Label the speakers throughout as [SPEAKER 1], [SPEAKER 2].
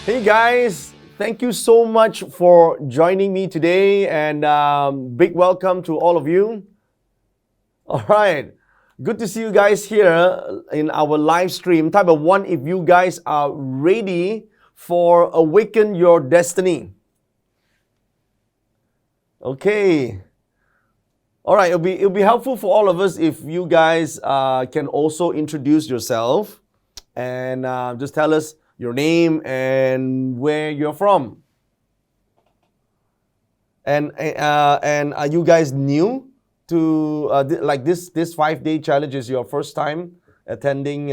[SPEAKER 1] Hey guys, thank you so much for joining me today, and big welcome to all of you. All right, good to see you guys here in our live stream. Type of one if you guys are ready for Awaken Your Destiny. Okay. All right, it'll be helpful for all of us if you guys can also introduce yourself and just tell us your name and where you're from. And are you guys new to like this 5-day challenge? Is your first time attending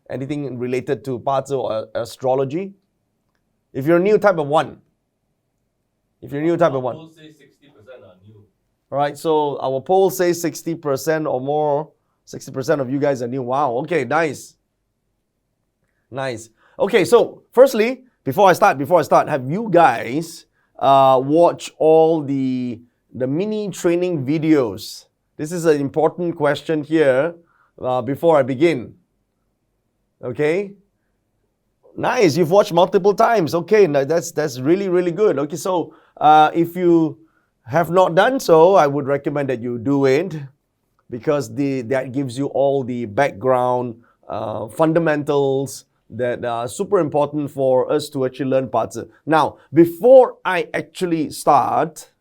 [SPEAKER 1] anything related to parts or astrology? If you're new, type of one. If you're new, type of one.
[SPEAKER 2] Our poll says 60% are new.
[SPEAKER 1] All right, so our poll says 60% or more. 60% of you guys are new. Wow. Okay, nice. Nice. Okay, so firstly, before I start, have you guys watched all the mini training videos? This is an important question here before I begin. Okay. Nice. You've watched multiple times. Okay, now that's really, really good. Okay, so if you have not done so, I would recommend that you do it because that gives you all the background fundamentals that are super important for us to actually learn parts. Now, before I actually start,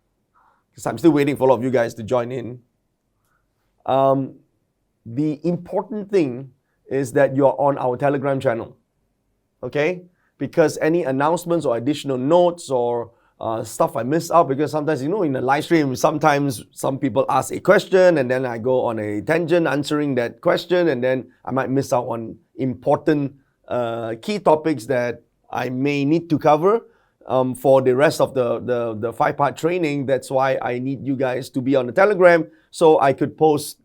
[SPEAKER 1] because I'm still waiting for all of you guys to join in, the important thing is that you're on our Telegram channel, okay? Because any announcements or additional notes or stuff I miss out, because sometimes, in a live stream, sometimes some people ask a question and then I go on a tangent answering that question, and then I might miss out on important key topics that I may need to cover for the rest of the 5-part training. That's why I need you guys to be on the Telegram so I could post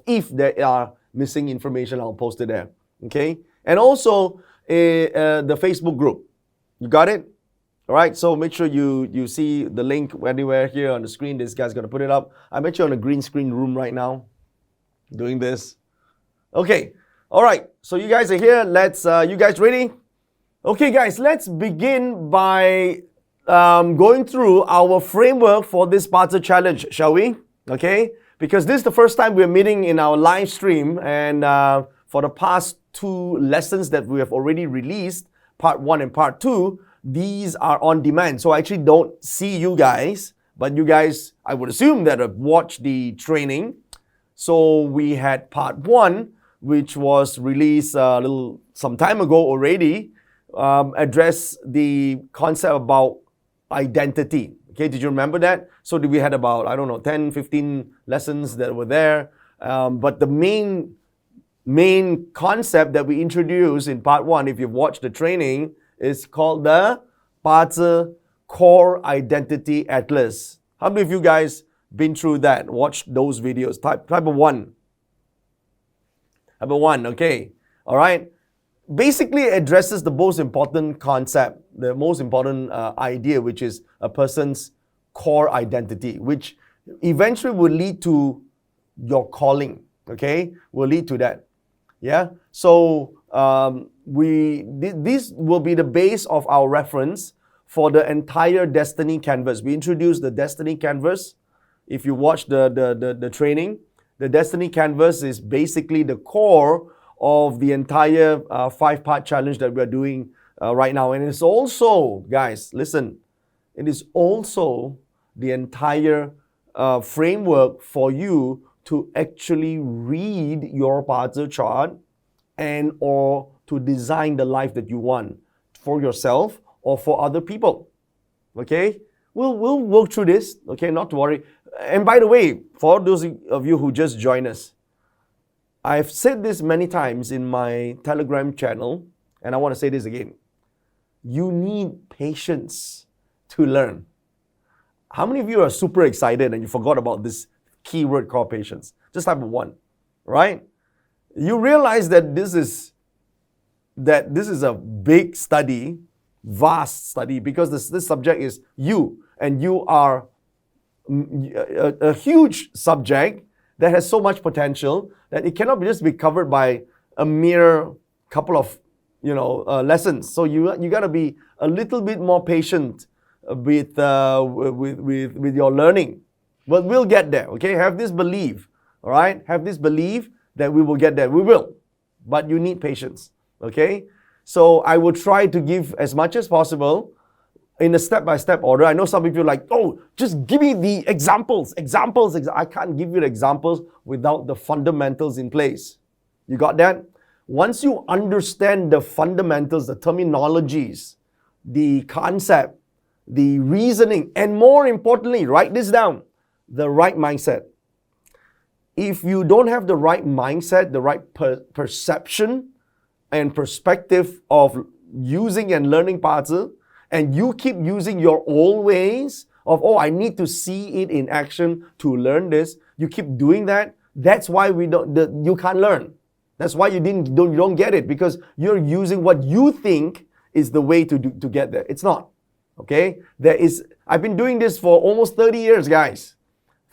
[SPEAKER 1] if there are missing information, I'll post it there. Okay? And also the Facebook group. You got it? All right, so make sure you see the link anywhere here on the screen. This guy's going to put it up. I'm actually on a green screen room right now doing this. Okay. All right, so you guys are here. You guys ready? Okay, guys, let's begin by going through our framework for this Parts challenge, shall we? Okay, because this is the first time we're meeting in our live stream, and for the past 2 lessons that we have already released, part 1 and part 2, these are on demand. So I actually don't see you guys, but you guys, I would assume that have watched the training. So we had part 1, which was released some time ago already, address the concept about identity. Okay, did you remember that? So we had about, 10, 15 lessons that were there. But the main concept that we introduced in part 1, if you've watched the training, is called the Parts Core Identity Atlas. How many of you guys been through that? Watched those videos? Type of 1. Number 1, okay. All right. Basically, it addresses the most important concept, the most important idea, which is a person's core identity, which eventually will lead to your calling, okay? Will lead to that. Yeah. So this will be the base of our reference for the entire Destiny Canvas. We introduced the Destiny Canvas. If you watch the training, the Destiny Canvas is basically the core of the entire 5-part challenge that we're doing right now. And it's also, guys, listen, it is also the entire framework for you to actually read your parts chart and or to design the life that you want for yourself or for other people. Okay? We'll work through this, okay? Not to worry. And by the way, for those of you who just joined us, I've said this many times in my Telegram channel, and I want to say this again. You need patience to learn. How many of you are super excited and you forgot about this keyword called patience? Just type of 1, right? You realize that this is a big study, vast study, because this subject is you, and you are a huge subject that has so much potential that it cannot just be covered by a mere couple of lessons. So you got to be a little bit more patient with your learning. But we'll get there, okay? Have this belief, all right? Have this belief that we will get there. We will, but you need patience, okay? So I will try to give as much as possible in a step-by-step order. I know some people are like, oh, just give me the examples. I can't give you the examples without the fundamentals in place. You got that? Once you understand the fundamentals, the terminologies, the concept, the reasoning, and more importantly, write this down, the right mindset. If you don't have the right mindset, the right perception and perspective of using and learning Pazi, and you keep using your old ways of, I need to see it in action to learn this, you keep doing that, that's why you can't learn. That's why you don't get it, because you're using what you think is the way to get there. It's not. Okay? I've been doing this for almost 30 years, guys.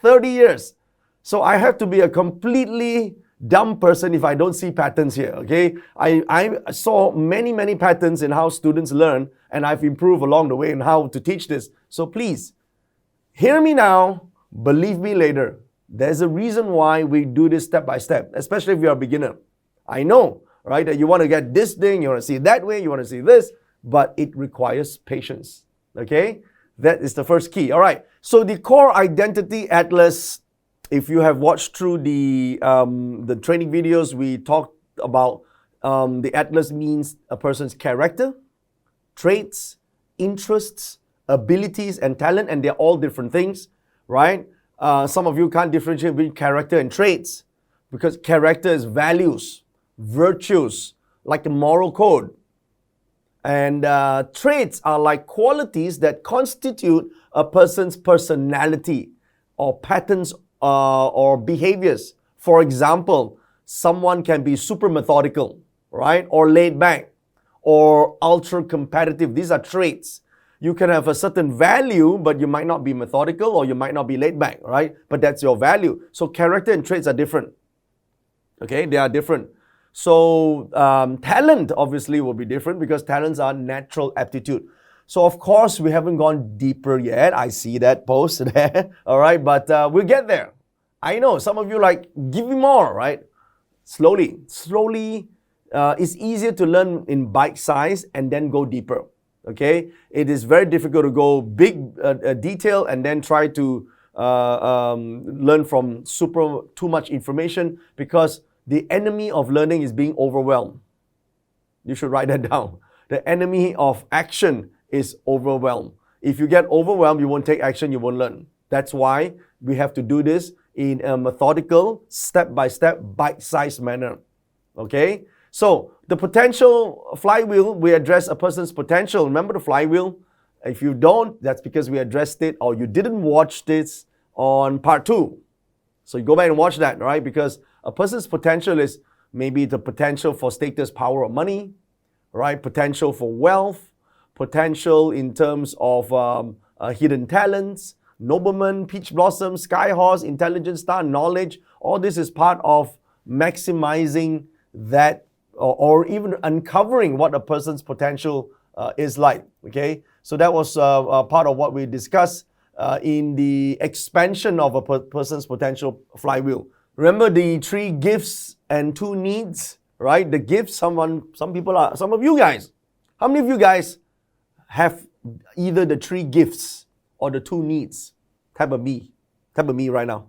[SPEAKER 1] 30 years. So I have to be a completely dumb person if I don't see patterns here. Okay? I saw many patterns in how students learn, and I've improved along the way in how to teach this. So please, hear me now, believe me later. There's a reason why we do this step by step, especially if you're a beginner. I know, right, that you want to get this thing, you want to see it that way, you want to see this, but it requires patience. Okay? That is the first key. All right. So the Core Identity Atlas, if you have watched through the training videos, we talked about the atlas means a person's character, traits, interests, abilities, and talent, and they're all different things, right? Some of you can't differentiate between character and traits because character is values, virtues, like a moral code. And traits are like qualities that constitute a person's personality or patterns or behaviors. For example, someone can be super methodical, right? Or laid back, or ultra competitive. These are traits. You can have a certain value, but you might not be methodical or you might not be laid back, right? But that's your value. So character and traits are different. Okay, they are different. So talent obviously will be different because talents are natural aptitude. So of course we haven't gone deeper yet. I see that post there. All right, but we'll get there. I know some of you like, give me more, right? Slowly. It's easier to learn in bite size and then go deeper. Okay, it is very difficult to go big detail and then try to learn from too much information, because the enemy of learning is being overwhelmed. You should write that down. The enemy of action is overwhelmed. If you get overwhelmed, you won't take action, you won't learn. That's why we have to do this in a methodical, step-by-step, bite-sized manner. Okay? So, the potential flywheel, we address a person's potential. Remember the flywheel? If you don't, that's because we addressed it or you didn't watch this on part 2. So, you go back and watch that, right? Because a person's potential is maybe the potential for status, power, or money, right? Potential for wealth, potential in terms of hidden talents, nobleman, peach blossom, sky horse, intelligence star, knowledge. All this is part of maximizing that or even uncovering what a person's potential is like. Okay, so that was part of what we discussed in the expansion of a person's potential flywheel. Remember the 3 gifts and 2 needs, right? The gifts, some of you guys. How many of you guys have either the 3 gifts or the 2 needs? Type of me right now.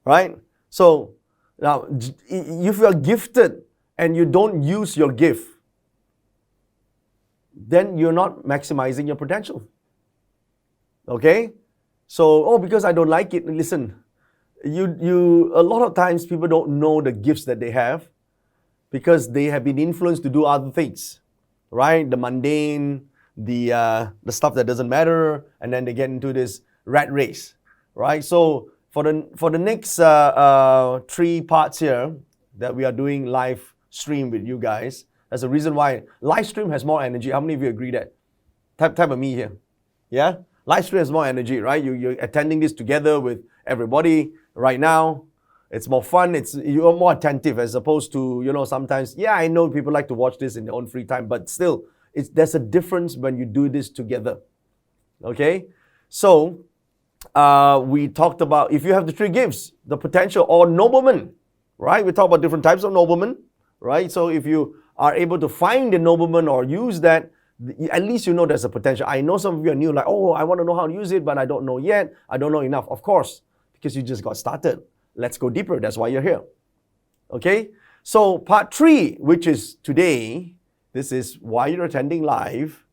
[SPEAKER 1] Right? So, now, if you are gifted and you don't use your gift, then you're not maximizing your potential. Okay? So, because I don't like it, listen, you a lot of times people don't know the gifts that they have because they have been influenced to do other things, right? The mundane, the stuff that doesn't matter, and then they get into this rat race, right? So for the next 3 parts here that we are doing live stream with you guys, there's a reason why live stream has more energy. How many of you agree that? Type of me here. Yeah? Live stream has more energy, right? You're attending this together with everybody right now. It's more fun. You're more attentive as opposed to, sometimes, yeah, I know people like to watch this in their own free time, but still, there's a difference when you do this together. Okay? So, we talked about if you have the three gifts, the potential or nobleman, right? We talk about different types of nobleman, right? So if you are able to find the nobleman or use that, at least you know there's a potential. I know some of you are new, like, oh, I want to know how to use it, but I don't know yet. I don't know enough. Of course, because you just got started. Let's go deeper. That's why you're here. Okay? So part 3, which is today, this is why you're attending live.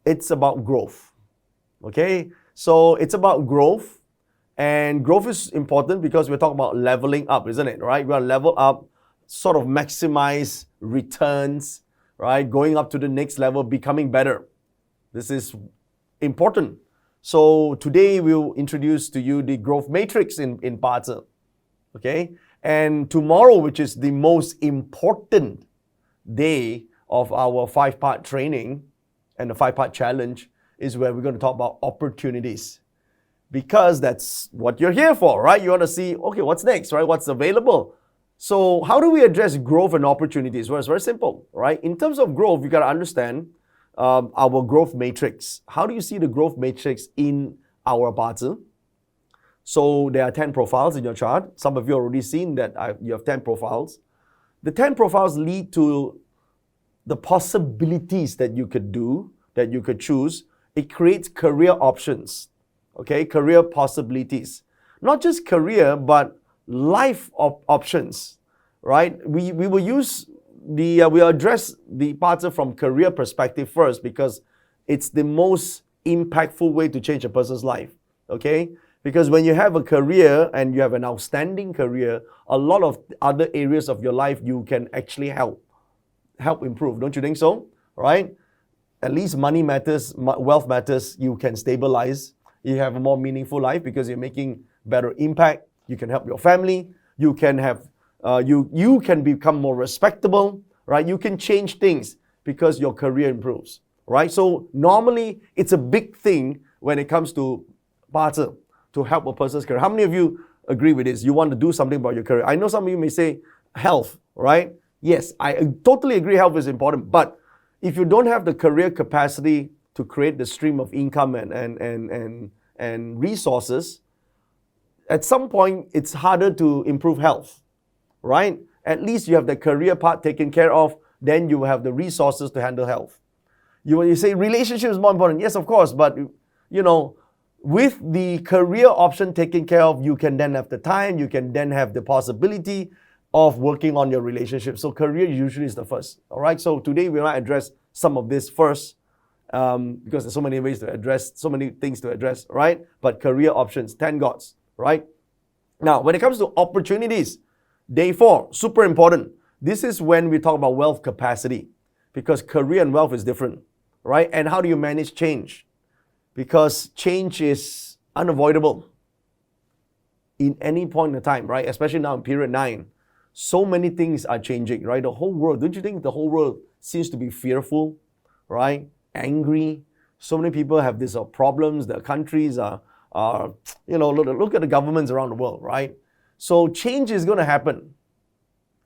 [SPEAKER 1] It's about growth. Okay? So it's about growth. And growth is important because we're talking about leveling up, isn't it? Right? We're going to level up, sort of maximize returns, right? Going up to the next level, becoming better. This is important. So today we'll introduce to you the growth matrix in part 2. Okay? And tomorrow, which is the most important day of our 5-part training and the 5-part challenge, is where we're going to talk about opportunities. Because that's what you're here for, right? You want to see, okay, what's next, right? What's available? So how do we address growth and opportunities? Well, it's very simple, right? In terms of growth, you got to understand our growth matrix. How do you see the growth matrix in our parts? So there are 10 profiles in your chart. Some of you already seen that you have 10 profiles. The 10 profiles lead to the possibilities that you could do, that you could choose. It creates career options, okay? Career possibilities. Not just career, but life options, right? We will use we'll address the parts from career perspective first because it's the most impactful way to change a person's life, okay? Because when you have a career and you have an outstanding career, a lot of other areas of your life you can actually help improve. Don't you think so? Right? At least money matters, wealth matters. You can stabilize. You have a more meaningful life because you're making better impact. You can help your family. You can have you can become more respectable, right? You can change things because your career improves, right? So normally it's a big thing when it comes to parts to help a person's career. How many of you agree with this? You want to do something about your career. I know some of you may say health, right? Yes, I totally agree health is important, but if you don't have the career capacity to create the stream of income and resources, at some point it's harder to improve health, right? At least you have the career part taken care of, then you have the resources to handle health. You say relationship is more important. Yes, of course, but with the career option taken care of, you can then have the time, you can then have the possibility of working on your relationship. So career usually is the first. All right. So today we might address some of this first because there's so many ways to address, so many things to address, right? But career options, 10 gods, right? Now, when it comes to opportunities, day 4, super important. This is when we talk about wealth capacity because career and wealth is different, right? And how do you manage change? Because change is unavoidable in any point in time, right? Especially now in period 9. So many things are changing, right? The whole world, don't you think the whole world seems to be fearful, right? Angry. So many people have these problems. The countries are look at the governments around the world, right? So change is going to happen,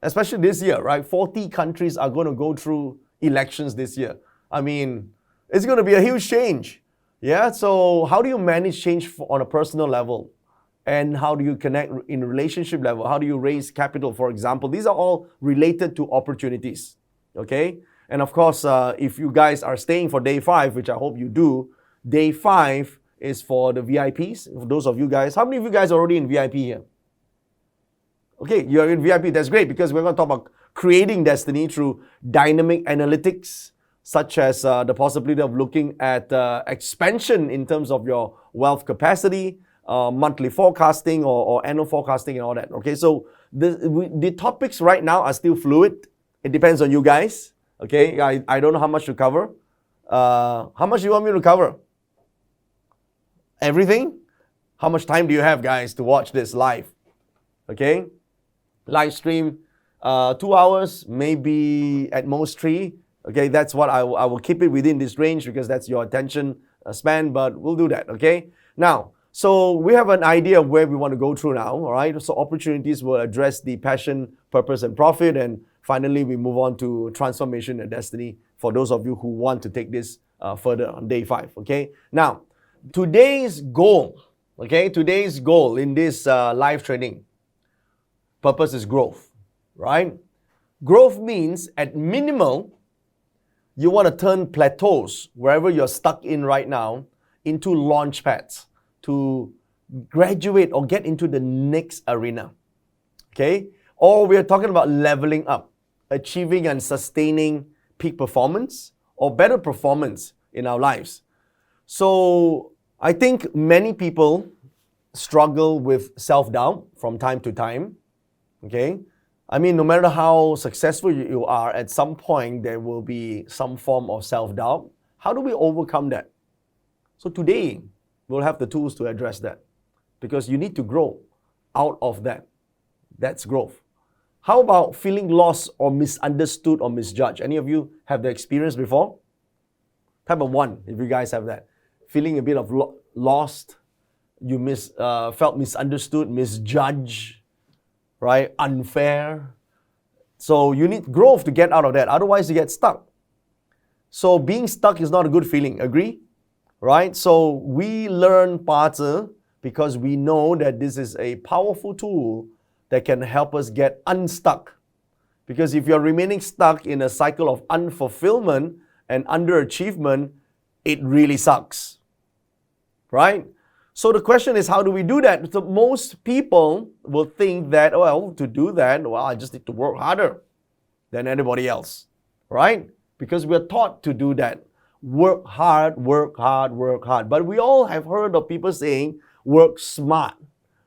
[SPEAKER 1] especially this year, right? 40 countries are going to go through elections this year. I mean, it's going to be a huge change. Yeah, so how do you manage change on a personal level? And how do you connect in relationship level? How do you raise capital, for example? These are all related to opportunities, okay? And of course, if you guys are staying for day 5, which I hope you do, day 5 is for the VIPs. For those of you guys, how many of you guys are already in VIP here? Okay, you're in VIP, that's great because we're going to talk about creating destiny through dynamic analytics, such as the possibility of looking at expansion in terms of your wealth capacity, monthly forecasting or annual forecasting and all that. Okay, so the topics right now are still fluid. It depends on you guys. Okay, I don't know how much to cover. How much do you want me to cover? Everything? How much time do you have, guys, to watch this live? Okay, live stream, 2 hours, maybe at most 3. Okay, that's what I will keep it within this range because that's your attention span, but we'll do that. Okay, now So we have an idea of where we want to go through now, all right? So opportunities will address the passion, purpose, and profit. And finally, we move on to transformation and destiny for those of you who want to take this further on day 5, okay? Now, today's goal in this live training, purpose is growth, right? Growth means at minimal, you want to turn plateaus, wherever you're stuck in right now, into launch pads to graduate or get into the next arena, okay? Or we're talking about leveling up, achieving and sustaining peak performance or better performance in our lives. So I think many people struggle with self-doubt from time to time, okay? I mean, no matter how successful you are, at some point there will be some form of self-doubt. How do we overcome that? So today, we'll have the tools to address that because you need to grow out of that. That's growth. How about feeling lost or misunderstood or misjudged? Any of you have the experience before? Type of 1, if you guys have that. Feeling a bit of lost, you felt misunderstood, misjudged, right? Unfair. So you need growth to get out of that. Otherwise, you get stuck. So being stuck is not a good feeling. Agree? Right? So we learn Pazi because we know that this is a powerful tool that can help us get unstuck. Because if you're remaining stuck in a cycle of unfulfillment and underachievement, it really sucks. Right? So the question is, how do we do that? So most people will think that, well, to do that, well, I just need to work harder than anybody else. Right? Because we're taught to do that. Work hard, work hard, work hard. But we all have heard of people saying, work smart,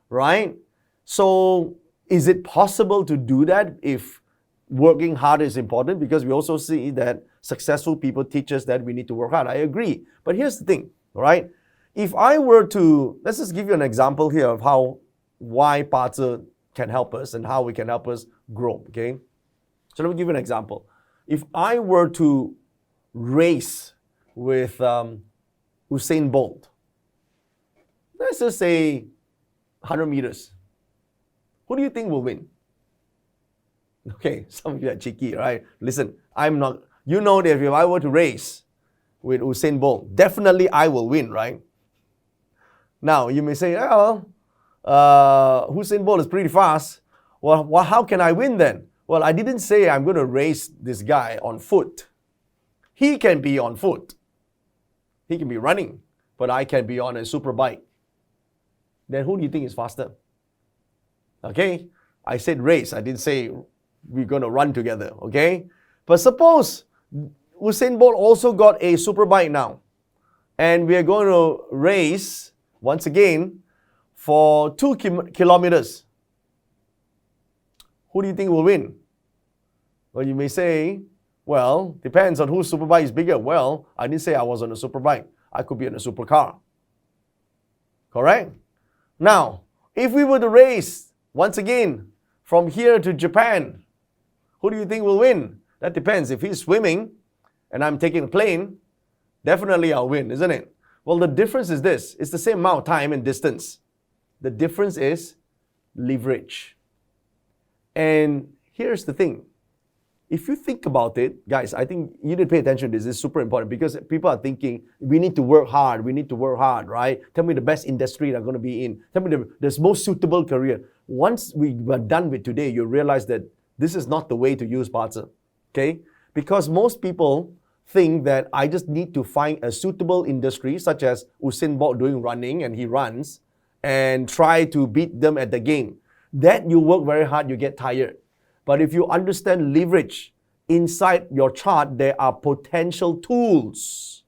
[SPEAKER 1] right? So is it possible to do that if working hard is important? Because we also see that successful people teach us that we need to work hard. I agree. But here's the thing, right? If I were to, let's just give you an example here of why Pazi can help us and how we can help us grow, okay? So let me give you an example. If I were to race with Usain Bolt, let's just say 100 meters. Who do you think will win? Okay, some of you are cheeky, right? Listen, I'm not, you know that if I were to race with Usain Bolt, definitely I will win, right? Now, you may say, well, Usain Bolt is pretty fast. Well, how can I win then? Well, I didn't say I'm going to race this guy on foot. He can be on foot. He can be running, but I can be on a super bike. Then who do you think is faster? Okay, I said race. I didn't say we're going to run together, okay? But suppose Usain Bolt also got a super bike now, and we are going to race once again for 2 kilometers. Who do you think will win? Well, you may say, well, depends on whose superbike is bigger. Well, I didn't say I was on a superbike. I could be on a supercar. Correct? Now, if we were to race, once again, from here to Japan, who do you think will win? That depends. If he's swimming and I'm taking a plane, definitely I'll win, isn't it? Well, the difference is this. It's the same amount of time and distance. The difference is leverage. And here's the thing. If you think about it, guys, I think you need to pay attention to this. This is super important because people are thinking, we need to work hard, right? Tell me the best industry that I'm going to be in. Tell me the most suitable career. Once we were done with today, you realize that this is not the way to use Pazi, okay? Because most people think that I just need to find a suitable industry, such as Usain Bolt doing running and he runs, and try to beat them at the game. That you work very hard, you get tired. But if you understand leverage, inside your chart, there are potential tools.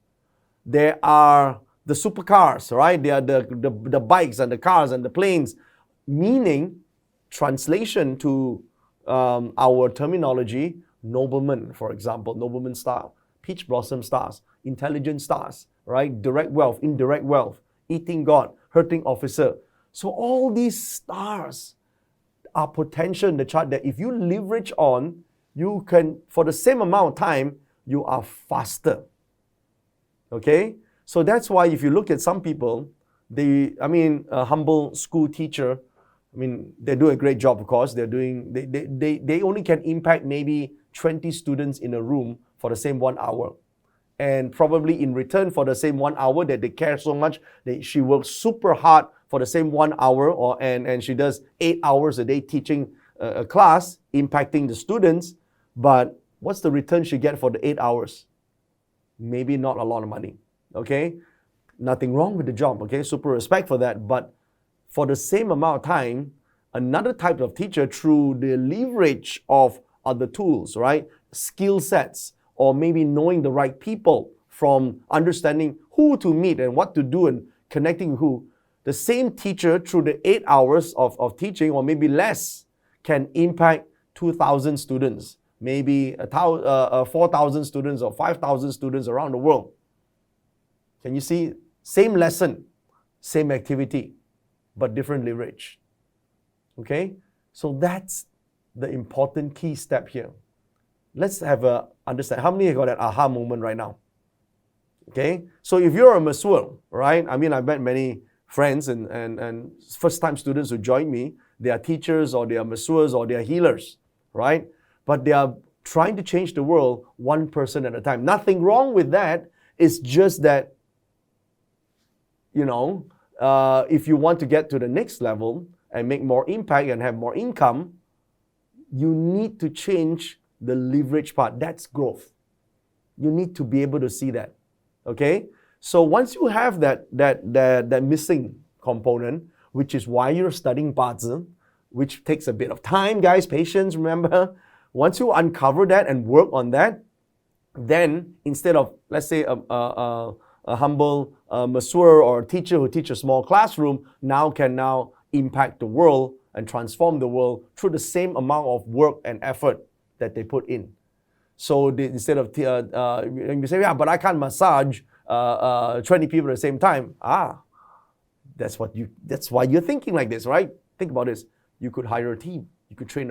[SPEAKER 1] There are the supercars, right? There are the bikes and the cars and the planes. Meaning, translation to our terminology, noblemen, for example, nobleman star, peach blossom stars, intelligent stars, right? Direct wealth, indirect wealth, eating God, hurting officer. So all these stars are potential in the chart that if you leverage on, you can, for the same amount of time, you are faster. Okay? So that's why if you look at some people, A humble school teacher, they do a great job, of course. They only can impact maybe 20 students in a room for the same 1 hour. And probably in return for the same 1 hour that they care so much, she works super hard for the same 1 hour, and she does 8 hours a day teaching a class, impacting the students. But what's the return she get for the 8 hours? Maybe not a lot of money, okay? Nothing wrong with the job, okay? Super respect for that. But for the same amount of time, another type of teacher, through the leverage of other tools, right? Skill sets, or maybe knowing the right people, from understanding who to meet and what to do and connecting with who, the same teacher through the 8 hours of teaching, or maybe less, can impact 2,000 students, maybe 4,000 students or 5,000 students around the world. Can you see? Same lesson, same activity, but different leverage. Okay? So that's the important key step here. Let's have a understand. How many have got that aha moment right now? Okay? So if you're a masseur, right? I've met many friends and first-time students who join me. They are teachers, or they are masseurs, or they are healers, right? But they are trying to change the world one person at a time. Nothing wrong with that. It's just that, if you want to get to the next level and make more impact and have more income, you need to change the leverage part. That's growth. You need to be able to see that. Okay? So once you have that missing component, which is why you're studying Bazi, which takes a bit of time, guys, patience, remember. Once you uncover that and work on that, then instead of, let's say, a humble masseur or a teacher who teaches a small classroom, can impact the world and transform the world through the same amount of work and effort that they put in. So instead of, you say, yeah, but I can't massage 20 people at the same time. That's why you're thinking like this, right? Think about this. You could hire a team. You could train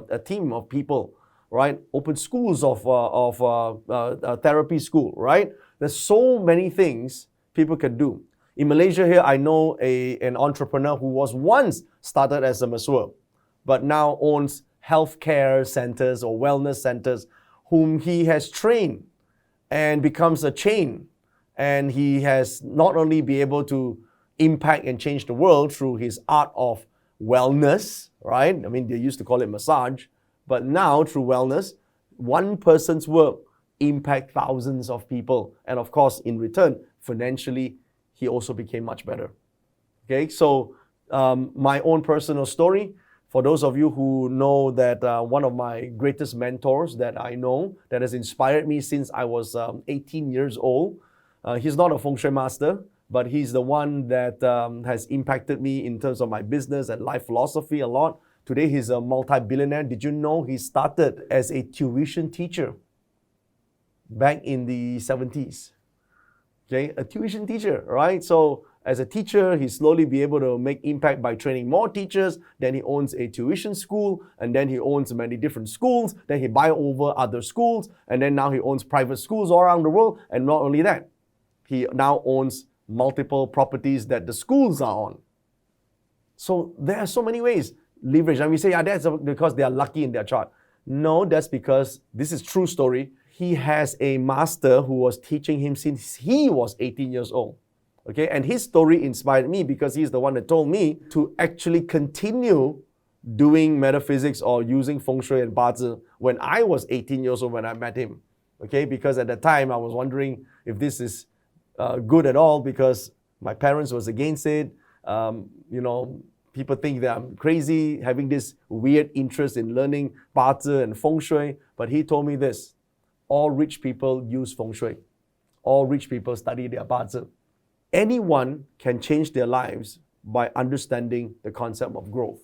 [SPEAKER 1] a team of people, right? Open schools of therapy school, right? There's so many things people can do. In Malaysia here, I know an entrepreneur who was once started as a masseur, but now owns healthcare centers or wellness centers, whom he has trained and becomes a chain. And he has not only be able to impact and change the world through his art of wellness, right? They used to call it massage, but now through wellness, one person's work impact thousands of people. And of course, in return, financially, he also became much better. Okay, so my own personal story, for those of you who know that one of my greatest mentors that I know, that has inspired me since I was 18 years old, he's not a feng shui master, but he's the one that has impacted me in terms of my business and life philosophy a lot. Today, he's a multi-billionaire. Did you know he started as a tuition teacher back in the 70s? Okay, a tuition teacher, right? So as a teacher, he slowly be able to make impact by training more teachers. Then he owns a tuition school, and then he owns many different schools. Then he buy over other schools, and then now he owns private schools all around the world. And not only that, he now owns multiple properties that the schools are on. So there are so many ways. Leverage. And we say, that's because they are lucky in their chart. No, that's because, this is true story, he has a master who was teaching him since he was 18 years old. Okay, and his story inspired me because he's the one that told me to actually continue doing metaphysics or using feng shui and Bazi when I was 18 years old when I met him. Okay, because at that time I was wondering if this is good at all, because my parents was against it. People think that I'm crazy having this weird interest in learning Bazi and feng shui. But he told me this: all rich people use feng shui. All rich people study their Bazi. Anyone can change their lives by understanding the concept of growth.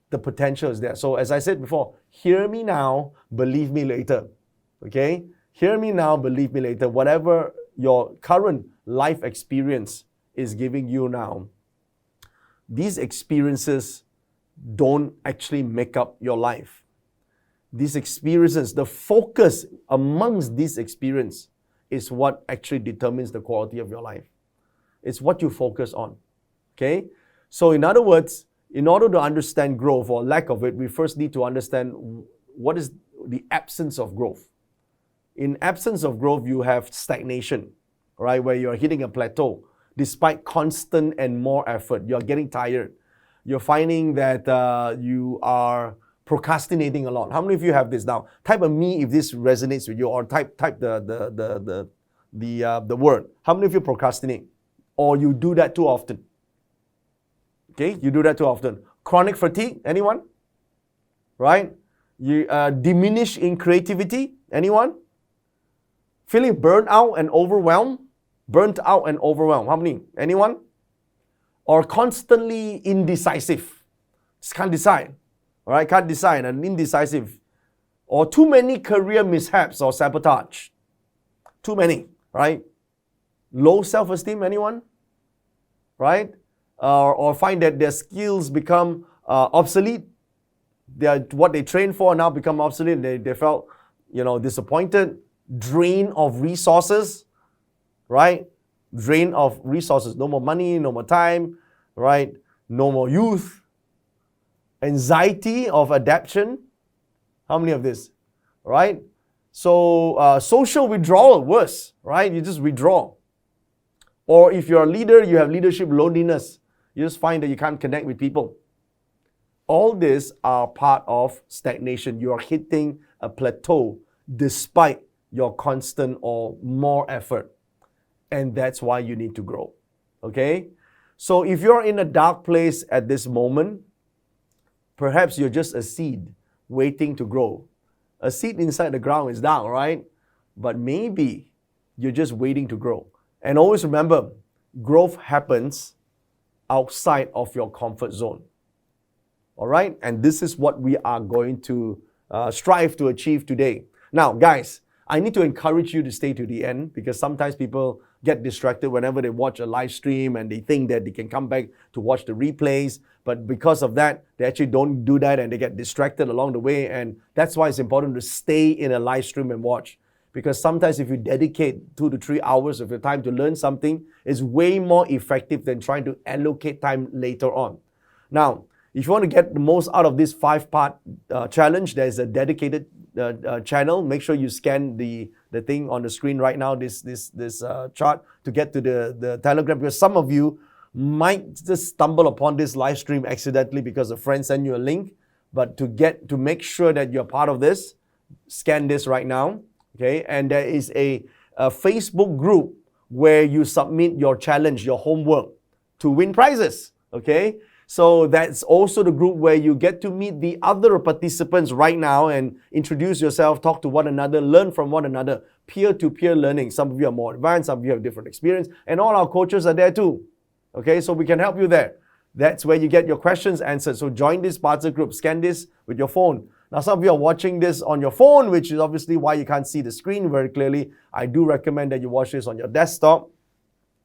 [SPEAKER 1] The potential is there. So as I said before, hear me now, believe me later. Okay? Hear me now, believe me later. Whatever your current life experience is giving you now, these experiences don't actually make up your life. These experiences, the focus amongst these experiences is what actually determines the quality of your life. It's what you focus on. Okay? So in other words, in order to understand growth or lack of it, we first need to understand what is the absence of growth. In absence of growth, you have stagnation, right? Where you're hitting a plateau despite constant and more effort. You're getting tired. You're finding that you are procrastinating a lot. How many of you have this now? Type a me if this resonates with you, or type the word. How many of you procrastinate? Or you do that too often? Okay, you do that too often. Chronic fatigue, anyone? Right? You diminish in creativity, anyone? Feeling burnt out and overwhelmed? Burnt out and overwhelmed. How many? Anyone? Or constantly indecisive. Just can't decide. All right, can't decide and indecisive. Or too many career mishaps or sabotage. Too many, right? Low self-esteem, anyone? Right? Or find that their skills become obsolete. What they trained for now become obsolete. They felt, disappointed. Drain of resources, right? Drain of resources. No more money, no more time, right? No more youth. Anxiety of adaptation. How many of this? Right? So social withdrawal, worse, right? You just withdraw. Or if you're a leader, you have leadership loneliness. You just find that you can't connect with people. All these are part of stagnation. You are hitting a plateau despite your constant or more effort. And that's why you need to grow. Okay? So if you're in a dark place at this moment, perhaps you're just a seed waiting to grow. A seed inside the ground is down, right? But maybe you're just waiting to grow. And always remember, growth happens outside of your comfort zone. All right? And this is what we are going to strive to achieve today. Now, guys, I need to encourage you to stay to the end, because sometimes people get distracted whenever they watch a live stream and they think that they can come back to watch the replays. But because of that, they actually don't do that and they get distracted along the way. And that's why it's important to stay in a live stream and watch. Because sometimes if you dedicate 2 to 3 hours of your time to learn something, it's way more effective than trying to allocate time later on. Now, if you want to get the most out of this 5-part challenge, there's a dedicated channel. Make sure you scan the thing on the screen right now, this chart, to get to the Telegram, because some of you might just stumble upon this live stream accidentally because a friend sent you a link. But to make sure that you're part of this, scan this right now. Okay, and there is a Facebook group where you submit your challenge, your homework, to win prizes. Okay, so that's also the group where you get to meet the other participants right now and introduce yourself, talk to one another, learn from one another, peer-to-peer learning. Some of you are more advanced, some of you have different experience, and all our coaches are there too. Okay, so we can help you there. That's where you get your questions answered. So join this Sparta group, scan this with your phone. Now, some of you are watching this on your phone, which is obviously why you can't see the screen very clearly. I do recommend that you watch this on your desktop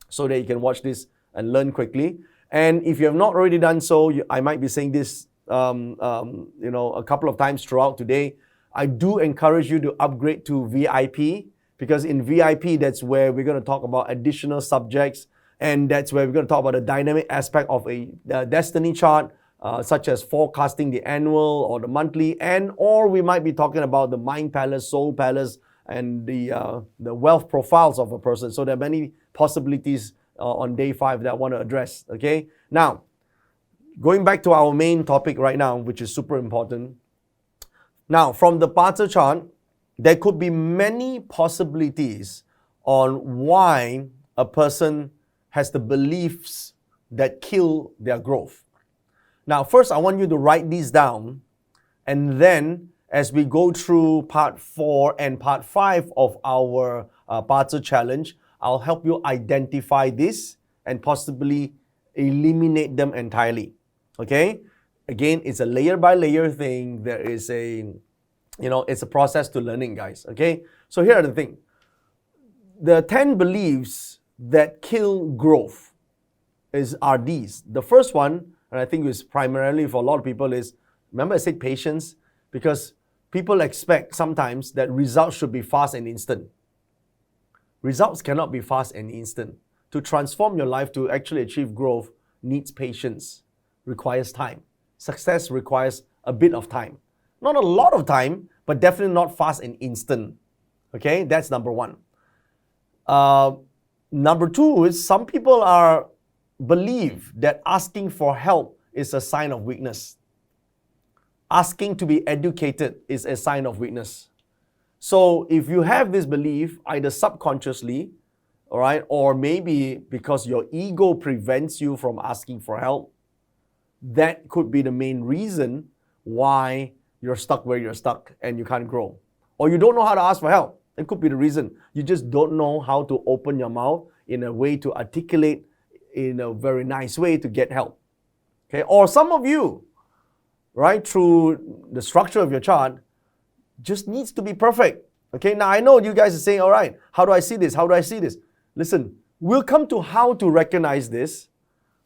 [SPEAKER 1] so that you can watch this and learn quickly. And if you have not already done so, I might be saying this a couple of times throughout today. I do encourage you to upgrade to VIP, because in VIP, that's where we're going to talk about additional subjects, and that's where we're going to talk about the dynamic aspect of a destiny chart, such as forecasting the annual or the monthly, or we might be talking about the mind palace, soul palace, and the wealth profiles of a person. So there are many possibilities on day 5 that I want to address. Okay, now going back to our main topic right now, which is super important. Now, from the Sparta chart, there could be many possibilities on why a person has the beliefs that kill their growth. Now, first, I want you to write these down, and then as we go through part 4 and part 5 of our Sparta challenge, I'll help you identify this and possibly eliminate them entirely. Okay? Again, it's a layer by layer thing. There is it's a process to learning, guys. Okay? So here are the thing. The 10 beliefs that kill growth are these. The first one, and I think it's primarily for a lot of people, is, remember I said patience? Because people expect sometimes that results should be fast and instant. Results cannot be fast and instant. to transform your life, to actually achieve growth, needs patience, requires time. Success requires a bit of time. Not a lot of time, but definitely not fast and instant. Okay, that's number one. Number two is some people believe that asking for help is a sign of weakness. Asking to be educated is a sign of weakness. So if you have this belief, either subconsciously, all right, or maybe because your ego prevents you from asking for help, that could be the main reason why you're stuck where you're stuck and you can't grow. Or you don't know how to ask for help. It could be the reason. You just don't know how to open your mouth in a way to articulate in a very nice way to get help. Okay? Or some of you, right, through the structure of your chart, just needs to be perfect. Okay? Now I know you guys are saying, all right, how do I see this? How do I see this? Listen, we'll come to how to recognize this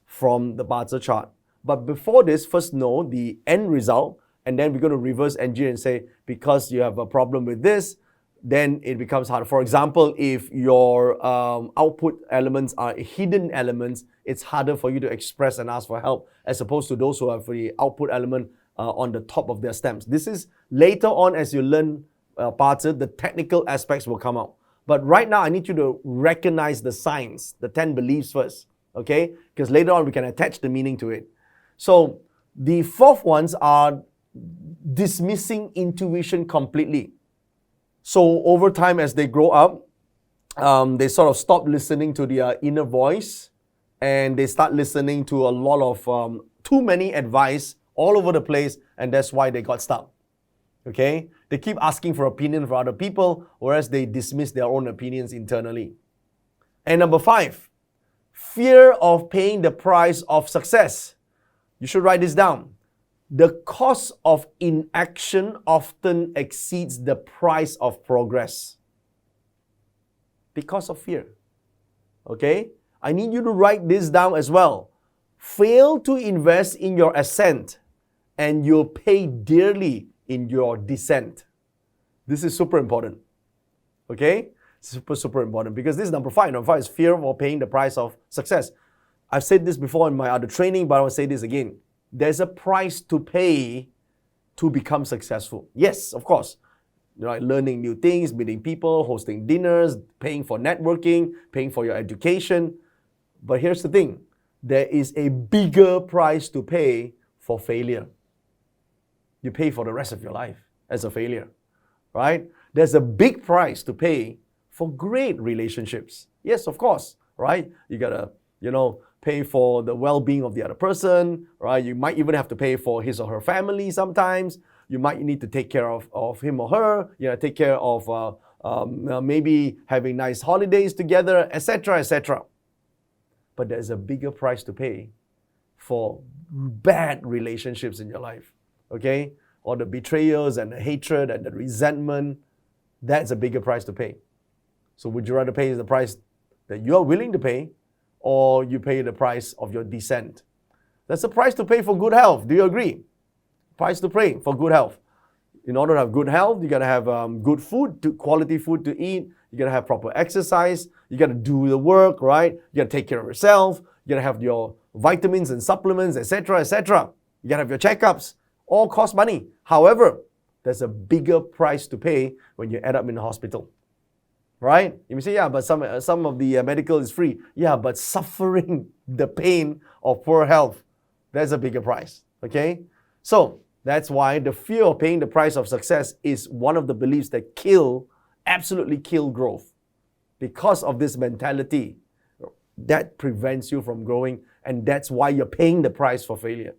[SPEAKER 1] from the Bazi chart. But before this, first know the end result, and then we're going to reverse engineer and say, because you have a problem with this, then it becomes harder. For example, if your output elements are hidden elements, it's harder for you to express and ask for help, as opposed to those who have the output element on the top of their stems. This is later on as you learn Bazi, the technical aspects will come out. But right now, I need you to recognize the signs, the 10 beliefs first, okay? Because later on, we can attach the meaning to it. So the fourth ones are dismissing intuition completely. So over time, as they grow up, they sort of stop listening to their inner voice, and they start listening to a lot of too many advice all over the place, and that's why they got stuck. Okay? They keep asking for opinion from other people, whereas they dismiss their own opinions internally. And number 5, fear of paying the price of success. You should write this down. The cost of inaction often exceeds the price of progress. Because of fear. Okay? I need you to write this down as well. Fail to invest in your ascent, and you'll pay dearly in your descent. This is super important. Okay? Super important, because this is number 5. Number 5 is fear of paying the price of success. I've said this before in my other training, but I will say this again. There's a price to pay to become successful. Yes, of course. Like learning new things, meeting people, hosting dinners, paying for networking, paying for your education. But here's the thing. There is a bigger price to pay for failure. You pay for the rest of your life as a failure, right? There's a big price to pay for great relationships. Yes, of course, right? You gotta, pay for the well-being of the other person, right? You might even have to pay for his or her family sometimes. You might need to take care of him or her, take care of maybe having nice holidays together, etc., etc. But there's a bigger price to pay for bad relationships in your life, okay? Or the betrayals and the hatred and the resentment, that's a bigger price to pay. So would you rather pay the price that you are willing to pay, or you pay the price of your descent? That's a price to pay for good health. Do you agree? Price to pay for good health. In order to have good health, you got to have good food, quality food to eat. You got to have proper exercise. You got to do the work, right? You got to take care of yourself. You got to have your vitamins and supplements, etc., etc. You got to have your checkups. All cost money. However, there's a bigger price to pay when you end up in the hospital. Right? You may say, yeah, but some of the medical is free. Yeah, but suffering the pain of poor health, that's a bigger price. Okay? So, that's why the fear of paying the price of success is one of the beliefs that absolutely kill growth. Because of this mentality, that prevents you from growing, and that's why you're paying the price for failure.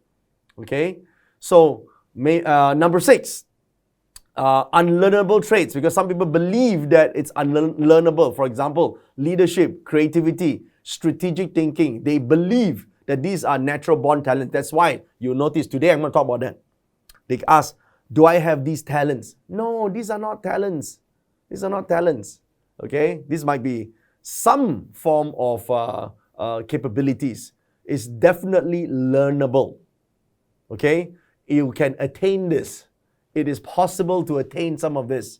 [SPEAKER 1] Okay? So, number 6. Unlearnable traits, because some people believe that it's unlearnable. For example, leadership, creativity, strategic thinking. They believe that these are natural born talents. That's why you'll notice today I'm going to talk about that. They ask, do I have these talents? No, these are not talents. These are not talents. Okay? This might be some form of capabilities. It's definitely learnable. Okay? You can attain this. It is possible to attain some of this,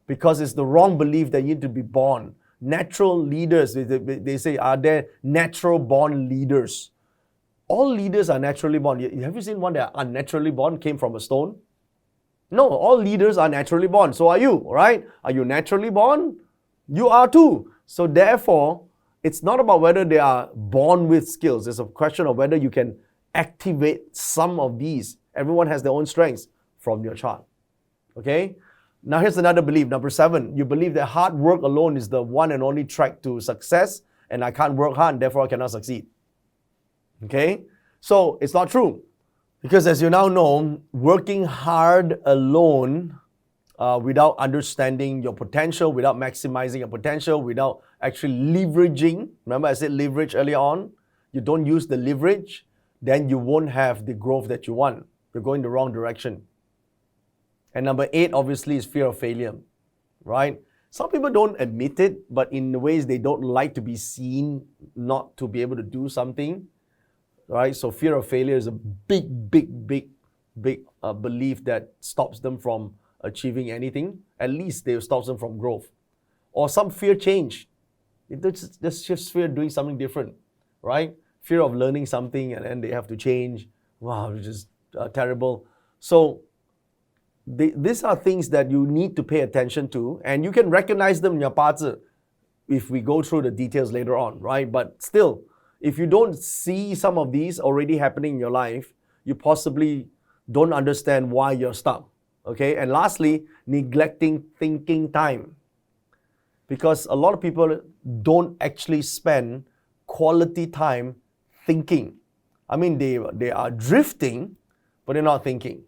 [SPEAKER 1] because it's the wrong belief that you need to be born natural leaders. They say, are there natural born leaders? All leaders are naturally born. Have you seen one that are unnaturally born, came from a stone? No, all leaders are naturally born. So are you, right? Are you naturally born? You are too. So therefore, it's not about whether they are born with skills. It's a question of whether you can activate some of these. Everyone has their own strengths from your chart. Okay? Now here's another belief. Number 7, you believe that hard work alone is the one and only track to success, and I can't work hard, therefore I cannot succeed. Okay? So it's not true. Because as you now know, working hard alone without understanding your potential, without maximizing your potential, without actually leveraging, remember I said leverage earlier on, you don't use the leverage, then you won't have the growth that you want. You're going the wrong direction. And number 8, obviously, is fear of failure, right? Some people don't admit it, but in ways they don't like to be seen not to be able to do something, right? So fear of failure is a big belief that stops them from achieving anything. At least it stops them from growth. Or some fear change. It's just fear doing something different, right? Fear of learning something and then they have to change. Wow, which is terrible. So these are things that you need to pay attention to, and you can recognize them in your parts if we go through the details later on, right? But still, if you don't see some of these already happening in your life, you possibly don't understand why you're stuck, okay? And lastly, neglecting thinking time. Because a lot of people don't actually spend quality time thinking. I mean, they are drifting, but they're not thinking,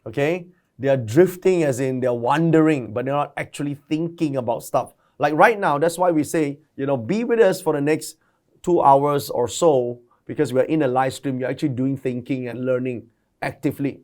[SPEAKER 1] okay? They are drifting as in they're wandering, but they're not actually thinking about stuff. Like right now, that's why we say, be with us for the next 2 hours or so, because we're in a live stream, you're actually doing thinking and learning actively.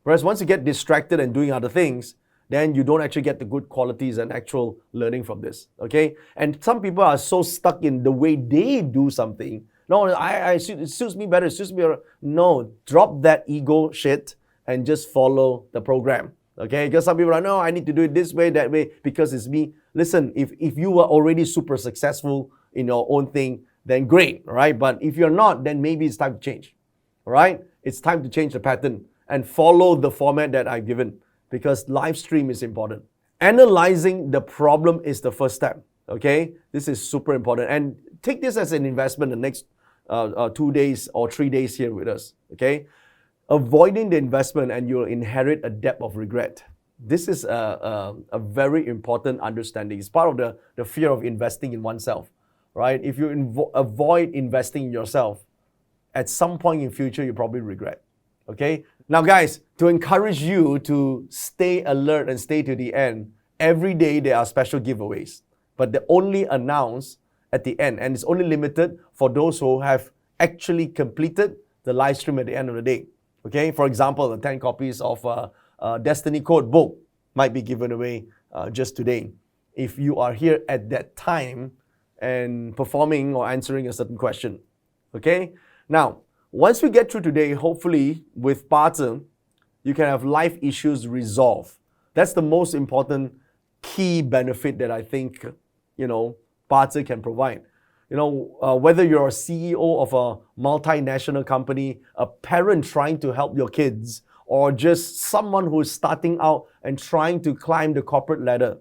[SPEAKER 1] Whereas once you get distracted and doing other things, then you don't actually get the good qualities and actual learning from this, okay? And some people are so stuck in the way they do something. No, it suits me better, it suits me better. No, drop that ego shit and just follow the program, okay? Because some people are, no, I need to do it this way, that way, because it's me. Listen, if you were already super successful in your own thing, then great, right? But if you're not, then maybe it's time to change, all right? It's time to change the pattern and follow the format that I've given, because live stream is important. Analyzing the problem is the first step, okay? This is super important. And take this as an investment the next 2 days or 3 days here with us, okay? Avoiding the investment and you'll inherit a debt of regret. This is a very important understanding. It's part of the fear of investing in oneself, right? If you avoid investing in yourself, at some point in future, you probably regret, okay? Now guys, to encourage you to stay alert and stay to the end, every day there are special giveaways, but they're only announced at the end, and it's only limited for those who have actually completed the live stream at the end of the day. Okay, for example, the 10 copies of Destiny Code book might be given away just today if you are here at that time and performing or answering a certain question. Okay, now once we get through today, hopefully with Parton, you can have life issues resolved. That's the most important key benefit that I think, Parton can provide. Whether you're a CEO of a multinational company, a parent trying to help your kids, or just someone who is starting out and trying to climb the corporate ladder,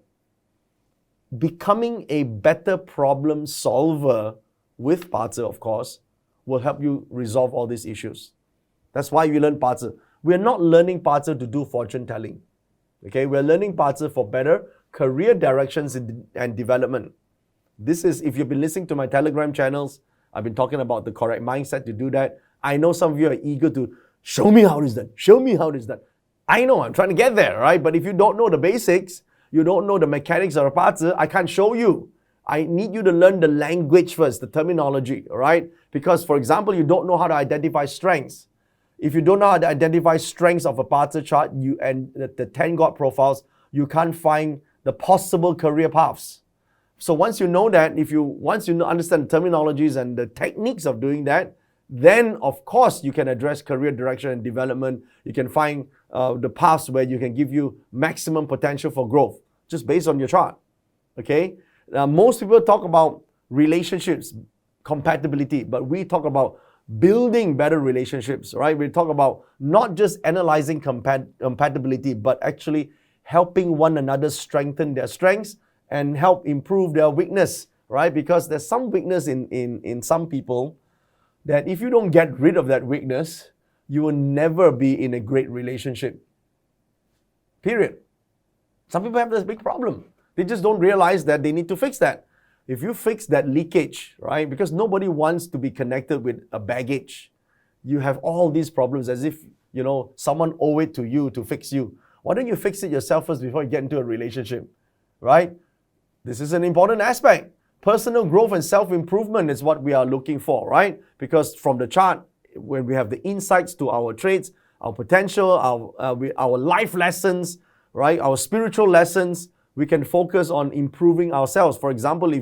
[SPEAKER 1] becoming a better problem solver with Parton, of course, will help you resolve all these issues. That's why we learn Parton. We're not learning Parton to do fortune telling. Okay, we're learning Parton for better career directions and development. This is, if you've been listening to my Telegram channels, I've been talking about the correct mindset to do that. I know some of you are eager to show me how it is done. Show me how it is done. I know, I'm trying to get there, right? But if you don't know the basics, you don't know the mechanics of a Parton, I can't show you. I need you to learn the language first, the terminology, all right? Because, for example, you don't know how to identify strengths. If you don't know how to identify strengths of a Parton chart and the 10 God profiles, you can't find the possible career paths. So once you know that, once you understand the terminologies and the techniques of doing that, then of course you can address career direction and development. You can find the paths where you can give you maximum potential for growth, just based on your chart. Okay? Most people talk about relationships, compatibility, but we talk about building better relationships, right? We talk about not just analyzing compatibility, but actually helping one another strengthen their strengths and help improve their weakness, right? Because there's some weakness in some people that if you don't get rid of that weakness, you will never be in a great relationship. Period. Some people have this big problem. They just don't realize that they need to fix that. If you fix that leakage, right? Because nobody wants to be connected with a baggage. You have all these problems as if, someone owe it to you to fix you. Why don't you fix it yourself first before you get into a relationship, right? This is an important aspect. Personal growth and self-improvement is what we are looking for, right? Because from the chart, when we have the insights to our traits, our potential, our life lessons, right? Our spiritual lessons, we can focus on improving ourselves. For example,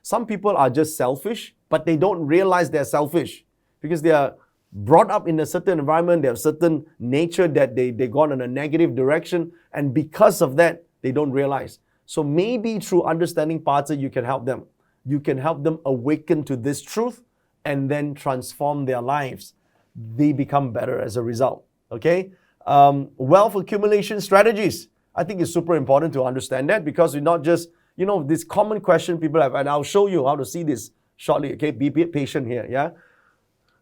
[SPEAKER 1] some people are just selfish, but they don't realize they're selfish because they are brought up in a certain environment, they have certain nature that they gone in a negative direction, and because of that, they don't realize. So maybe through understanding Pata, you can help them. You can help them awaken to this truth and then transform their lives. They become better as a result. Okay? Wealth accumulation strategies. I think it's super important to understand that because you're not just, this common question people have, and I'll show you how to see this shortly. Okay? Be patient here. Yeah?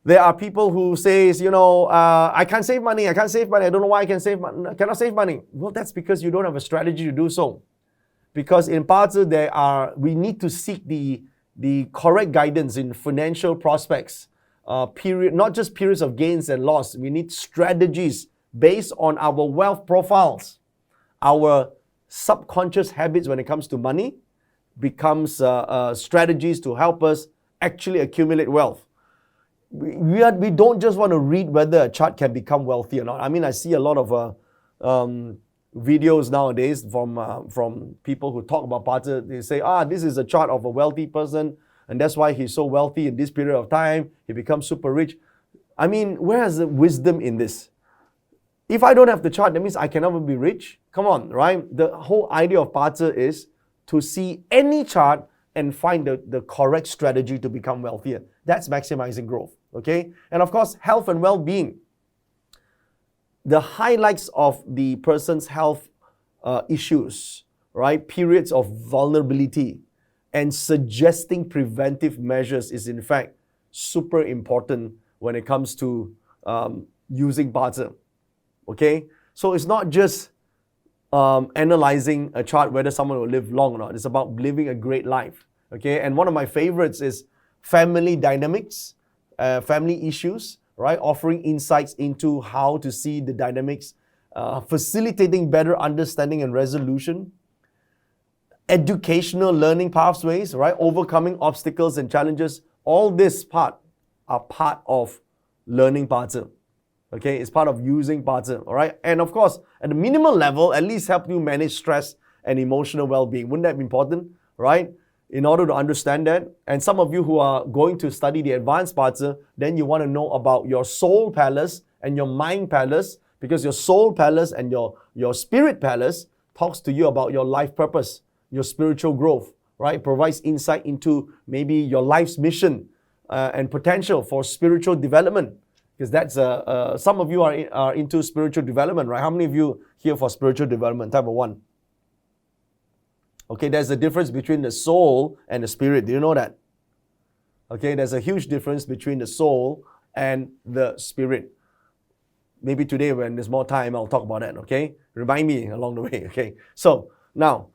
[SPEAKER 1] There are people who says, I can't save money. I don't know why I cannot save money. Well, that's because you don't have a strategy to do so. Because in Pata, we need to seek the correct guidance in financial prospects, not just periods of gains and loss. We need strategies based on our wealth profiles. Our subconscious habits when it comes to money becomes strategies to help us actually accumulate wealth. We don't just want to read whether a chart can become wealthy or not. I mean, I see a lot of videos nowadays from people who talk about Pata. They say, this is a chart of a wealthy person, and that's why he's so wealthy in this period of time. He becomes super rich. I mean, where is the wisdom in this? If I don't have the chart, that means I can never be rich. Come on, right? The whole idea of Pata is to see any chart and find the correct strategy to become wealthier. That's maximizing growth, okay? And of course, health and well-being. The highlights of the person's health issues, right? Periods of vulnerability and suggesting preventive measures is in fact super important when it comes to using Pata, okay? So it's not just analyzing a chart whether someone will live long or not. It's about living a great life, okay? And one of my favorites is family dynamics, family issues, right? Offering insights into how to see the dynamics, facilitating better understanding and resolution, educational learning pathways, right? Overcoming obstacles and challenges. All this are part of learning Pata. Okay, it's part of using Pata, all right? And of course, at the minimal level, at least help you manage stress and emotional well-being. Wouldn't that be important, right? In order to understand that, and some of you who are going to study the advanced Pata, then you want to know about your soul palace and your mind palace, because your soul palace and your spirit palace talks to you about your life purpose, your spiritual growth, right? Provides insight into maybe your life's mission and potential for spiritual development. Because that's some of you are into spiritual development, right? How many of you here for spiritual development? Type of one. Okay, there's a difference between the soul and the spirit. Do you know that? Okay, there's a huge difference between the soul and the spirit. Maybe today when there's more time, I'll talk about that, okay? Remind me along the way, okay? So, now,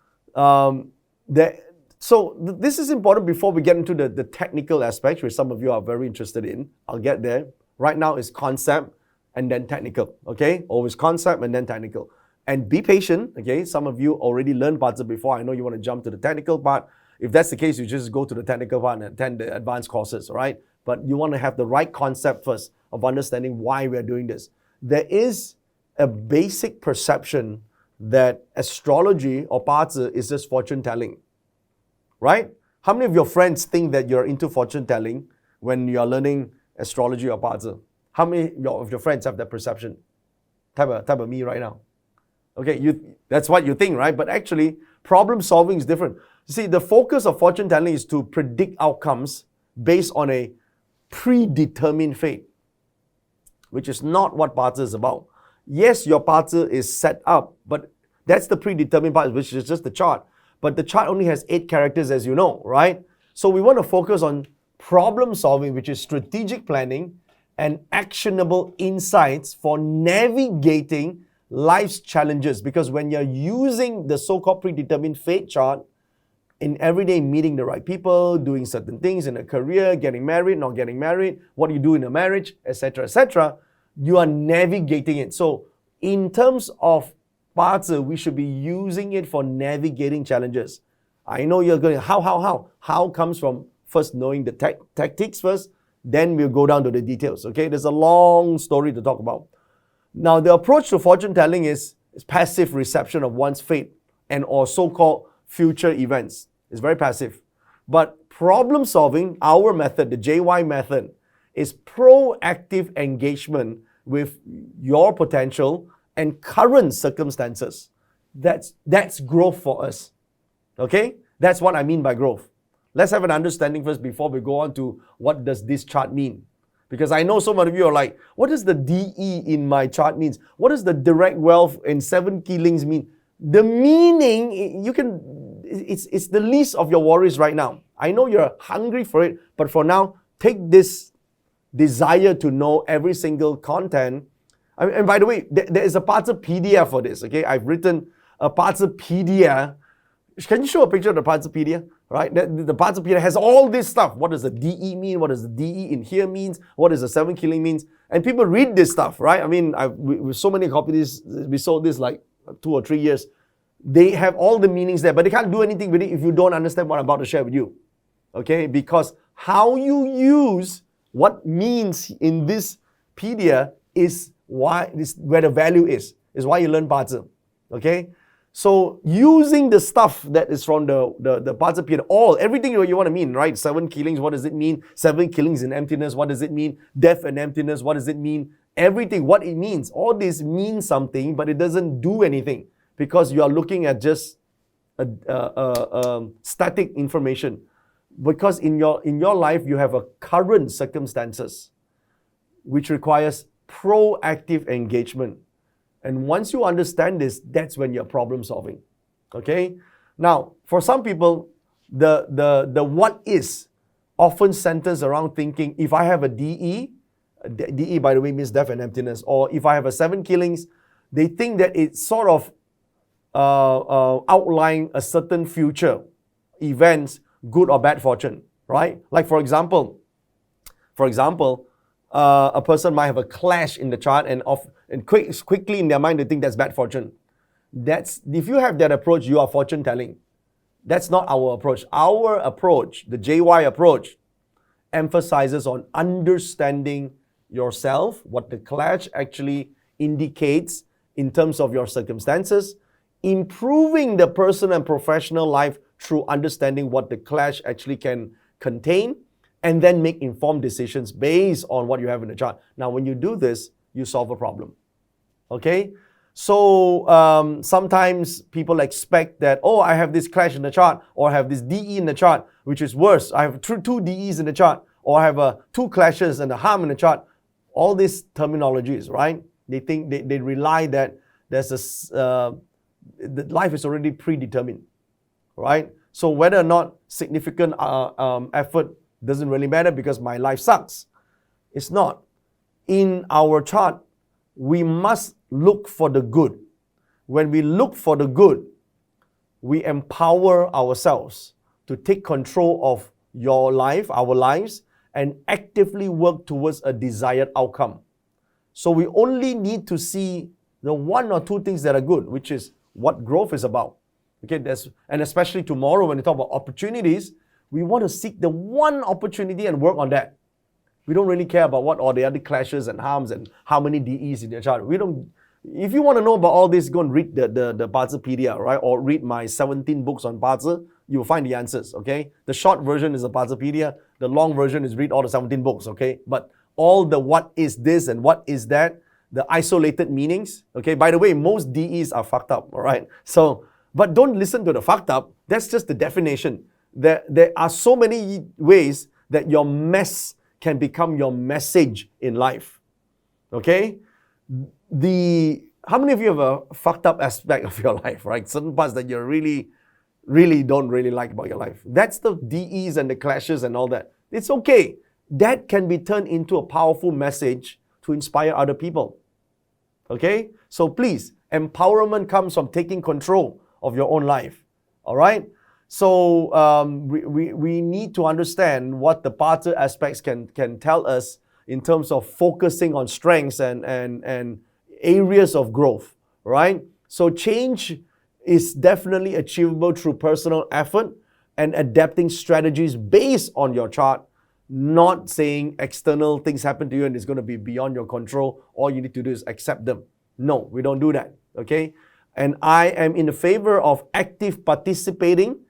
[SPEAKER 1] this is important before we get into the technical aspects, which some of you are very interested in. I'll get there. Right now is concept and then technical, okay? Always concept and then technical. And be patient, okay? Some of you already learned Pata before. I know you want to jump to the technical part. If that's the case, you just go to the technical part and attend the advanced courses, all right? But you want to have the right concept first of understanding why we're doing this. There is a basic perception that astrology or Pata is just fortune telling, right? How many of your friends think that you're into fortune telling when you're learning astrology or Pata? How many of your friends have that perception? Type of me right now. Okay, that's what you think, right? But actually, problem solving is different. See, the focus of fortune telling is to predict outcomes based on a predetermined fate, which is not what Parza is about. Yes, your Parza is set up, but that's the predetermined part, which is just the chart. But the chart only has 8 characters, as you know, right? So we want to focus on problem solving, which is strategic planning and actionable insights for navigating life's challenges. Because when you're using the so-called predetermined fate chart in everyday meeting the right people, doing certain things in a career, getting married, not getting married, what do you do in a marriage, etc., you are navigating it. So in terms of Parza, we should be using it for navigating challenges. I know you're going, how? How comes from first knowing the tactics first, then we'll go down to the details, okay? There's a long story to talk about. Now, the approach to fortune telling is passive reception of one's fate and or so-called future events. It's very passive. But problem solving, our method, the JY method, is proactive engagement with your potential and current circumstances. That's growth for us. Okay? That's what I mean by growth. Let's have an understanding first before we go on to what does this chart mean. Because I know some of you are like, what does the DE in my chart means? What does the direct wealth in 7 killings mean? The meaning, it's the least of your worries right now. I know you're hungry for it, but for now, take this desire to know every single content. And by the way, there is a Parzapedia for this, okay? I've written a Parzapedia. Can you show a picture of the Parzapedia? Right? The Parzapedia has all this stuff. What does the DE mean? What does the DE in here means? What does the 7 killing means? And people read this stuff, right? I mean, with so many copies, we sold this like 2 or 3 years. They have all the meanings there, but they can't do anything with it if you don't understand what I'm about to share with you. Okay? Because how you use what means in this pedia is where the value is why you learn Parza. Okay? So using the stuff that is from the Parzapedia, everything you want to mean, right? 7 killings, what does it mean? 7 killings in emptiness, what does it mean? Death and emptiness, what does it mean? Everything, what it means. All this means something, but it doesn't do anything because you are looking at just static information. Because in your life, you have a current circumstances which requires proactive engagement. And once you understand this, that's when you're problem solving. Okay? Now, for some people, the what is often centers around thinking, if I have a DE, DE by the way means death and emptiness, or if I have a 7 killings, they think that it's sort of outlining a certain future events, good or bad fortune, right? Like for example, a person might have a clash in the chart and quickly in their mind they think that's bad fortune. If you have that approach, you are fortune telling. That's not our approach. Our approach, the JY approach, emphasizes on understanding yourself, what the clash actually indicates in terms of your circumstances, improving the personal and professional life through understanding what the clash actually can contain, and then make informed decisions based on what you have in the chart. Now, when you do this, you solve a problem. Okay? So sometimes people expect that, I have this clash in the chart, or I have this DE in the chart, which is worse. I have 2 DEs in the chart, or I have 2 clashes and a harm in the chart. All these terminologies, right? They think they rely that there's the life is already predetermined, right? So whether or not significant effort doesn't really matter because my life sucks. It's not. In our chart, we must look for the good. When we look for the good, we empower ourselves to take control of your life, our lives, and actively work towards a desired outcome. So we only need to see the 1 or 2 things that are good, which is what growth is about. Okay, and especially tomorrow when we talk about opportunities, we want to seek the one opportunity and work on that. We don't really care about what all the other clashes and harms and how many DEs in your chart. If you want to know about all this, go and read the Parzapedia, right? Or read my 17 books on Parza. You'll find the answers, okay? The short version is the Parzapedia. The long version is read all the 17 books, okay? But all the what is this and what is that, the isolated meanings, okay? By the way, most DEs are fucked up, all right? So But don't listen to the fucked up. That's just the definition. There are so many ways that your mess can become your message in life. Okay? How many of you have a fucked up aspect of your life, right? Certain parts that you really don't really like about your life. That's the DEs and the clashes and all that. It's okay. That can be turned into a powerful message to inspire other people. Okay? So please, empowerment comes from taking control of your own life. All right? So we need to understand what the parter aspects can tell us in terms of focusing on strengths and areas of growth, right? So change is definitely achievable through personal effort and adapting strategies based on your chart, not saying external things happen to you and it's going to be beyond your control. All you need to do is accept them. No, we don't do that, okay? And I am in the favor of active participation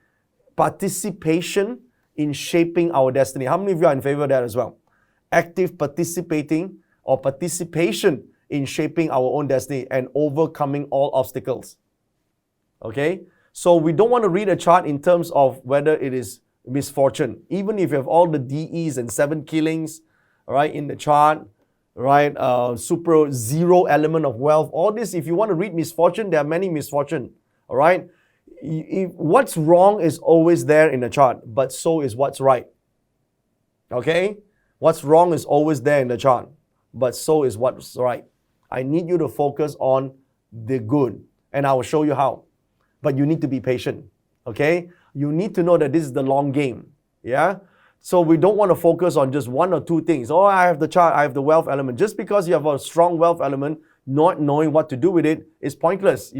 [SPEAKER 1] in shaping our destiny. How many of you are in favor of that as well? Active participation in shaping our own destiny and overcoming all obstacles. Okay? So we don't want to read a chart in terms of whether it is misfortune. Even if you have all the DEs and 7 killings, right, in the chart, right, super zero element of wealth, all this, if you want to read misfortune, there are many misfortune, all right? What's wrong is always there in the chart, but so is what's right. Okay? What's wrong is always there in the chart, but so is what's right. I need you to focus on the good, and I will show you how. But you need to be patient, okay? You need to know that this is the long game, yeah? So we don't want to focus on just one or two things. Oh, I have the chart, I have the wealth element. Just because you have a strong wealth element, not knowing what to do with it is pointless.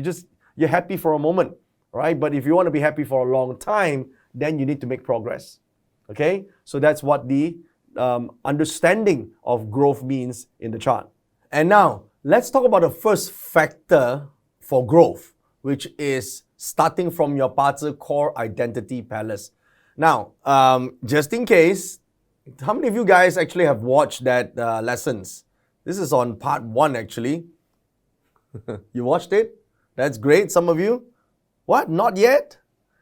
[SPEAKER 1] You're happy for a moment, right? But if you want to be happy for a long time, then you need to make progress, okay? So that's what the understanding of growth means in the chart. And now, let's talk about the first factor for growth, which is starting from your parter core identity palace. Now, just in case, how many of you guys actually have watched that lessons? This is on part 1 actually. You watched it? That's great. Some of you? What? Not yet?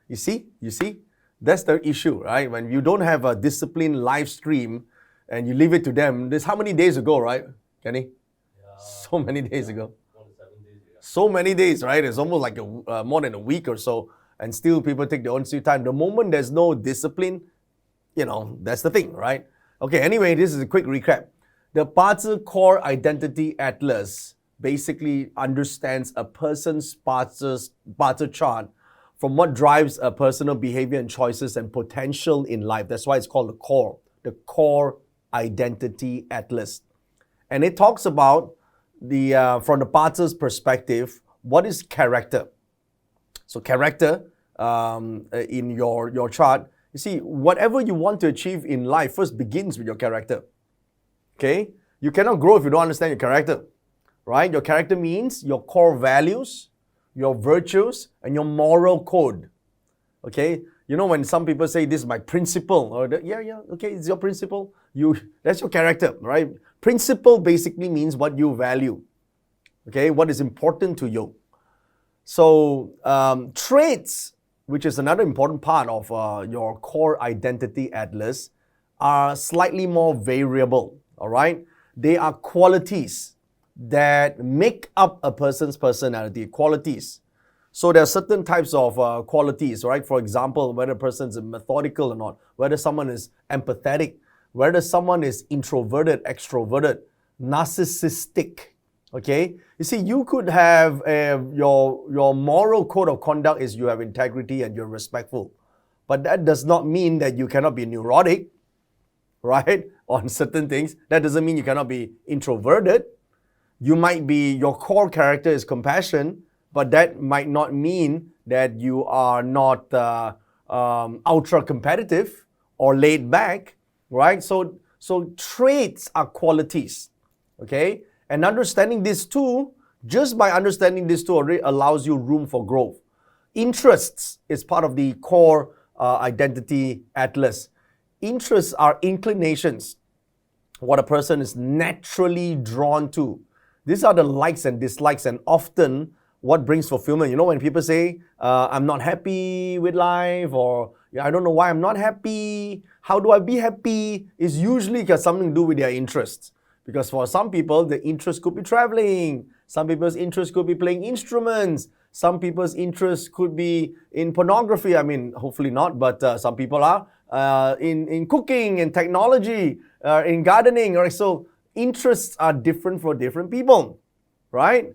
[SPEAKER 1] You see? That's the issue, right? When you don't have a disciplined live stream and you leave it to them. This how many days ago, right, Kenny?
[SPEAKER 2] Yeah,
[SPEAKER 1] So many days ago.
[SPEAKER 2] 7 days. Yeah.
[SPEAKER 1] So many days, right? It's almost like more than a week or so. And still people take their own sweet time. The moment there's no discipline, that's the thing, right? Okay, anyway, this is a quick recap. The Parter Core Identity Atlas basically understands a person's Parter chart from what drives a personal behavior and choices and potential in life. That's why it's called the Core Identity Atlas. And it talks about from the Parter's perspective, what is character? So character in your chart, you see, whatever you want to achieve in life first begins with your character. Okay? You cannot grow if you don't understand your character, right? Your character means your core values, your virtues, and your moral code. Okay? You know when some people say this is my principle, or okay, it's your principle. That's your character, right? Principle basically means what you value. Okay? What is important to you. So traits, which is another important part of your core identity atlas, are slightly more variable, all right? They are qualities that make up a person's personality, qualities. So there are certain types of qualities, right? For example, whether a person is methodical or not, whether someone is empathetic, whether someone is introverted, extroverted, narcissistic, okay? You see, you could have your moral code of conduct is you have integrity and you're respectful. But that does not mean that you cannot be neurotic, right? On certain things. That doesn't mean you cannot be introverted. You might be, your core character is compassion, but that might not mean that you are not ultra competitive or laid back, right? So traits are qualities, okay? And understanding this too, just by understanding this too already allows you room for growth. Interests is part of the core identity atlas. Interests are inclinations, what a person is naturally drawn to. These are the likes and dislikes, and often what brings fulfillment. You know, when people say, I'm not happy with life, or I don't know why I'm not happy, how do I be happy, is usually got something to do with their interests. Because for some people, the interest could be traveling. Some people's interest could be playing instruments. Some people's interest could be in pornography. I mean, hopefully not, but some people are in cooking and technology, in gardening. Right? So interests are different for different people, right?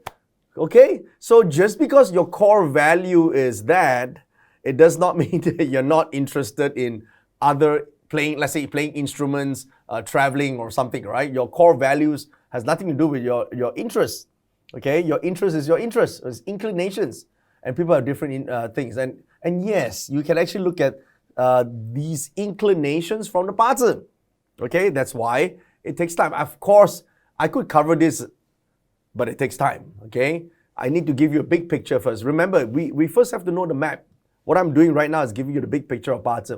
[SPEAKER 1] Okay? So just because your core value is that, it does not mean that you're not interested in other playing, let's say playing instruments, traveling or something, right? Your core values has nothing to do with your interests. Okay, your interest is your interest, it's inclinations, and people have different things. And yes, you can actually look at these inclinations from the parts. Okay, that's why it takes time. Of course, I could cover this, but it takes time. Okay, I need to give you a big picture first. Remember, we first have to know the map. What I'm doing right now is giving you the big picture of parts.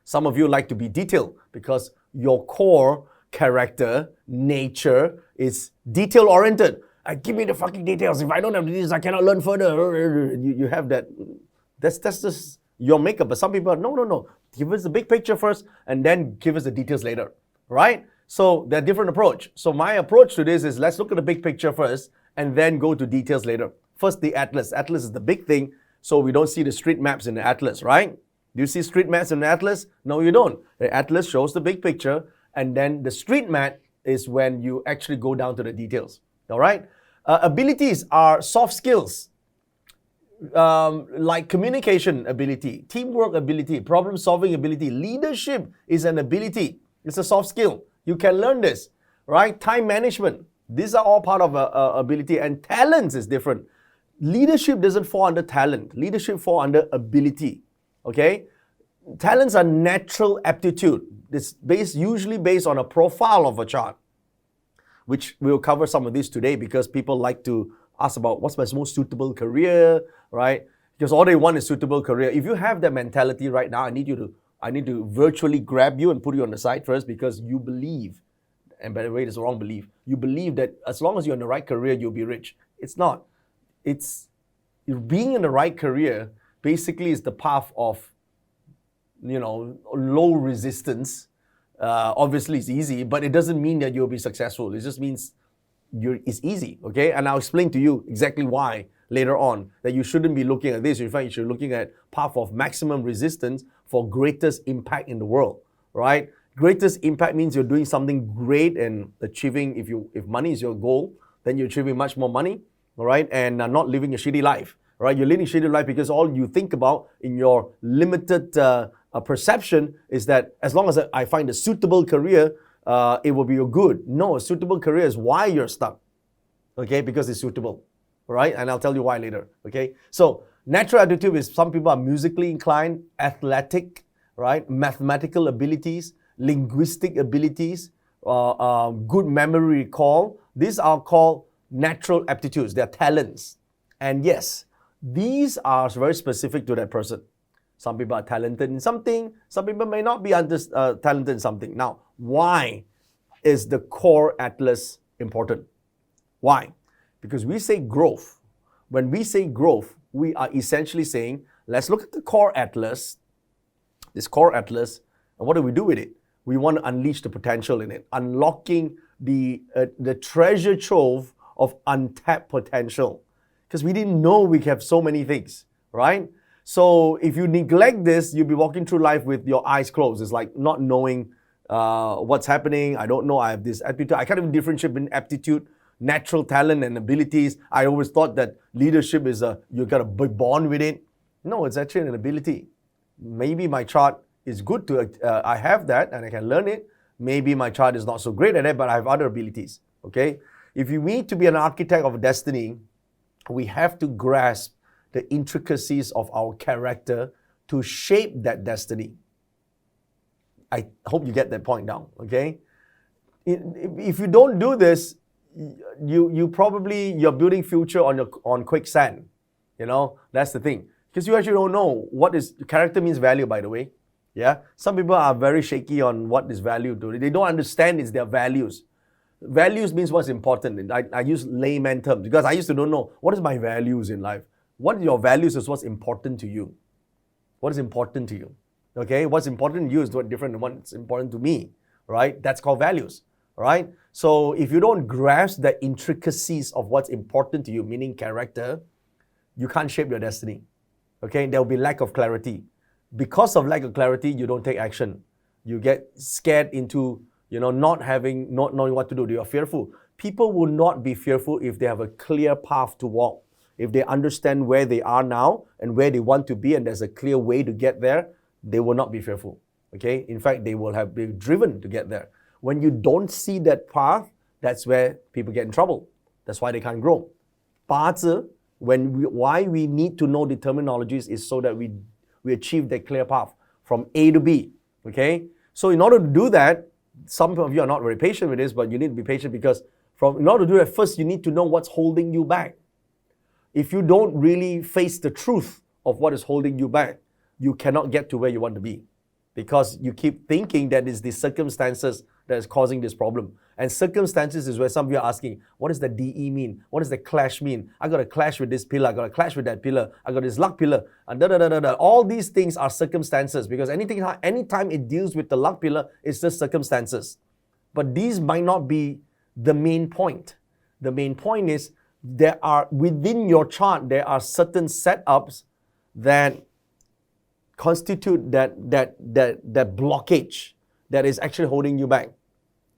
[SPEAKER 1] Some of you like to be detailed because your core character, nature is detail oriented. Give me the fucking details. If I don't have the details, I cannot learn further. You have that. That's just your makeup. But some people are, no. Give us the big picture first and then give us the details later. Right? So they're different approach. So my approach to this is let's look at the big picture first and then go to details later. First, the atlas. Atlas is the big thing. So we don't see the street maps in the atlas, right? Do you see street maps in the atlas? No, you don't. The atlas shows the big picture, and then the street map is when you actually go down to the details. All right? Abilities are soft skills, like communication ability, teamwork ability, problem-solving ability. Leadership is an ability. It's a soft skill. You can learn this, right? Time management. These are all part of ability, and talents is different. Leadership doesn't fall under talent. Leadership fall under ability. Okay? Talents are natural aptitude. It's usually based on a profile of a chart, which we'll cover some of this today because people like to ask about what's my most suitable career, right? Because all they want is suitable career. If you have that mentality right now, I need to virtually grab you and put you on the side first because you believe, and by the way, it's a wrong belief. You believe that as long as you're in the right career, you'll be rich. It's not. It's being in the right career basically is the path of, low resistance. Obviously, it's easy, but it doesn't mean that you'll be successful. It just means it's easy, okay? And I'll explain to you exactly why later on, that you shouldn't be looking at this. In fact, you should be looking at path of maximum resistance for greatest impact in the world, right? Greatest impact means you're doing something great and achieving, if money is your goal, then you're achieving much more money, all right? And not living a shitty life, right? You're living a shitty life because all you think about in your limited perception is that as long as I find a suitable career, it will be good. No, a suitable career is why you're stuck, okay? Because it's suitable, right? And I'll tell you why later, okay? So natural aptitude is some people are musically inclined, athletic, right? Mathematical abilities, linguistic abilities, good memory recall. These are called natural aptitudes. They're talents. And yes, these are very specific to that person. Some people are talented in something. Some people may not be talented in something. Now, why is the core atlas important? Why? Because we say growth. When we say growth, we are essentially saying, let's look at the core atlas, this core atlas, and what do we do with it? We want to unleash the potential in it, unlocking the treasure trove of untapped potential. Because we didn't know we have so many things, right? So if you neglect this, you'll be walking through life with your eyes closed. It's like not knowing what's happening. I don't know. I have this aptitude. I can't even differentiate between aptitude, natural talent, and abilities. I always thought that leadership is you got to be born with it. No, it's actually an ability. Maybe my chart is good to, I have that and I can learn it. Maybe my chart is not so great at it, but I have other abilities, okay? If you need to be an architect of destiny, we have to grasp the intricacies of our character to shape that destiny. I hope you get that point down, okay? If you don't do this, you're building future on quicksand. That's the thing. Because you actually don't know character means value, by the way. Yeah, some people are very shaky on what is value to. They don't understand it's their values. Values means what's important. I use layman terms because I used to don't know what is my values in life. What are your values is what's important to you. What is important to you? Okay, what's important to you is what different than what's important to me, right? That's called values, right? So if you don't grasp the intricacies of what's important to you, meaning character, you can't shape your destiny. Okay, there will be lack of clarity. Because of lack of clarity, you don't take action. You get scared into, not knowing what to do. You are fearful. People will not be fearful if they have a clear path to walk. If they understand where they are now and where they want to be, and there's a clear way to get there, they will not be fearful. Okay? In fact, they will have been driven to get there. When you don't see that path, that's where people get in trouble. That's why they can't grow. 八字, why we need to know the terminologies is so that we achieve that clear path from A to B. Okay? So in order to do that, some of you are not very patient with this, but you need to be patient because in order to do that, first you need to know what's holding you back. If you don't really face the truth of what is holding you back, you cannot get to where you want to be because you keep thinking that it's the circumstances that is causing this problem. And circumstances is where some of you are asking, what does the DE mean? What does the clash mean? I got a clash with this pillar. I got a clash with that pillar. I got this luck pillar. And All these things are circumstances because anytime it deals with the luck pillar, it's just circumstances. But these might not be the main point. The main point is within your chart, there are certain setups that constitute that blockage that is actually holding you back.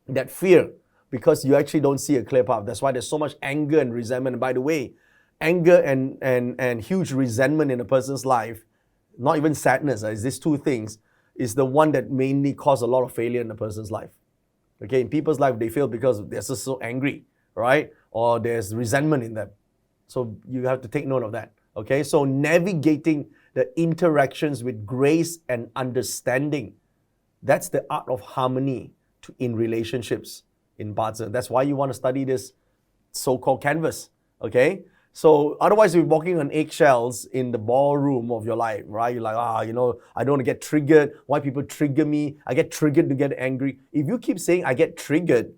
[SPEAKER 1] That fear, because you actually don't see a clear path. That's why there's so much anger and resentment. And by the way, anger and huge resentment in a person's life, not even sadness, is these two things, is the one that mainly cause a lot of failure in a person's life. Okay, in people's life, they fail because they're just so angry, right? Or there's resentment in them. So you have to take note of that. Okay, so navigating the interactions with grace and understanding, that's the art of harmony in relationships in Bazi. That's why you want to study this so-called canvas, okay? So otherwise you're walking on eggshells in the ballroom of your life, right? You're like, I don't want to get triggered. Why people trigger me? I get triggered to get angry. If you keep saying I get triggered,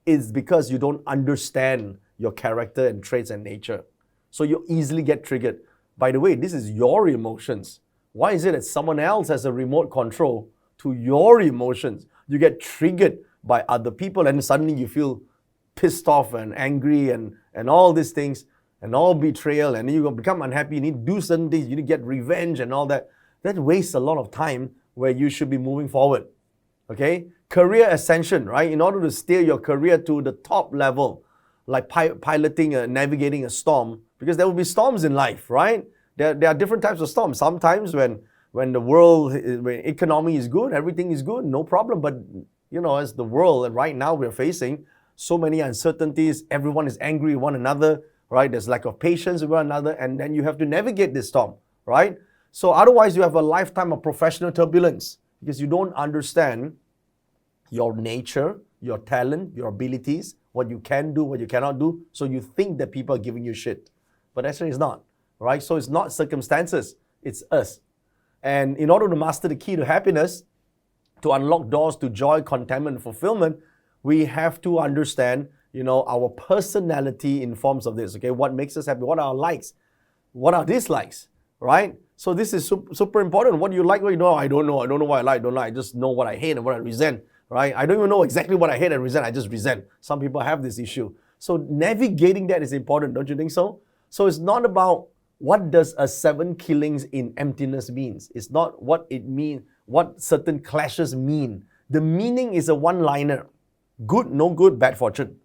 [SPEAKER 1] it's because you don't understand your character and traits and nature. So you easily get triggered. By the way, this is your emotions. Why is it that someone else has a remote control to your emotions? You get triggered by other people and suddenly you feel pissed off and angry and all these things and all betrayal and you become unhappy. You need to do certain things. You need to get revenge and all that. That wastes a lot of time where you should be moving forward. Okay? Career ascension, right? In order to steer your career to the top level, like piloting navigating a storm, because there will be storms in life, right? There are different types of storms. Sometimes when the world, when economy is good, everything is good, no problem. But, as the world, and right now we're facing so many uncertainties, everyone is angry with one another, right? There's lack of patience with one another, and then you have to navigate this storm, right? So otherwise you have a lifetime of professional turbulence because you don't understand your nature, your talent, your abilities, what you can do, what you cannot do. So you think that people are giving you shit. But actually it's not, right? So it's not circumstances, it's us. And in order to master the key to happiness, to unlock doors to joy, contentment, and fulfillment, we have to understand, our personality in forms of this, okay? What makes us happy? What are our likes? What are dislikes, right? So this is super important. What do you like? What you know? I don't know. I don't know what I like, don't like. I just know what I hate and what I resent, right? I don't even know exactly what I hate and resent. I just resent. Some people have this issue. So navigating that is important, don't you think so? So it's not about what does a 7 killings in emptiness means. It's not what it means, what certain clashes mean. The meaning is a one-liner. Good, no good, bad fortune.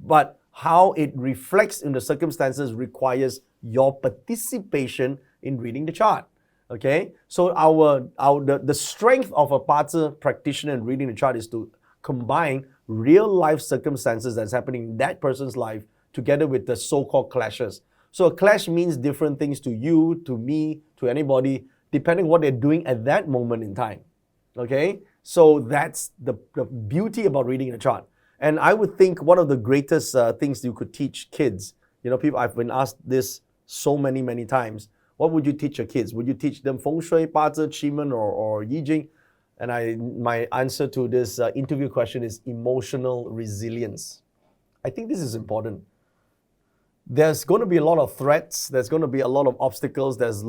[SPEAKER 1] But how it reflects in the circumstances requires your participation in reading the chart. Okay? So the strength of a Bazi practitioner in reading the chart is to combine real life circumstances that's happening in that person's life together with the so-called clashes. So a clash means different things to you, to me, to anybody, depending on what they're doing at that moment in time. Okay? So that's the beauty about reading a chart. And I would think one of the greatest things you could teach kids, people, I've been asked this so many times. What would you teach your kids? Would you teach them feng shui, Bazi, qi or yi jing? And my answer to this interview question is emotional resilience. I think this is important. There's going to be a lot of threats. There's going to be a lot of obstacles. There's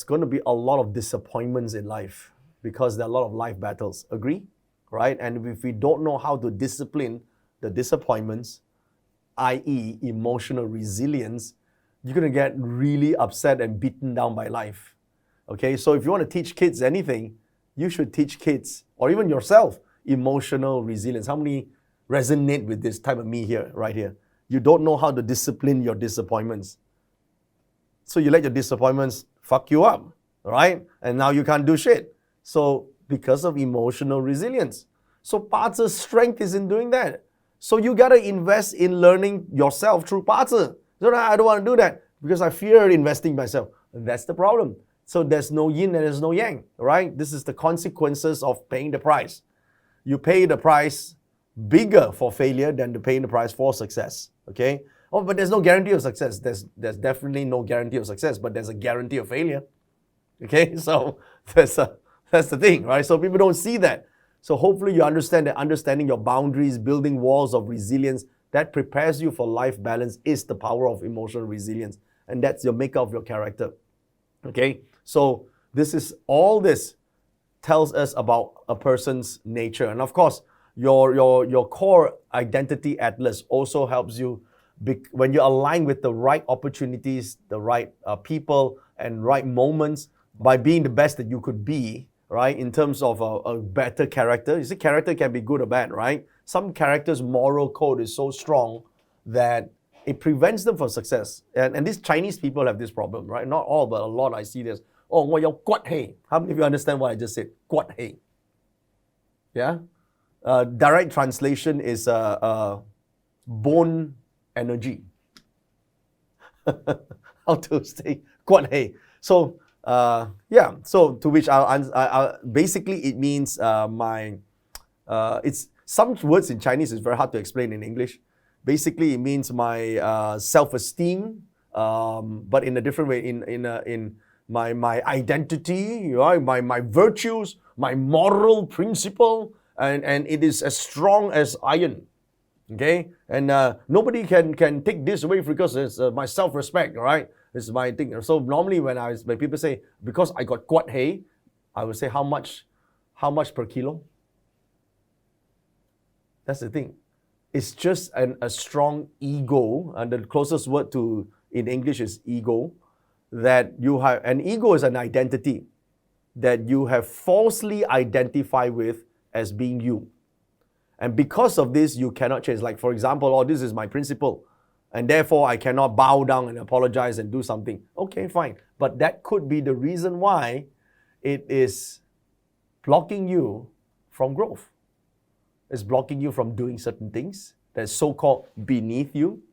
[SPEAKER 1] going to be a lot of disappointments in life because there are a lot of life battles. Agree? Right? And if we don't know how to discipline the disappointments, i.e. emotional resilience, you're going to get really upset and beaten down by life. Okay? So if you want to teach kids anything, you should teach kids, or even yourself, emotional resilience. How many resonate with this type of me here, right here? You don't know how to discipline your disappointments. So you let your disappointments fuck you up, right? And now you can't do shit. So because of emotional resilience. So Pazi strength is in doing that. So you got to invest in learning yourself through Pazi. So I don't want to do that because I fear investing myself. And that's the problem. So there's no yin and there's no yang, right? This is the consequences of paying the price. You pay the price bigger for failure than to paying the price for success. Okay? Oh, but there's no guarantee of success. There's definitely no guarantee of success, but there's a guarantee of failure. Okay? So that's the thing, right? So people don't see that. So hopefully you understand that understanding your boundaries, building walls of resilience, that prepares you for life balance is the power of emotional resilience. And that's your makeup of your character. Okay? So this tells us about a person's nature. And of course, your core identity atlas also helps you when you align with the right opportunities, the right people, and right moments by being the best that you could be, right? In terms of a better character. You see, character can be good or bad, right? Some characters' moral code is so strong that it prevents them from success. And these Chinese people have this problem, right? Not all, but a lot I see this. Oh, 我有骨氣. How many of you understand what I just said? 骨氣. Yeah? Direct translation is bone energy. How to say 骨氣. So, yeah. So to which I'll basically it means it's some words in Chinese is very hard to explain in English. Basically, it means my self-esteem, but in a different way. In my identity, right? My virtues, my moral principle, and it is as strong as iron. Okay, and nobody can take this away because it's my self-respect, right? It's my thing. So normally when people say because I got quad hay, I would say how much per kilo? That's the thing. It's just a strong ego, and the closest word to in English is ego. That you have an ego is an identity that you have falsely identified with as being you. And because of this, you cannot change. Like, for example, oh, this is my principle, and therefore I cannot bow down and apologize and do something. Okay, fine. But that could be the reason why it is blocking you from growth. It's blocking you from doing certain things that's so-called beneath you,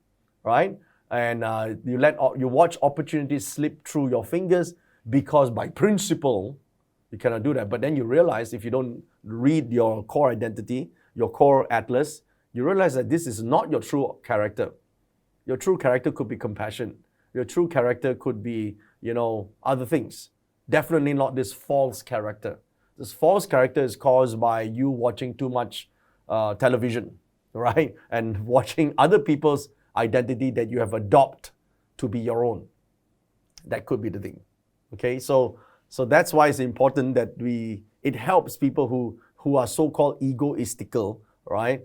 [SPEAKER 1] right? And you watch opportunities slip through your fingers because by principle, you cannot do that. But then you realize if you don't read your core identity, your core atlas, you realize that this is not your true character. Your true character could be compassion. Your true character could be, other things. Definitely not this false character. This false character is caused by you watching too much television, right? And watching other people's identity that you have adopted to be your own. That could be the thing. Okay, so that's why it's important that it helps people who are so-called egoistical, right?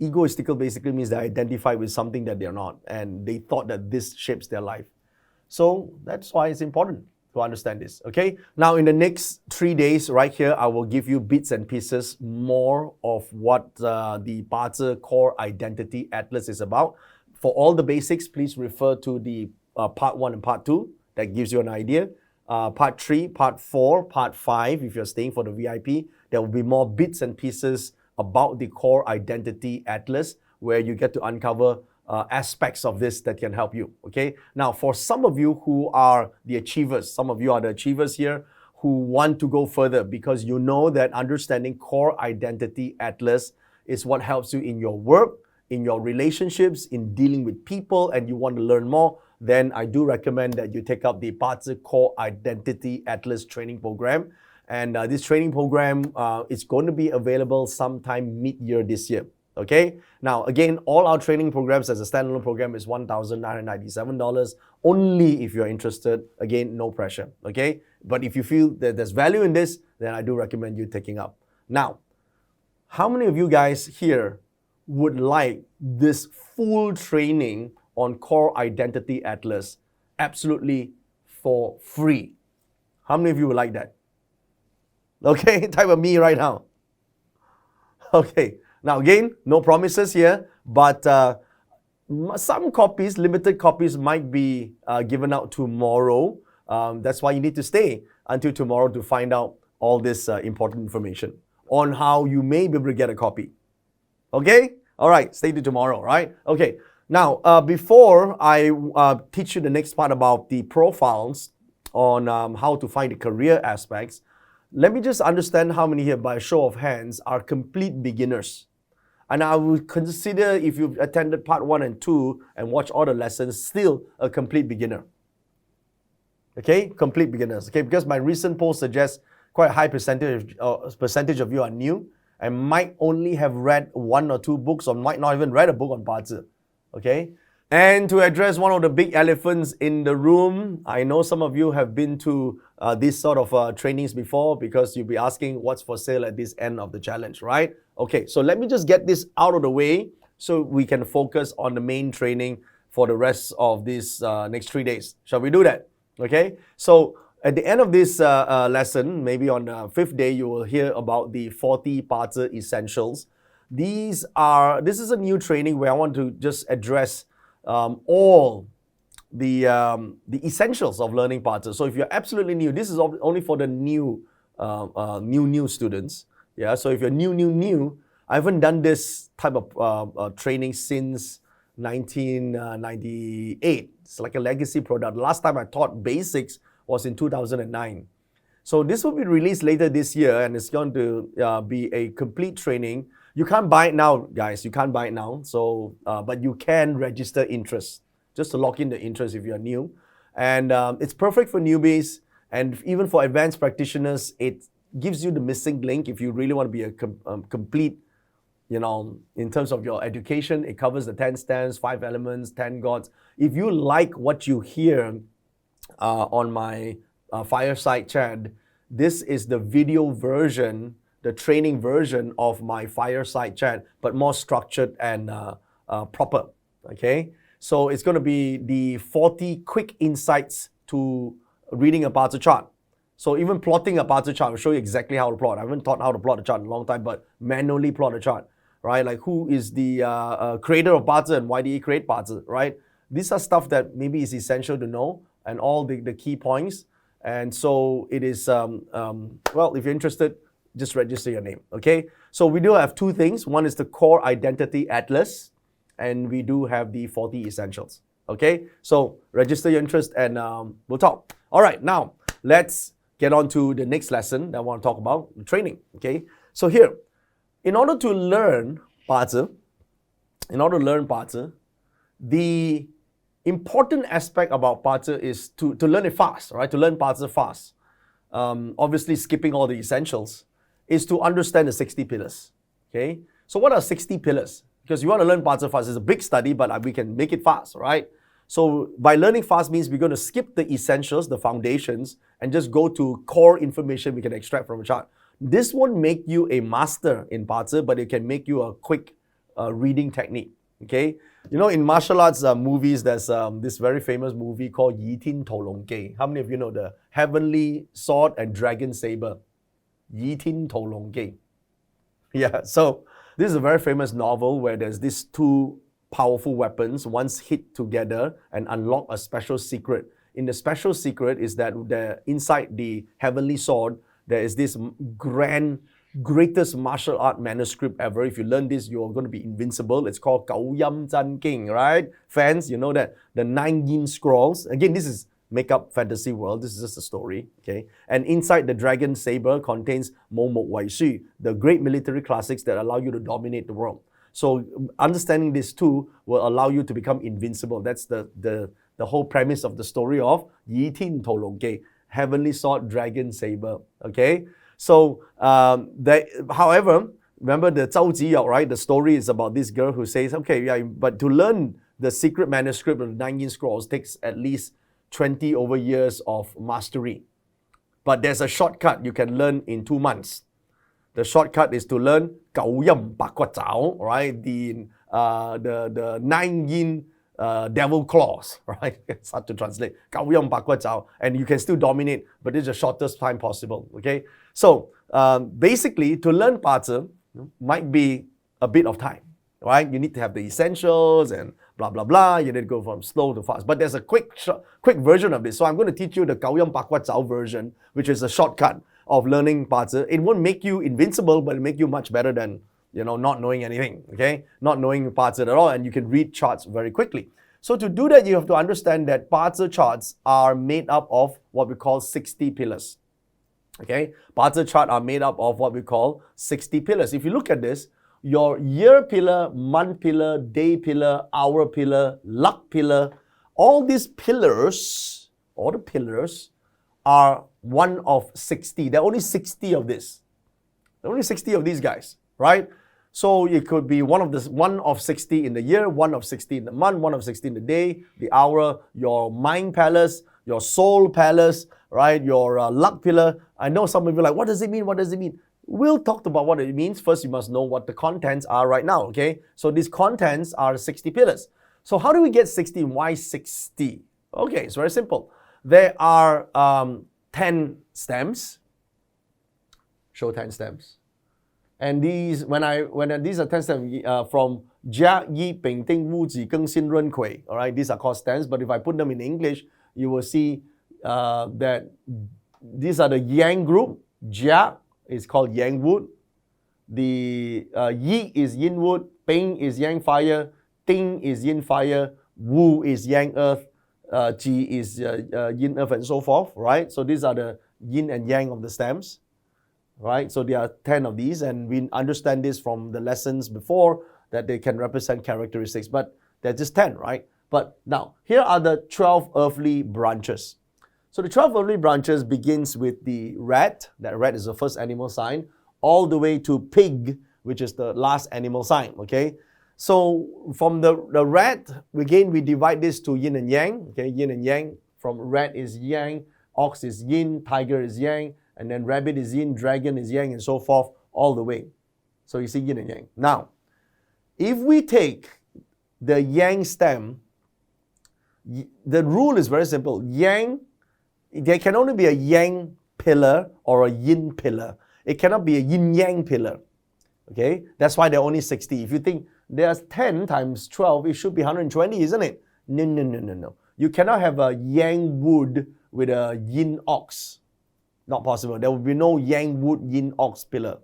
[SPEAKER 1] Egoistical basically means they identify with something that they're not, and they thought that this shapes their life. So that's why it's important to understand this, okay? Now, in the next 3 days, right here, I will give you bits and pieces more of what the Pazi Core Identity Atlas is about. For all the basics, please refer to the part 1 and part 2. That gives you an idea. Part 3, part 4, part 5, if you're staying for the VIP, there will be more bits and pieces about the Core Identity Atlas where you get to uncover aspects of this that can help you, okay? Now, for some of you who are the achievers, some of you are the achievers here who want to go further because you know that understanding Core Identity Atlas is what helps you in your work, in your relationships, in dealing with people, and you want to learn more, then I do recommend that you take up the Pazi Core Identity Atlas training program. And this training program is going to be available sometime mid-year this year. Okay, now again, all our training programs as a standalone program is $1,997 only if you're interested. Again, no pressure. Okay, but if you feel that there's value in this, then I do recommend you taking up. Now, how many of you guys here would like this full training on Core Identity Atlas absolutely for free? How many of you would like that? Okay, type of me right now. Okay, now again, no promises here, but some copies, limited copies, might be given out tomorrow. That's why you need to stay until tomorrow to find out all this important information on how you may be able to get a copy. Okay? All right, stay till tomorrow, right? Okay, now before I teach you the next part about the profiles on how to find the career aspects, let me just understand how many here, by a show of hands, are complete beginners. And I would consider, if you've attended part 1 and 2 and watched all the lessons, still a complete beginner. Okay, complete beginners. Okay, because my recent poll suggests quite a high percentage of you are new and might only have read 1 or 2 books, or might not even read a book on 八字. Okay, and to address one of the big elephants in the room, I know some of you have been to these sort of trainings before, because you'll be asking what's for sale at this end of the challenge, right? Okay, so let me just get this out of the way so we can focus on the main training for the rest of these next 3 days. Shall we do that? Okay, so at the end of this lesson, maybe on the 5th day, you will hear about the 40 八字 essentials. This is a new training where I want to just address all the essentials of learning 八字. So if you're absolutely new, this is only for the new students. Yeah, so if you're new, I haven't done this type of training since 1998. It's like a legacy product. Last time I taught basics was in 2009. So this will be released later this year, and it's going to be a complete training. You can't buy it now, guys. You can't buy it now. So, but you can register interest, just to lock in the interest if you're new. And it's perfect for newbies, and even for advanced practitioners. It gives you the missing link if you really want to be a complete, in terms of your education. It covers the 10 stands, 5 elements, 10 gods. If you like what you hear on my fireside chat, this is the video version, the training version of my fireside chat, but more structured and proper. Okay, so it's going to be the 40 quick insights to reading a 八字 chart. So even plotting a 八字 chart, I'll show you exactly how to plot. I haven't taught how to plot a chart in a long time, but manually plot a chart, right? Like, who is the creator of 八字and why did he create 八字, right? These are stuff that maybe is essential to know, and all the key points. And so it is, well, if you're interested, just register your name, okay? So we do have 2 things. One is the Core Identity Atlas, and we do have the 40 Essentials, okay? So register your interest, and we'll talk. All right, now let's get on to the next lesson that I want to talk about, the training, okay? So here, in order to learn 八字, the important aspect about 八字 is to learn it fast, right? To learn 八字 fast. Obviously, skipping all the essentials, is to understand the 60 pillars. Okay? So what are 60 pillars? Because you want to learn 八字 fast. It's a big study, but we can make it fast, right? So by learning fast means we're going to skip the essentials, the foundations, and just go to core information we can extract from a chart. This won't make you a master in 八字, but it can make you a quick reading technique. Okay? You know, in martial arts movies, there's this very famous movie called 倚天屠龍記. How many of you know the Heavenly Sword and Dragon Saber? 倚天屠龍記. Yeah, so this is a very famous novel where there's these 2 powerful weapons, once hit together and unlock a special secret. In the special secret is that inside the Heavenly Sword, there is this greatest martial art manuscript ever. If you learn this, you're going to be invincible. It's called 九陰真經, right? Fans, you know that, the 9 yin scrolls. Again, this is make-up fantasy world. This is just a story, okay? And inside the dragon saber contains 武穆遺書, the great military classics that allow you to dominate the world. So understanding this too will allow you to become invincible. That's the whole premise of the story of 倚天屠龍記, Heavenly Sword, Dragon Saber, okay? So, however, Remember the Zhao Jiyao, right? The story is about this girl who says, okay, yeah, but to learn the secret manuscript of the 9 scrolls takes at least 20 over years of mastery. But there's a shortcut you can learn in 2 months. The shortcut is to learn 九陰白骨爪, right? The 9 yin devil claws, right? It's hard to translate. 九陰白骨爪, and you can still dominate, but it's the shortest time possible, okay? So basically, to learn 八字 might be a bit of time, right? You need to have the essentials and blah, blah, blah. You need to go from slow to fast. But there's a quick version of this. So I'm going to teach you the 九陰白骨爪 version, which is a shortcut of learning 八字. It won't make you invincible, but it'll make you much better than, not knowing anything, okay? Not knowing 八字 at all, and you can read charts very quickly. So to do that, you have to understand that 八字 charts are made up of what we call 60 pillars. Okay, 八字 chart are made up of what we call 60 pillars. If you look at this, your year pillar, month pillar, day pillar, hour pillar, luck pillar, all these pillars, all the pillars are one of 60. There are only 60 of this. There are only 60 of these guys, right? So it could be one of 60 in the year, one of 60 in the month, one of 60 in the day, the hour, your mind palace, your soul palace, right? Your luck pillar. I know some of you are like, what does it mean? What does it mean? We'll talk about what it means. First, you must know what the contents are right now, okay? So these contents are 60 pillars. So how do we get 60? Why 60? Okay, it's very simple. There are 10 stems. Show 10 stems. And these, these are 10 stems from Jia Yi Bing Ding Wu Ji Geng Xin Ren Kui. All right, these are called stems. But if I put them in English, you will see that these are the Yang group. Jia is called Yang wood. The Yi is Yin wood. Bing is Yang fire. Ding is Yin fire. Wu is Yang earth. Ji is Yin earth, and so forth. Right. So these are the Yin and Yang of the stems. Right. So there are 10 of these, and we understand this from the lessons before that they can represent characteristics, but they're just 10, right? But now, here are the 12 earthly branches. So the 12 earthly branches begins with the rat. That rat is the first animal sign, all the way to pig, which is the last animal sign, okay? So from the rat, again, we divide this to yin and yang, okay? Yin and yang. From rat is yang, ox is yin, tiger is yang, and then rabbit is yin, dragon is yang, and so forth, all the way. So you see yin and yang. Now, if we take the yang stem, the rule is very simple. Yang, there can only be a yang pillar or a yin pillar. It cannot be a yin-yang pillar. Okay? That's why there are only 60. If you think there's 10 times 12, it should be 120, isn't it? No. You cannot have a yang wood with a yin ox. Not possible. There will be no yang wood, yin ox pillar.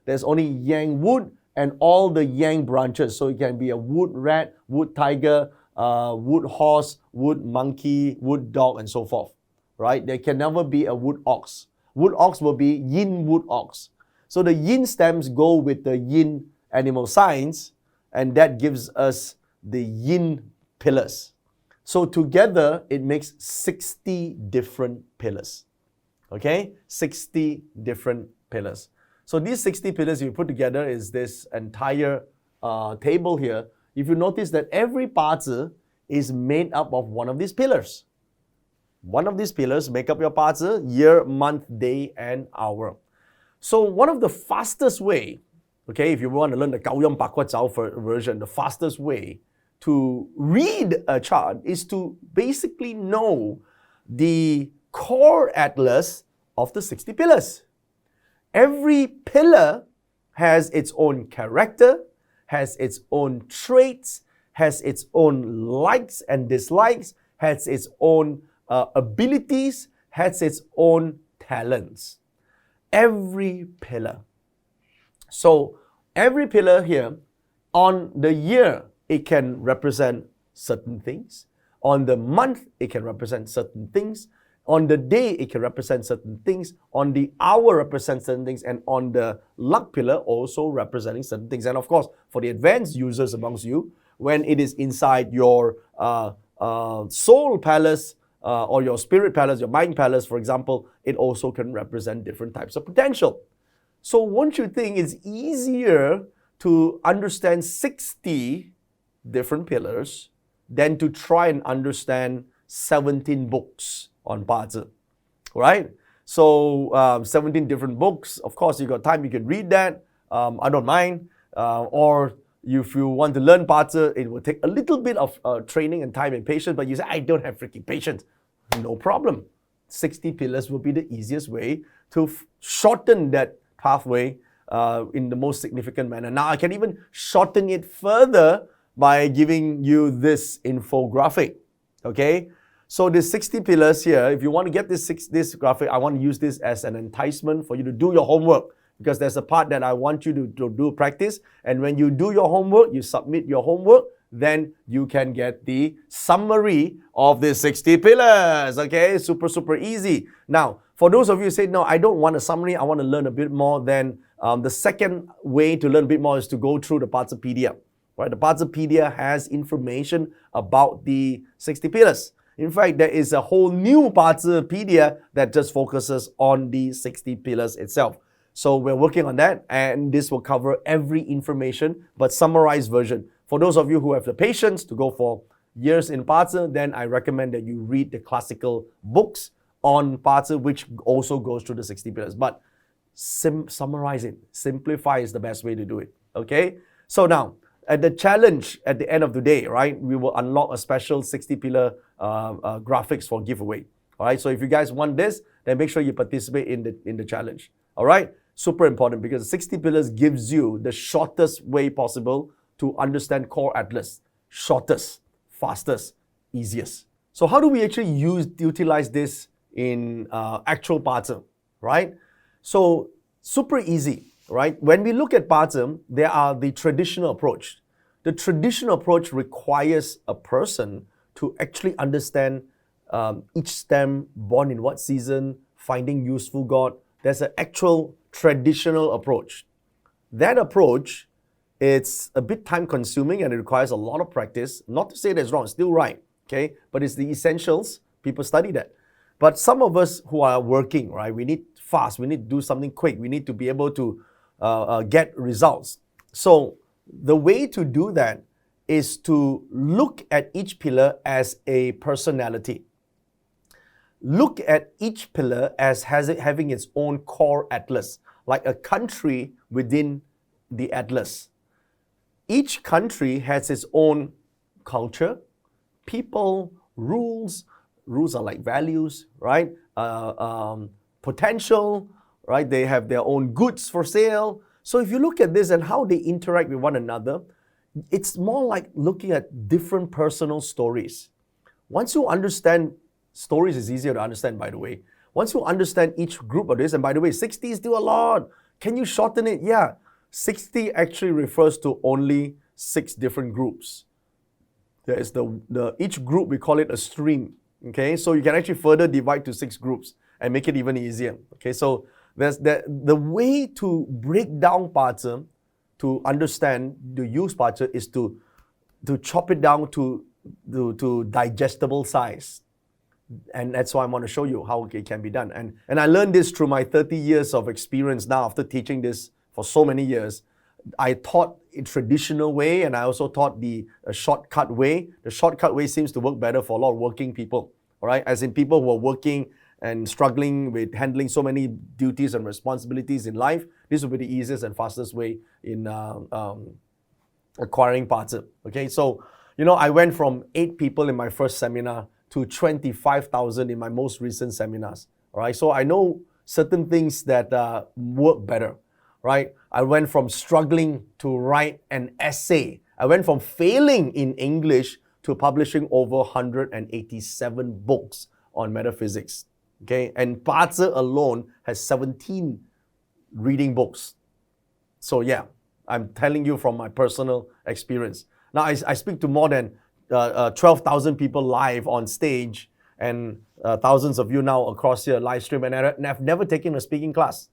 [SPEAKER 1] There's only yang wood and all the yang branches. So it can be a wood rat, wood tiger, wood horse, wood monkey, wood dog, and so forth. Right? There can never be a wood ox. Wood ox will be yin wood ox. So the yin stems go with the yin animal signs, and that gives us the yin pillars. So together, it makes 60 different pillars. Okay? 60 different pillars. So these 60 pillars you put together is this entire table here. If you notice that every 八字 is made up of one of these pillars. One of these pillars make up your 八字, year, month, day, and hour. So one of the fastest way, okay, if you want to learn the 九陰白骨爪 version, the fastest way to read a chart is to basically know the core atlas of the 60 pillars. Every pillar has its own character, has its own traits, has its own likes and dislikes, has its own abilities, has its own talents. Every pillar. So every pillar here, on the year, it can represent certain things. On the month, it can represent certain things. On the day, it can represent certain things. On the hour, represent certain things. And on the luck pillar, also representing certain things. And of course, for the advanced users amongst you, when it is inside your soul palace, or your spirit palace, your mind palace, for example, it also can represent different types of potential. So won't you think it's easier to understand 60 different pillars than to try and understand 17 books on 八字, right? So 17 different books. Of course, you got time, you can read that. I don't mind. Or if you want to learn 八字, it will take a little bit of training and time and patience. But you say, I don't have freaking patience. No problem. 60 pillars will be the easiest way to shorten that pathway in the most significant manner. Now, I can even shorten it further by giving you this infographic. Okay? So the 60 pillars here, if you want to get this graphic, I want to use this as an enticement for you to do your homework, because there's a part that I want you to do practice. And when you do your homework, you submit your homework, then you can get the summary of the 60 pillars. Okay, super easy. Now, for those of you who say, no, I don't want a summary, I want to learn a bit more, then the second way to learn a bit more is to go through the Patsapedia. Right? The Patsapedia has information about the 60 pillars. In fact, there is a whole new Patsapedia that just focuses on the 60 pillars itself. So we're working on that, and this will cover every information, but summarized version. For those of you who have the patience to go for years in Patsa, then I recommend that you read the classical books on Patsa, which also goes through the 60 pillars. But summarize it. Simplify is the best way to do it. Okay? So now, at the challenge at the end of the day, right, we will unlock a special 60 pillar graphics for giveaway. All right, so if you guys want this, then make sure you participate in the challenge. All right, super important, because 60 pillars gives you the shortest way possible to understand Core Atlas. Shortest, fastest, easiest. So how do we actually utilize this in actual Patsa, right? So super easy. Right? When we look at Patsa, there are the traditional approach. The traditional approach requires a person to actually understand each stem, born in what season, finding useful God. There's an actual traditional approach. That approach, it's a bit time consuming and it requires a lot of practice. Not to say that's wrong, it's still right, okay? But it's the essentials, people study that. But some of us who are working, right, we need fast, we need to do something quick, we need to be able to get results. So the way to do that is to look at each pillar as a personality. Look at each pillar as having its own core atlas, like a country within the atlas. Each country has its own culture, people, rules. Rules are like values, right? Potential, right? They have their own goods for sale. So if you look at this and how they interact with one another, it's more like looking at different personal stories. Once you understand, stories is easier to understand, by the way. Once you understand each group of this, and by the way, 60 is still a lot. Can you shorten it? Yeah. 60 actually refers to only 6 different groups. There is each group, we call it a stream. Okay, so you can actually further divide to 6 groups and make it even easier. Okay, so there's the way to break down Patsa, to understand, to use Patsa, is to chop it down to digestible size. And that's why I want to show you how it can be done. And I learned this through my 30 years of experience now after teaching this for so many years. I taught a traditional way, and I also taught the shortcut way. The shortcut way seems to work better for a lot of working people, all right? As in people who are working and struggling with handling so many duties and responsibilities in life, this will be the easiest and fastest way in acquiring Patsa. Okay, so, I went from 8 people in my first seminar to 25,000 in my most recent seminars, all right? So I know certain things that work better, right? I went from struggling to write an essay. I went from failing in English to publishing over 187 books on metaphysics. Okay, and Patsa alone has 17 reading books. So yeah, I'm telling you from my personal experience. Now I speak to more than 12,000 people live on stage, and thousands of you now across here live stream, and I've never taken a speaking class.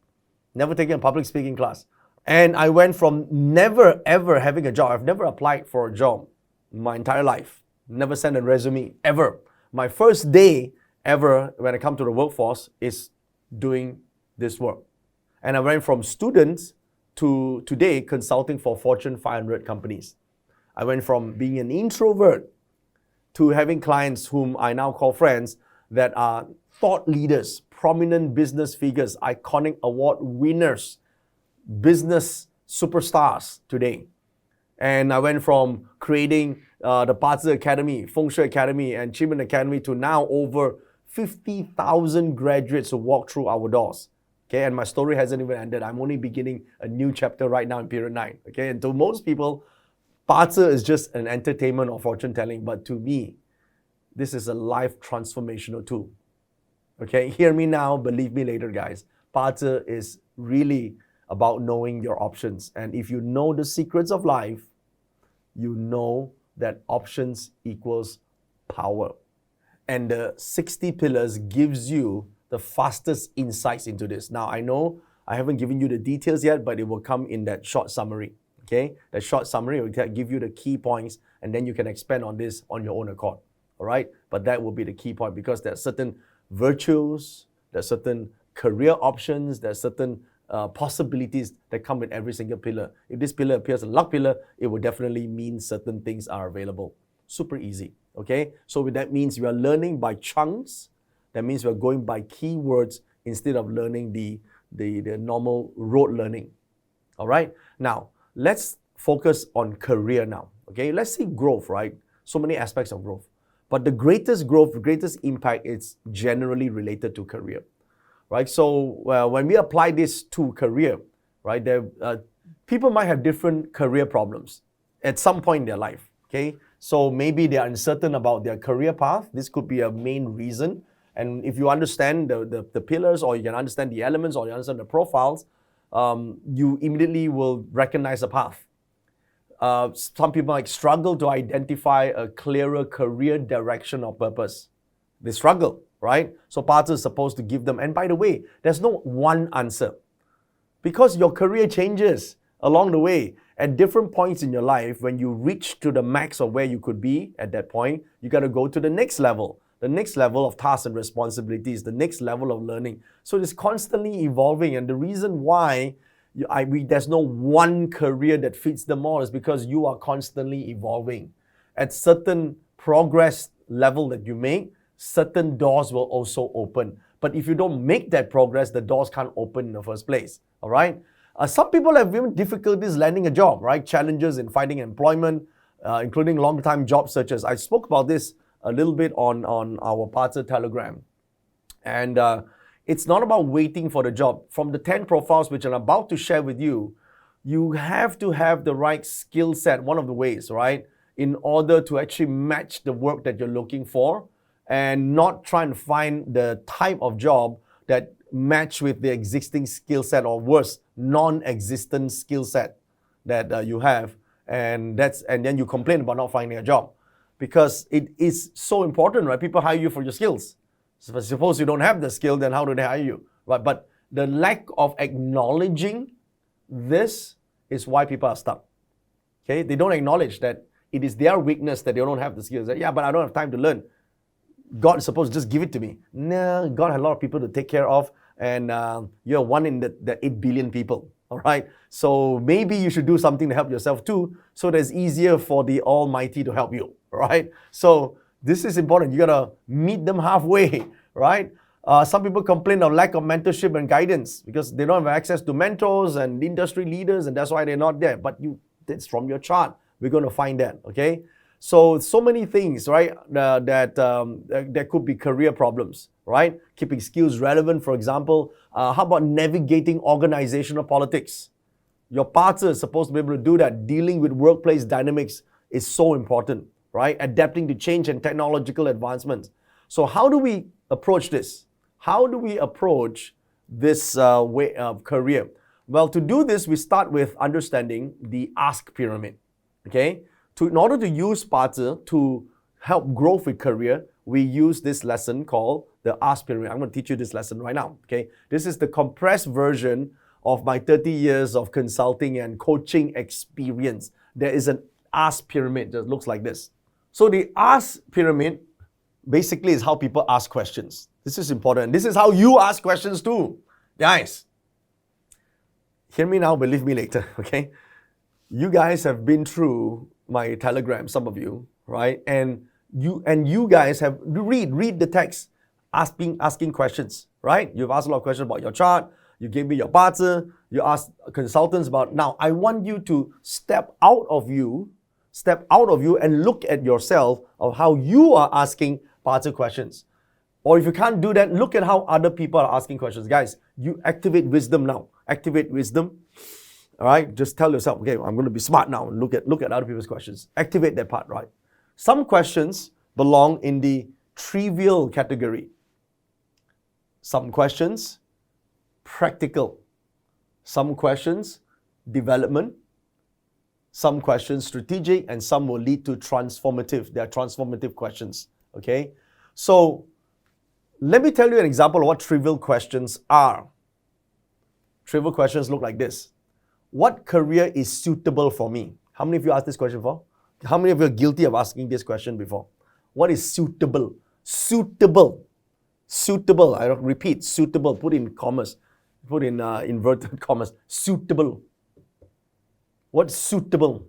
[SPEAKER 1] Never taken a public speaking class. And I went from never ever having a job. I've never applied for a job my entire life. Never sent a resume, ever. My first day ever when I come to the workforce is doing this work. And I went from students to today consulting for Fortune 500 companies. I went from being an introvert to having clients whom I now call friends that are thought leaders, prominent business figures, iconic award winners, business superstars today. And I went from creating the Bazi Academy, Feng Shui Academy, and Chimen Academy to now over 50,000 graduates who walk through our doors. Okay, and my story hasn't even ended. I'm only beginning a new chapter right now in period 9. Okay, and to most people, Bazi is just an entertainment or fortune telling, but to me, this is a life transformational tool. Okay, hear me now, believe me later, guys. Bazi is really about knowing your options. And if you know the secrets of life, you know that options equals power. And the 60 pillars gives you the fastest insights into this. Now, I know I haven't given you the details yet, but it will come in that short summary. Okay, that short summary will give you the key points, and then you can expand on this on your own accord. All right, but that will be the key point, because there are certain virtues, there are certain career options, there are certain possibilities that come with every single pillar. If this pillar appears a luck pillar, it will definitely mean certain things are available. Super easy. Okay, so that means you are learning by chunks. That means we are going by keywords instead of learning the normal rote learning. All right, now let's focus on career now. Okay, let's see growth, right? So many aspects of growth. But the greatest growth, the greatest impact is generally related to career, right? So when we apply this to career, right, people might have different career problems at some point in their life, okay? So maybe they are uncertain about their career path. This could be a main reason. And if you understand the pillars, or you can understand the elements, or you understand the profiles, you immediately will recognize a path. Some people might struggle to identify a clearer career direction or purpose. They struggle, right? So Bazi is supposed to give them. And by the way, there's no one answer, because your career changes along the way. At different points in your life, when you reach to the max of where you could be at that point, you got to go to the next level of tasks and responsibilities, the next level of learning. So it's constantly evolving. And the reason why there's no one career that fits them all is because you are constantly evolving. At certain progress level that you make, certain doors will also open. But if you don't make that progress, the doors can't open in the first place. All right? Some people have even difficulties landing a job, right? Challenges in finding employment, including long-time job searches. I spoke about this a little bit on our Bazi Telegram. And it's not about waiting for the job. From the 10 profiles which I'm about to share with you, you have to have the right skill set, one of the ways, right? In order to actually match the work that you're looking for, and not try and find the type of job that match with the existing skill set, or worse, non-existent skill set that you have. And then you complain about not finding a job, because it is so important, right? People hire you for your skills. So suppose you don't have the skill, then how do they hire you, right? But the lack of acknowledging this is why people are stuck. Okay, they don't acknowledge that it is their weakness that they don't have the skills. Yeah, but I don't have time to learn. God is supposed to just give it to me. No, God has a lot of people to take care of, and you're one in the 8 billion people. All right, so maybe you should do something to help yourself too, so that it's easier for the Almighty to help you. Right? So this is important. You gotta meet them halfway, right? Some people complain of lack of mentorship and guidance because they don't have access to mentors and industry leaders, and that's why they're not there. But that's from your chart. We're going to find that, okay? So many things, right, that could be career problems, right? Keeping skills relevant, for example. How about navigating organizational politics? Your Bazi is supposed to be able to do that. Dealing with workplace dynamics is so important, right? Adapting to change and technological advancements. So how do we approach this? How do we approach this way of career? Well, to do this, we start with understanding the ask pyramid, okay? In order to use Bazi to help growth with career, we use this lesson called the ask pyramid. I'm going to teach you this lesson right now, okay? This is the compressed version of my 30 years of consulting and coaching experience. There is an ask pyramid that looks like this. So the ask pyramid basically is how people ask questions. This is important. This is how you ask questions too. Guys, hear me now, believe me later, okay? You guys have been through my Telegram, some of you, right? And you guys have read the text, asking questions, right? You've asked a lot of questions about your chart. You gave me your bazi. You asked consultants about. Now I want you to step out of you and look at yourself of how you are asking bazi questions. Or if you can't do that, look at how other people are asking questions. Guys, you activate wisdom now. Activate wisdom. All right, just tell yourself, okay, I'm going to be smart now and look at other people's questions. Activate that part, right? Some questions belong in the trivial category. Some questions, practical. Some questions, development. Some questions, strategic, and some will lead to transformative. They are transformative questions, okay? So, let me tell you an example of what trivial questions are. Trivial questions look like this. What career is suitable for me? How many of you asked this question before? How many of you are guilty of asking this question before? What is suitable? Suitable. Suitable. I repeat, suitable. Put in commas. Put in inverted commas. Suitable. What's suitable?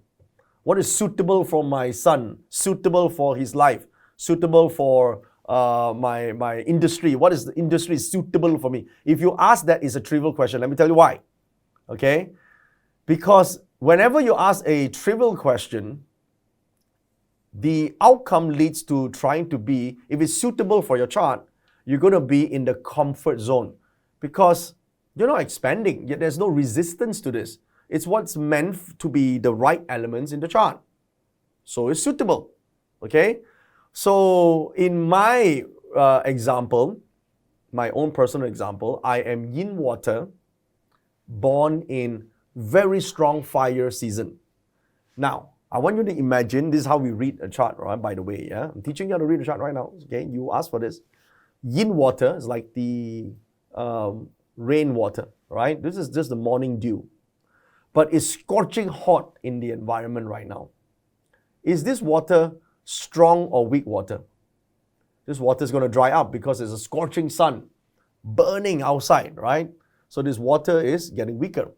[SPEAKER 1] What is suitable for my son? Suitable for his life? Suitable for my industry? What is the industry suitable for me? If you ask that, it's a trivial question. Let me tell you why. Okay? Because whenever you ask a trivial question, the outcome leads to trying to be, if it's suitable for your chart, you're going to be in the comfort zone because you're not expanding. Yet there's no resistance to this. It's what's meant to be the right elements in the chart. So it's suitable. Okay? So in my example, my own personal example, I am yin water, born in very strong fire season. Now, I want you to imagine, this is how we read a chart, right? By the way, yeah? I'm teaching you how to read a chart right now. Okay, you ask for this. Yin water is like the rain water, right? This is just the morning dew. But it's scorching hot in the environment right now. Is this water strong or weak water? This water is going to dry up because there's a scorching sun burning outside, right? So this water is getting weaker.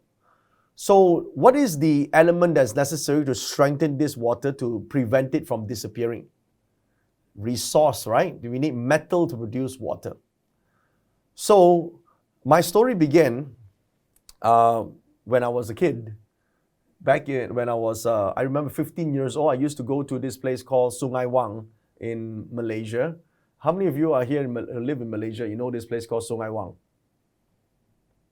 [SPEAKER 1] So what is the element that's necessary to strengthen this water to prevent it from disappearing? Resource, right? We need metal to produce water. So my story began when I was a kid. When I was, I remember 15 years old, I used to go to this place called Sungai Wang in Malaysia. How many of you are here live in Malaysia? You know this place called Sungai Wang?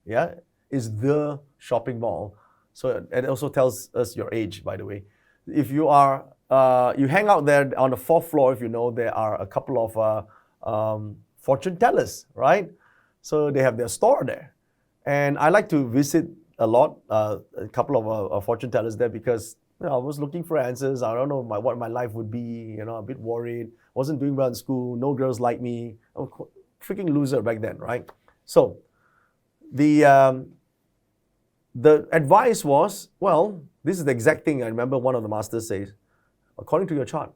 [SPEAKER 1] Yeah? Is the shopping mall. So it also tells us your age, by the way. If you are, you hang out there on the 4th floor, if you know, there are a couple of fortune tellers, right? So they have their store there. And I like to visit a lot, a couple of fortune tellers there because I was looking for answers. I don't know what my life would be, a bit worried. Wasn't doing well in school. No girls like me. I was freaking loser back then, right? So the advice was, well, this is the exact thing I remember one of the masters says, according to your chart,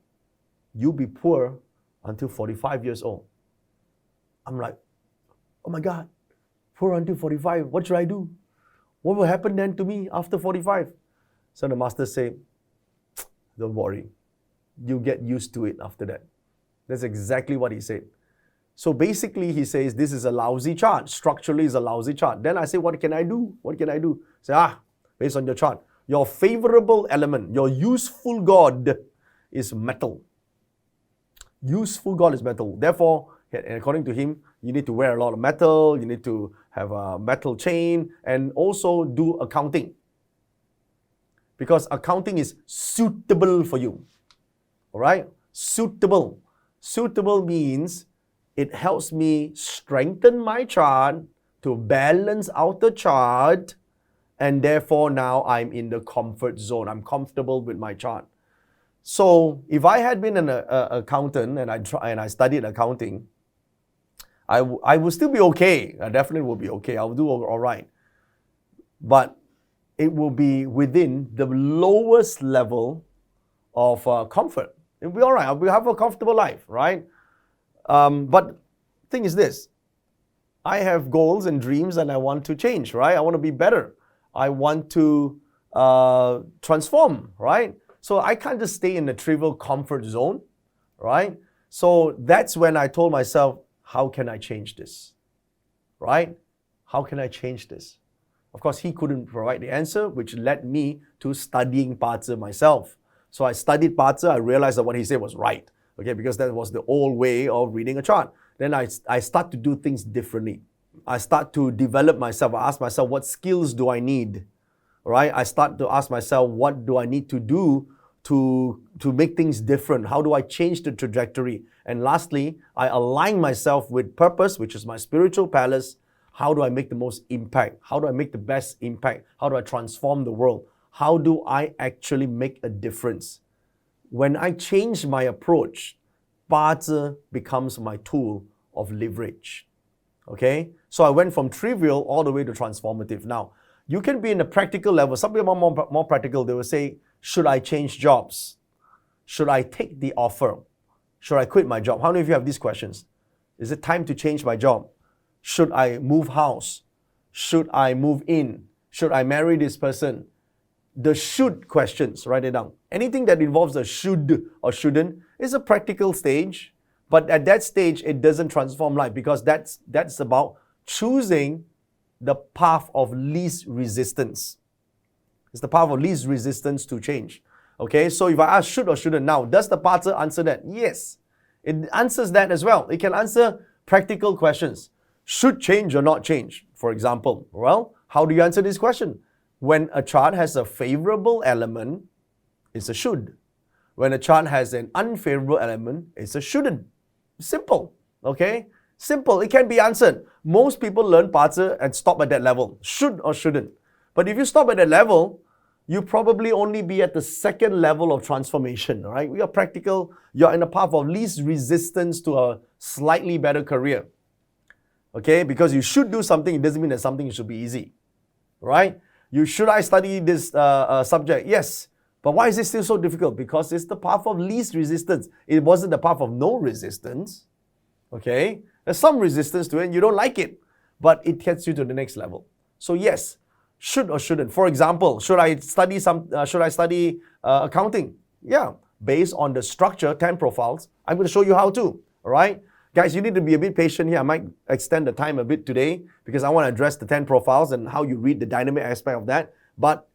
[SPEAKER 1] you'll be poor until 45 years old. I'm like, oh my God, poor until 45, what should I do? What will happen then to me after 45? So the master said, don't worry, you get used to it after that. That's exactly what he said. So basically, he says, this is a lousy chart. Structurally, it's a lousy chart. Then I say, what can I do? What can I do? Say, based on your chart, your favorable element, your useful god is metal. Useful god is metal. Therefore, according to him, you need to wear a lot of metal, you need to have a metal chain, and also do accounting. Because accounting is suitable for you. All right? Suitable. Suitable means it helps me strengthen my chart to balance out the chart, and therefore now I'm in the comfort zone. I'm comfortable with my chart. So if I had been an accountant and I studied accounting, I would still be okay. I definitely will be okay. I will do all right. But it will be within the lowest level of comfort. It will be all right. We'll have a comfortable life, right? But thing is this, I have goals and dreams and I want to change, right? I want to be better. I want to transform, right? So I can't just stay in the trivial comfort zone, right? So that's when I told myself, how can I change this, right? How can I change this? Of course, he couldn't provide the answer, which led me to studying Pazi myself. So I studied Pazi, I realized that what he said was right, okay, because that was the old way of reading a chart. Then I start to do things differently. I start to develop myself. I ask myself, what skills do I need, right? I start to ask myself, what do I need to do to make things different? How do I change the trajectory? And lastly, I align myself with purpose, which is my spiritual palace. How do I make the most impact? How do I make the best impact? How do I transform the world? How do I actually make a difference? When I change my approach, Bazi becomes my tool of leverage. Okay? So I went from trivial all the way to transformative. Now, you can be in a practical level. Some people are more practical. They will say, should I change jobs? Should I take the offer? Should I quit my job? How many of you have these questions? Is it time to change my job? Should I move house? Should I move in? Should I marry this person? The should questions, write it down. Anything that involves a should or shouldn't is a practical stage, but at that stage, it doesn't transform life because that's about choosing the path of least resistance. It's the path of least resistance to change. Okay, so if I ask should or shouldn't now, does the Pazi answer that? Yes, it answers that as well. It can answer practical questions. Should change or not change? For example, well, how do you answer this question? When a chart has a favorable element, it's a should. When a chart has an unfavorable element, it's a shouldn't. Simple, okay? Simple, it can be answered. Most people learn Pazi and stop at that level, should or shouldn't. But if you stop at that level, you probably only be at the second level of transformation, right? We are practical, you're in a path of least resistance to a slightly better career. Okay, because you should do something, it doesn't mean that something should be easy, right? Should I study this subject? Yes. But why is it still so difficult? Because it's the path of least resistance. It wasn't the path of no resistance. Okay? There's some resistance to it and you don't like it, but it gets you to the next level. So yes, should or shouldn't. For example, should I study accounting? Yeah. Based on the structure, 10 profiles, I'm going to show you how to. All right? Guys, you need to be a bit patient here. I might extend the time a bit today because I want to address the 10 profiles and how you read the dynamic aspect of that. But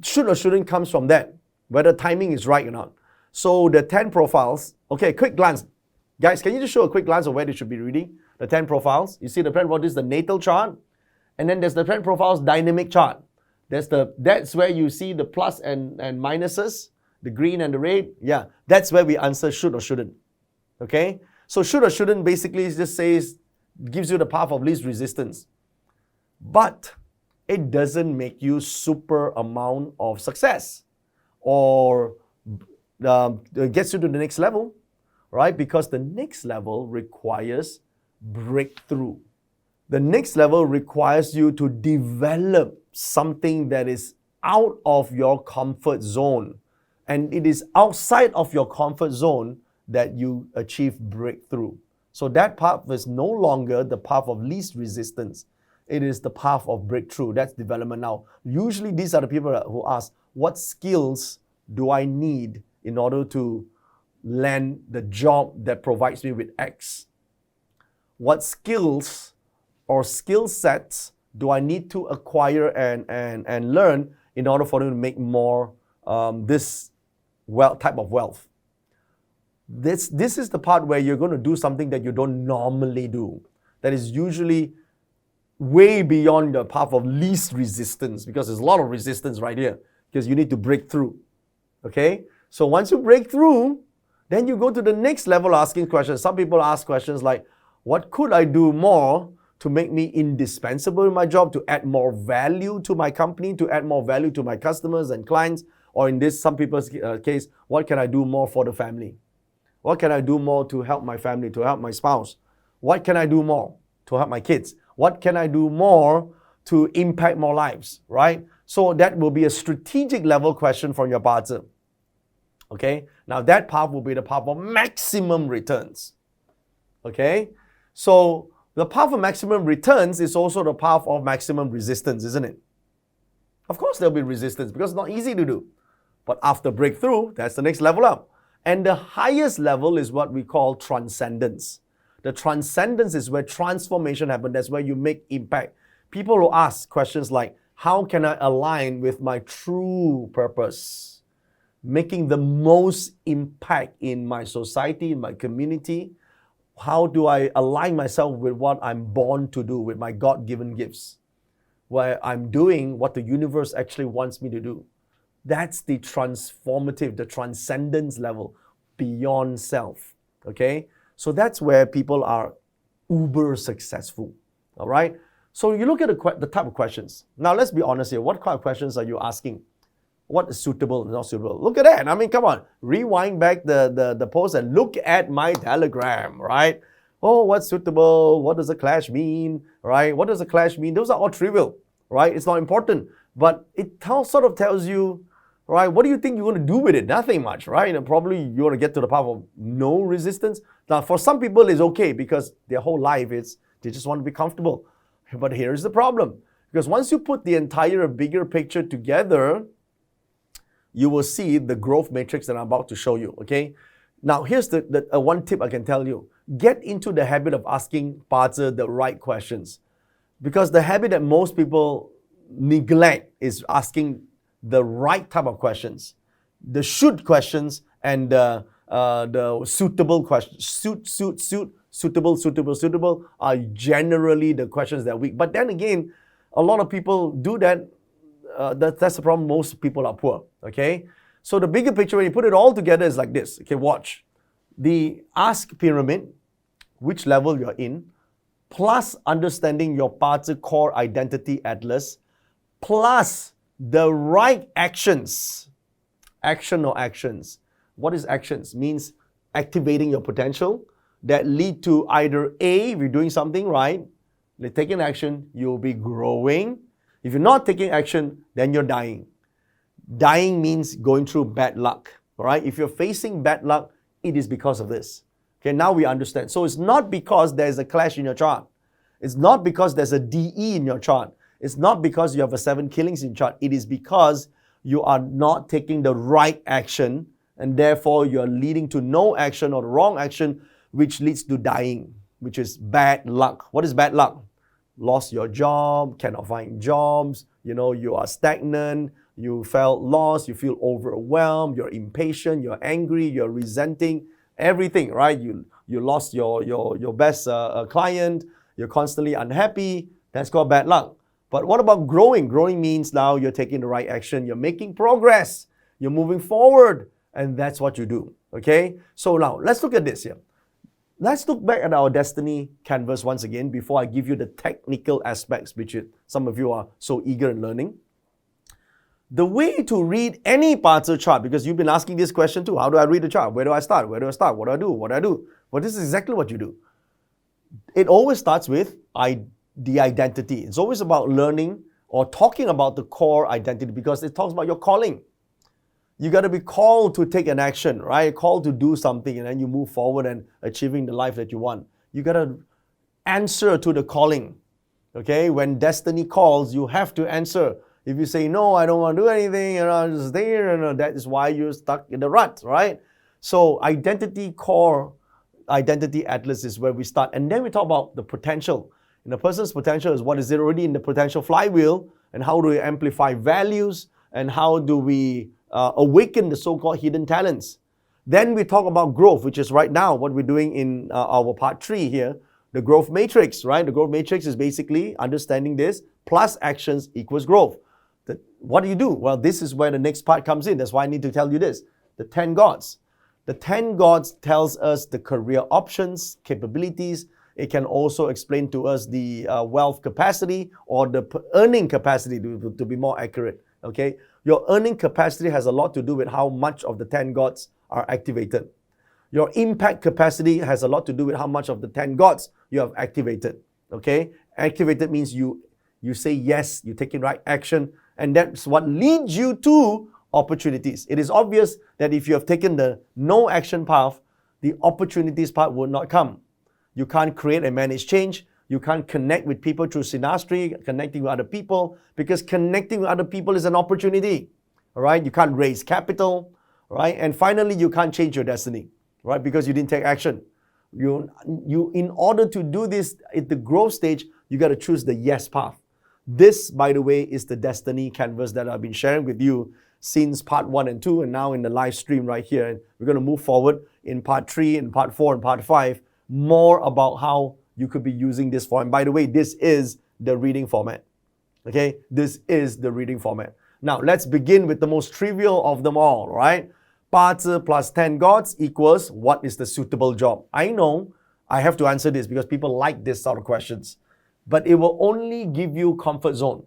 [SPEAKER 1] should or shouldn't comes from that, whether timing is right or not. So the 10 profiles, okay, quick glance. Guys, can you just show a quick glance of where they should be reading? The 10 profiles. You see the 10 profiles, this is the natal chart. And then there's the 10 profiles dynamic chart. That's where you see the plus and minuses, the green and the red. Yeah, that's where we answer should or shouldn't. Okay? So should or shouldn't basically just gives you the path of least resistance. But it doesn't make you super amount of success or gets you to the next level, right? Because the next level requires breakthrough. The next level requires you to develop something that is out of your comfort zone. And it is outside of your comfort zone that you achieve breakthrough. So that path is no longer the path of least resistance. It is the path of breakthrough. That's development now. Usually these are the people who ask, what skills do I need in order to land the job that provides me with X? What skills or skill sets do I need to acquire and learn in order for them to make more this type of wealth? This is the part where you're going to do something that you don't normally do. That is usually way beyond the path of least resistance because there's a lot of resistance right here because you need to break through. Okay? So once you break through, then you go to the next level asking questions. Some people ask questions like, what could I do more to make me indispensable in my job, to add more value to my company, to add more value to my customers and clients? Or in some people's case, what can I do more for the family? What can I do more to help my family, to help my spouse? What can I do more to help my kids? What can I do more to impact more lives, right? So that will be a strategic level question from your Bazi. Okay? Now that path will be the path of maximum returns. Okay? So the path of maximum returns is also the path of maximum resistance, isn't it? Of course, there'll be resistance because it's not easy to do. But after breakthrough, that's the next level up. And the highest level is what we call transcendence. The transcendence is where transformation happens. That's where you make impact. People will ask questions like, how can I align with my true purpose? Making the most impact in my society, in my community. How do I align myself with what I'm born to do, with my God-given gifts? Where I'm doing what the universe actually wants me to do. That's the transformative, the transcendence level, beyond self. Okay? So that's where people are uber successful. All right? So you look at the type of questions. Now let's be honest here. What kind of questions are you asking? What is suitable and not suitable? Look at that. I mean, come on. Rewind back the post and look at my Telegram, right? Oh, what's suitable? What does a clash mean? Right? What does a clash mean? Those are all trivial, right? It's not important. But it sort of tells you, right, what do you think you're going to do with it? Nothing much, right? And probably you want to get to the path of no resistance. Now, for some people, it's okay because their whole life they just want to be comfortable. But here's the problem. Because once you put the entire bigger picture together, you will see the growth matrix that I'm about to show you, okay? Now, here's the one tip I can tell you. Get into the habit of asking Pazi the right questions. Because the habit that most people neglect is asking the right type of questions. The should questions and the suitable questions. Suitable are generally the questions that are weak. But then again, a lot of people do that. That's the problem. Most people are poor. Okay? So the bigger picture, when you put it all together, is like this. Okay, watch. The ask pyramid, which level you're in, plus understanding your Pazi core identity atlas, plus the right actions. Action or actions. What is actions? Means activating your potential that lead to either A, if you're doing something right, taking action, you'll be growing. If you're not taking action, then you're dying. Dying means going through bad luck. All right? If you're facing bad luck, it is because of this. Okay, now we understand. So it's not because there's a clash in your chart. It's not because there's a DE in your chart. It's not because you have a 7 killings in your chart. It is because you are not taking the right action and therefore you're leading to no action or the wrong action, which leads to dying, which is bad luck. What is bad luck? Lost your job, cannot find jobs, you are stagnant, you felt lost, you feel overwhelmed, you're impatient, you're angry, you're resenting everything, right? You lost your best client, you're constantly unhappy. That's called bad luck. But what about growing? Growing means now you're taking the right action, you're making progress, you're moving forward, and that's what you do, okay? So now, let's look at this here. Let's look back at our destiny canvas once again before I give you the technical aspects, which some of you are so eager in learning. The way to read any Pazi chart, because you've been asking this question too, how do I read the chart? Where do I start? Where do I start? What do I do? What do I do? Well, this is exactly what you do. It always starts with the identity. It's always about learning or talking about the core identity because it talks about your calling. You got to be called to take an action, right? Called to do something, and then you move forward and achieving the life that you want. You got to answer to the calling, okay? When destiny calls, you have to answer. If you say, no, I don't want to do anything, I'll just stay here, that is why you're stuck in the rut, right? So identity core, identity atlas is where we start. And then we talk about the potential. And a person's potential is what is it already in the potential flywheel, and how do we amplify values, and how do we awaken the so-called hidden talents. Then we talk about growth, which is right now what we're doing in our part 3 here, the growth matrix, right? The growth matrix is basically understanding this, plus actions equals growth. What do you do? Well, this is where the next part comes in. That's why I need to tell you this. The 10 gods. The 10 gods tells us the career options, capabilities. It can also explain to us the wealth capacity or the earning capacity to be more accurate, okay? Your earning capacity has a lot to do with how much of the 10 gods are activated. Your impact capacity has a lot to do with how much of the 10 gods you have activated, okay? Activated means you say yes, you're taking right action, and that's what leads you to opportunities. It is obvious that if you have taken the no action path, the opportunities part will not come. You can't create and manage change. You can't connect with people through synastry, connecting with other people, because connecting with other people is an opportunity. All right? You can't raise capital, right? And finally, you can't change your destiny, right? Because you didn't take action. You in order to do this at the growth stage, you got to choose the yes path. This, by the way, is the destiny canvas that I've been sharing with you since part 1 and 2, and now in the live stream right here. And we're going to move forward in part 3 and part 4 and part 5, more about how you could be using this form. By the way, this is the reading format. Okay, this is the reading format. Now, let's begin with the most trivial of them all, right? 八字 plus 10 gods equals what is the suitable job? I know I have to answer this because people like this sort of questions, but it will only give you comfort zone.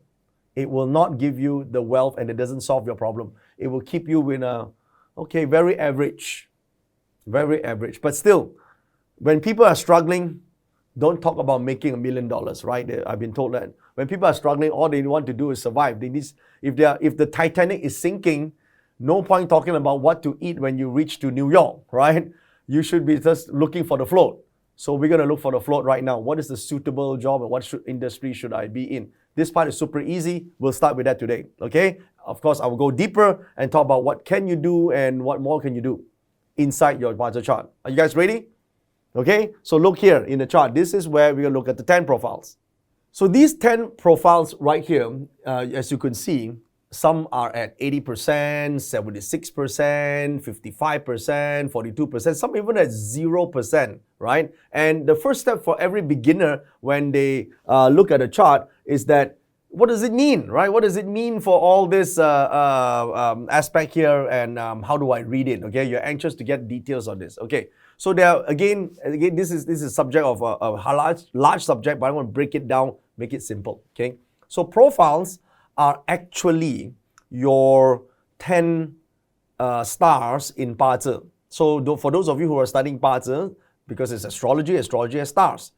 [SPEAKER 1] It will not give you the wealth, and it doesn't solve your problem. It will keep you in a, okay, very average. Very average. But still, when people are struggling, don't talk about making $1 million, right? I've been told that. When people are struggling, all they want to do is survive. If the Titanic is sinking, no point talking about what to eat when you reach to New York, right? You should be just looking for the float. So we're going to look for the float right now. What is the suitable job and what industry should I be in? This part is super easy. We'll start with that today, okay? Of course, I will go deeper and talk about what can you do and what more can you do inside your budget chart. Are you guys ready? Okay, so look here in the chart. This is where we're going to look at the 10 profiles. So these 10 profiles right here, as you can see, some are at 80%, 76%, 55%, 42%, some even at 0%, right? And the first step for every beginner when they look at a chart is that, what does it mean, right? What does it mean for all this aspect here, and how do I read it? Okay, you're anxious to get details on this. Okay, so there again, this is subject of a large subject, but I want to break it down, make it simple. Okay, so profiles are actually your 10 stars in 八字. So for those of you who are studying 八字, because it's astrology has stars.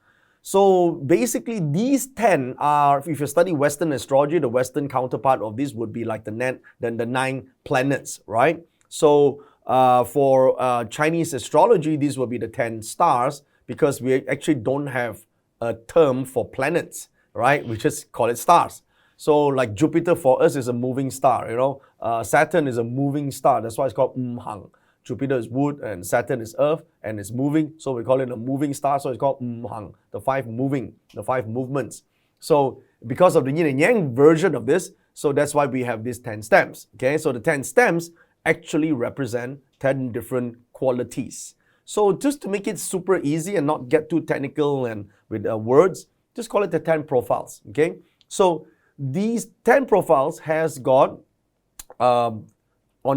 [SPEAKER 1] So basically these 10 are, if you study Western astrology, the Western counterpart of this would be like the 9 planets, right? So for Chinese astrology, these will be the 10 stars, because we actually don't have a term for planets, right? We just call it stars. So like Jupiter for us is a moving star, you know. Saturn is a moving star. That's why it's called Hang. Jupiter is wood and Saturn is earth and it's moving. So we call it a moving star. So it's called Hang, the 5 movements. So because of the yin and yang version of this, so that's why we have these 10 stems. Okay, so the 10 stems actually represent 10 different qualities. So just to make it super easy and not get too technical and with words, just call it the 10 profiles. Okay, so these 10 profiles has got, on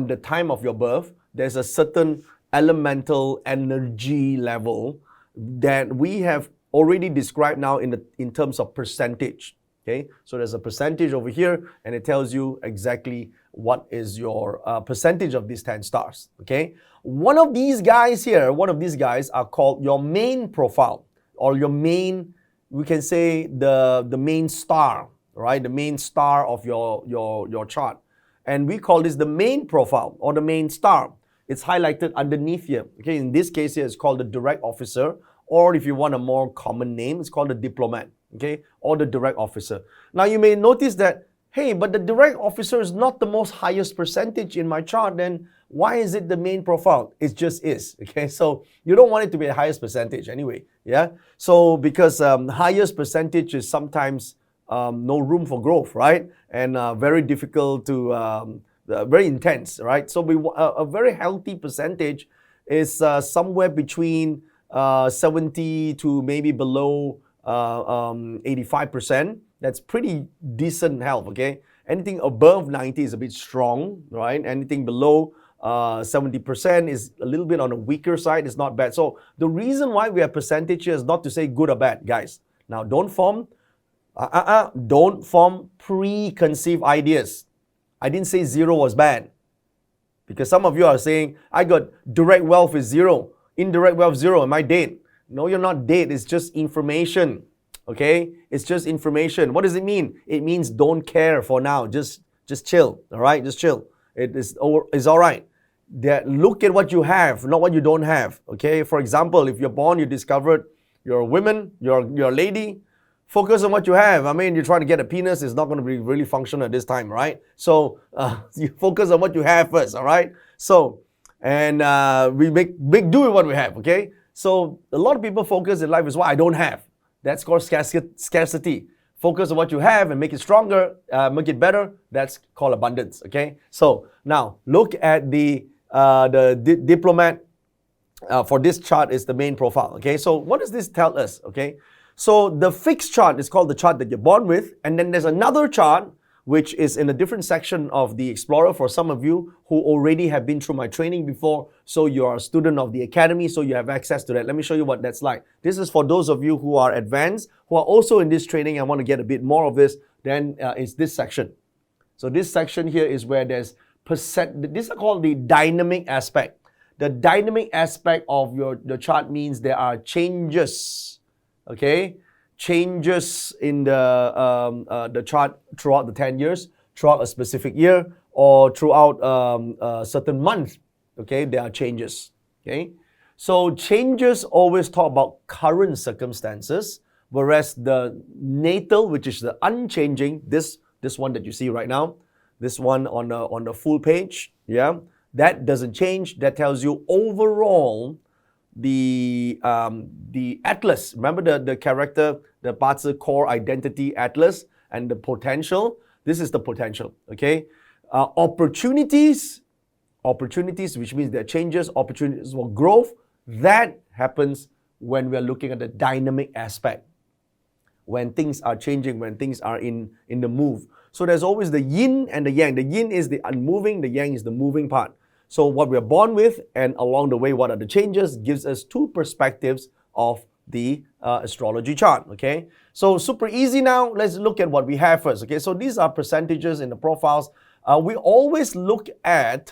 [SPEAKER 1] the time of your birth, there's a certain elemental energy level that we have already described now in terms of percentage. Okay, so there's a percentage over here, and it tells you exactly what is your percentage of these 10 stars. Okay, one of these guys are called your main profile, or your main, we can say the main star, right? The main star of your chart. And we call this the main profile or the main star. It's highlighted underneath here. Okay, in this case here, it's called the direct officer, or if you want a more common name, it's called the diplomat, okay, or the direct officer. Now you may notice that, hey, but the direct officer is not the most highest percentage in my chart, then why is it the main profile? It just is, okay? So you don't want it to be the highest percentage anyway, yeah? So because highest percentage is sometimes no room for growth, right? And very difficult to, very intense, right? So a very healthy percentage is somewhere between 70 to maybe below 85%. That's pretty decent health, okay? Anything above 90 is a bit strong, right? Anything below 70% is a little bit on the weaker side. It's not bad. So the reason why we have percentage here is not to say good or bad, guys. Now don't form preconceived ideas. I didn't say 0 was bad, because some of you are saying, I got direct wealth is 0, indirect wealth 0, am I dead? No, you're not dead. It's just information, okay? It's just information. What does it mean? It means don't care for now. Just chill, all right? Just chill. It's all right. Look at what you have, not what you don't have, okay? For example, if you're born, you discovered you're a woman, you're a lady, Focus on what you have. I mean, you're trying to get a penis, it's not going to be really functional at this time, right? So you focus on what you have first, all right? So, and we make do with what we have, okay? So a lot of people focus in life is what I don't have. That's called scarcity. Focus on what you have and make it stronger, make it better. That's called abundance, okay? So now look at the diplomat. For this chart is the main profile, okay? So what does this tell us, okay? So the fixed chart is called the chart that you're born with, and then there's another chart which is in a different section of the Explorer for some of you who already have been through my training before, so you are a student of the Academy, so you have access to that. Let me show you what that's like. This is for those of you who are advanced, who are also in this training and want to get a bit more of this, then it's this section. So this section here is where there's these are called the dynamic aspect. The dynamic aspect of the chart means there are changes, okay? Changes in the chart throughout the 10 years, throughout a specific year, or throughout a certain month, okay? There are changes, okay? So changes always talk about current circumstances, whereas the natal, which is the unchanging, this one that you see right now, this one on the full page, yeah? That doesn't change. That tells you overall the atlas. Remember the character, the Bazi core identity atlas and the potential. This is the potential. Okay, opportunities, which means there are changes, opportunities for growth. That happens when we are looking at the dynamic aspect. When things are changing, when things are in the move. So there's always the yin and the yang. The yin is the unmoving, the yang is the moving part. So what we're born with and along the way, what are the changes, gives us two perspectives of the astrology chart, okay? So super easy now. Let's look at what we have first, okay? So these are percentages in the profiles. We always look at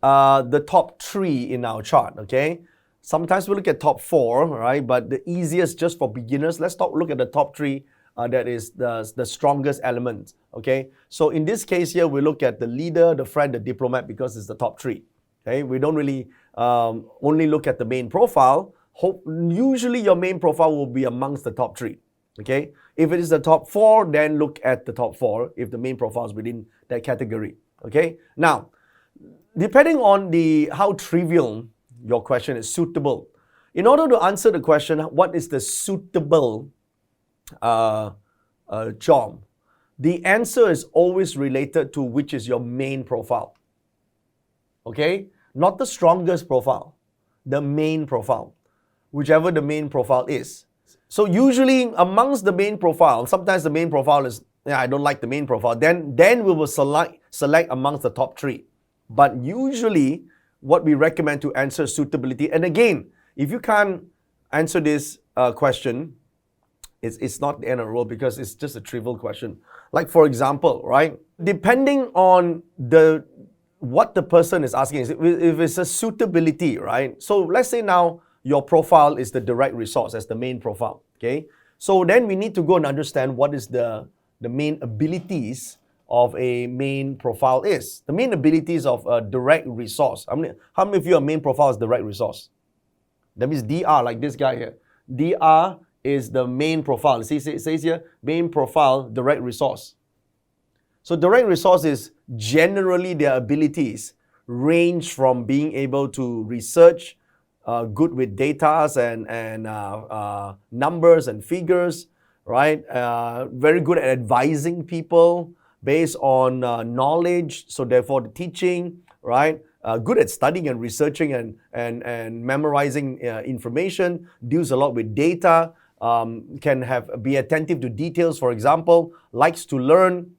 [SPEAKER 1] the top 3 in our chart, okay? Sometimes we look at top 4, right? But the easiest just for beginners, let's look at the top 3. That is the strongest element, okay? So in this case here, we look at the leader, the friend, the diplomat, because it's the top 3, okay? We don't really only look at the main profile. Usually your main profile will be amongst the top 3, okay? If it is the top 4, then look at the top 4 if the main profile is within that category, okay? Now, depending on how trivial your question is, suitable. In order to answer the question, what is the suitable job? The answer is always related to which is your main profile. Okay? Not the strongest profile, the main profile, whichever the main profile is. So usually amongst the main profile, sometimes the main profile is, I don't like the main profile, then we will select amongst the top 3. But usually what we recommend to answer suitability, and again, if you can't answer this question, it's not the end of the world because it's just a trivial question. Like for example, right? Depending on what the person is asking, if it's a suitability, right? So let's say now your profile is the direct resource as the main profile, okay? So then we need to go and understand what is the main abilities of a main profile is. The main abilities of a direct resource. How many of you are main profile is direct resource? That means DR, like this guy here. DR is the main profile. See, it says here, main profile, direct resource. So direct resource is generally their abilities range from being able to research, good with data and numbers and figures, right? Very good at advising people based on knowledge, so therefore the teaching, right? Good at studying and researching and memorizing information, deals a lot with data, can be attentive to details, for example, likes to learn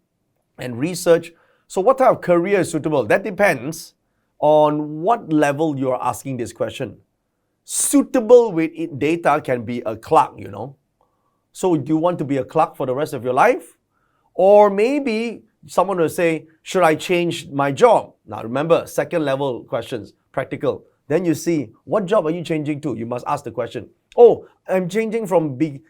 [SPEAKER 1] and research. So what type of career is suitable? That depends on what level you are asking this question. Suitable with data can be a clerk, you know. So do you want to be a clerk for the rest of your life? Or maybe someone will say, should I change my job? Now remember, second level questions, practical. Then you see, what job are you changing to? You must ask the question. Oh, I'm changing from being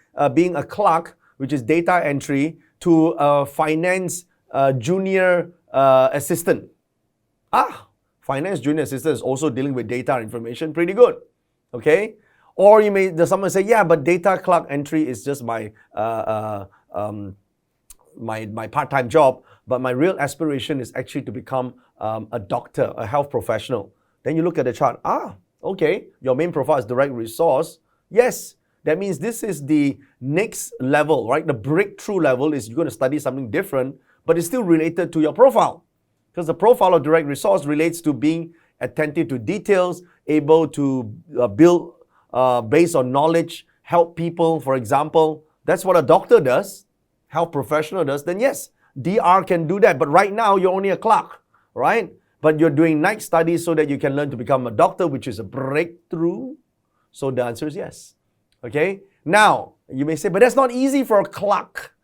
[SPEAKER 1] a clerk, which is data entry, to a finance junior assistant. Finance junior assistant is also dealing with data information, pretty good. Okay? Or someone say, yeah, but data clerk entry is just my my part-time job, but my real aspiration is actually to become a doctor, a health professional. Then you look at the chart. Okay, your main profile is direct resource. Yes, that means this is the next level, right? The breakthrough level is you're going to study something different, but it's still related to your profile. Because the profile of direct resource relates to being attentive to details, able to build based on knowledge, help people, for example. That's what a doctor does, health professional does. Then yes, DR can do that. But right now, you're only a clerk, right? But you're doing night studies so that you can learn to become a doctor, which is a breakthrough. So the answer is yes. Okay? Now, you may say, but that's not easy for a clerk.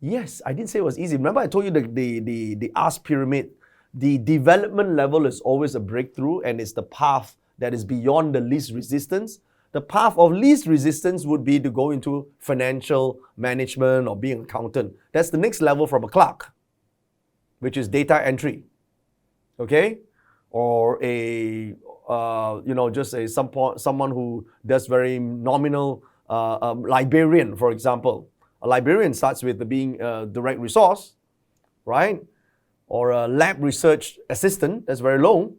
[SPEAKER 1] Yes, I didn't say it was easy. Remember I told you the ask pyramid. The development level is always a breakthrough, and it's the path that is beyond the least resistance. The path of least resistance would be to go into financial management or being an accountant. That's the next level from a clerk, which is data entry. Okay? Or someone who does very nominal librarian, for example. A librarian starts with being a direct resource, right? Or a lab research assistant, that's very low.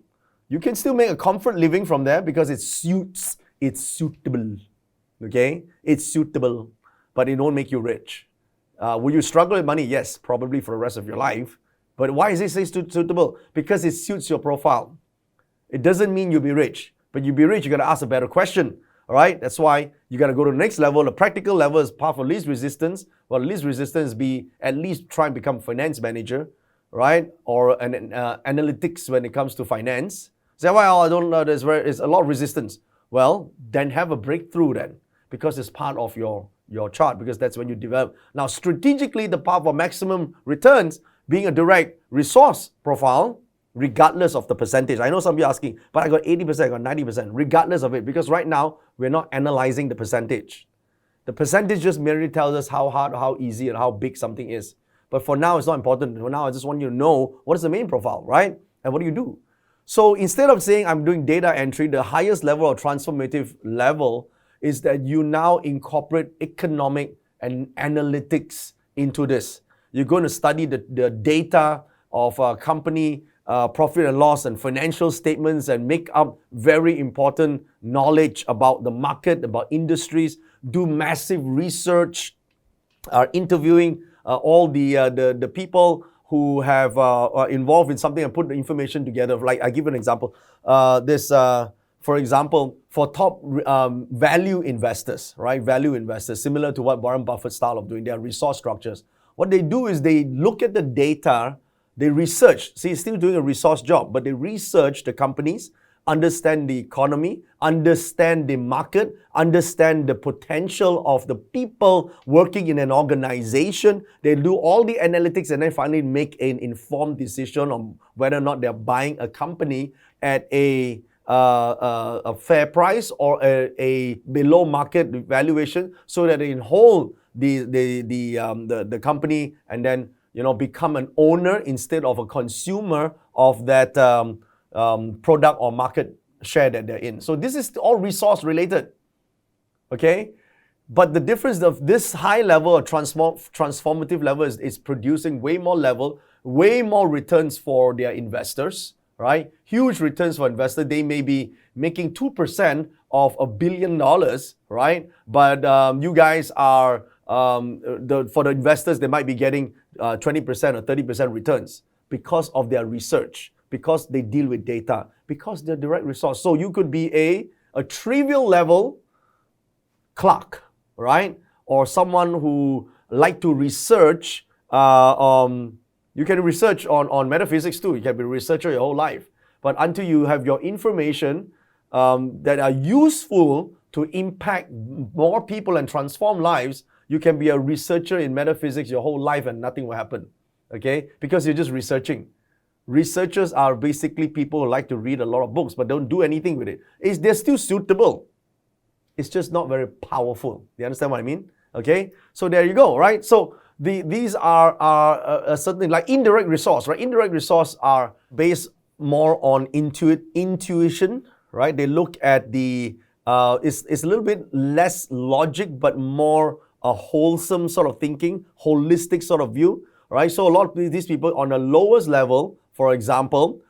[SPEAKER 1] You can still make a comfort living from there because it's suitable, okay? It's suitable, but it won't make you rich. Will you struggle with money? Yes, probably for the rest of your life. But why is it say suitable? Because it suits your profile. It doesn't mean you'll be rich, but you'll be rich, you got to ask a better question. All right, that's why you got to go to the next level. The practical level is path of least resistance. Well, least resistance be at least try and become finance manager, right? Or an analytics when it comes to finance. Say, well, I don't know, there's a lot of resistance. Well, then have a breakthrough then, because it's part of your chart, because that's when you develop. Now, strategically, the path of maximum returns, being a direct resource profile, regardless of the percentage. I know some of you are asking, but I got 80%, I got 90%, regardless of it, because right now, we're not analyzing the percentage. The percentage just merely tells us how hard, how easy, and how big something is. But for now, it's not important. For now, I just want you to know what is the main profile, right? And what do you do? So instead of saying I'm doing data entry, the highest level or transformative level is that you now incorporate economic and analytics into this. You're going to study the data of a company, profit and loss and financial statements, and make up very important knowledge about the market, about industries, do massive research, interviewing all the people who have involved in something and put the information together. Like I give an example. For example, for top value investors, right? Value investors, similar to what Warren Buffett's style of doing their resource structures. What they do is they look at the data, they research. See, still doing a resource job, but they research the companies, understand the economy, understand the market, understand the potential of the people working in an organization. They do all the analytics and then finally make an informed decision on whether or not they're buying a company at a fair price or a below market valuation, so that they can hold the company and then become an owner instead of a consumer of that product or market share that they're in. So this is all resource related, okay? But the difference of this high level or transformative level is producing way more returns for their investors, right? Huge returns for investors. They may be making 2% of $1 billion, right? But you guys are, for the investors, they might be getting 20% or 30% returns because of their research, because they deal with data, because they're direct resource. So you could be a trivial level clerk, right? Or someone who like to research. You can research on metaphysics too. You can be a researcher your whole life. But until you have your information that are useful to impact more people and transform lives, you can be a researcher in metaphysics your whole life and nothing will happen, okay? Because you're just researching. Researchers are basically people who like to read a lot of books but don't do anything with it. They're still suitable. It's just not very powerful. You understand what I mean? Okay? So there you go, right? So these are certainly like indirect resource, right? Indirect resource are based more on intuition, right? They look at the It's a little bit less logic, but more a wholesome sort of thinking, holistic sort of view, right? So a lot of these people on the lowest level, for example,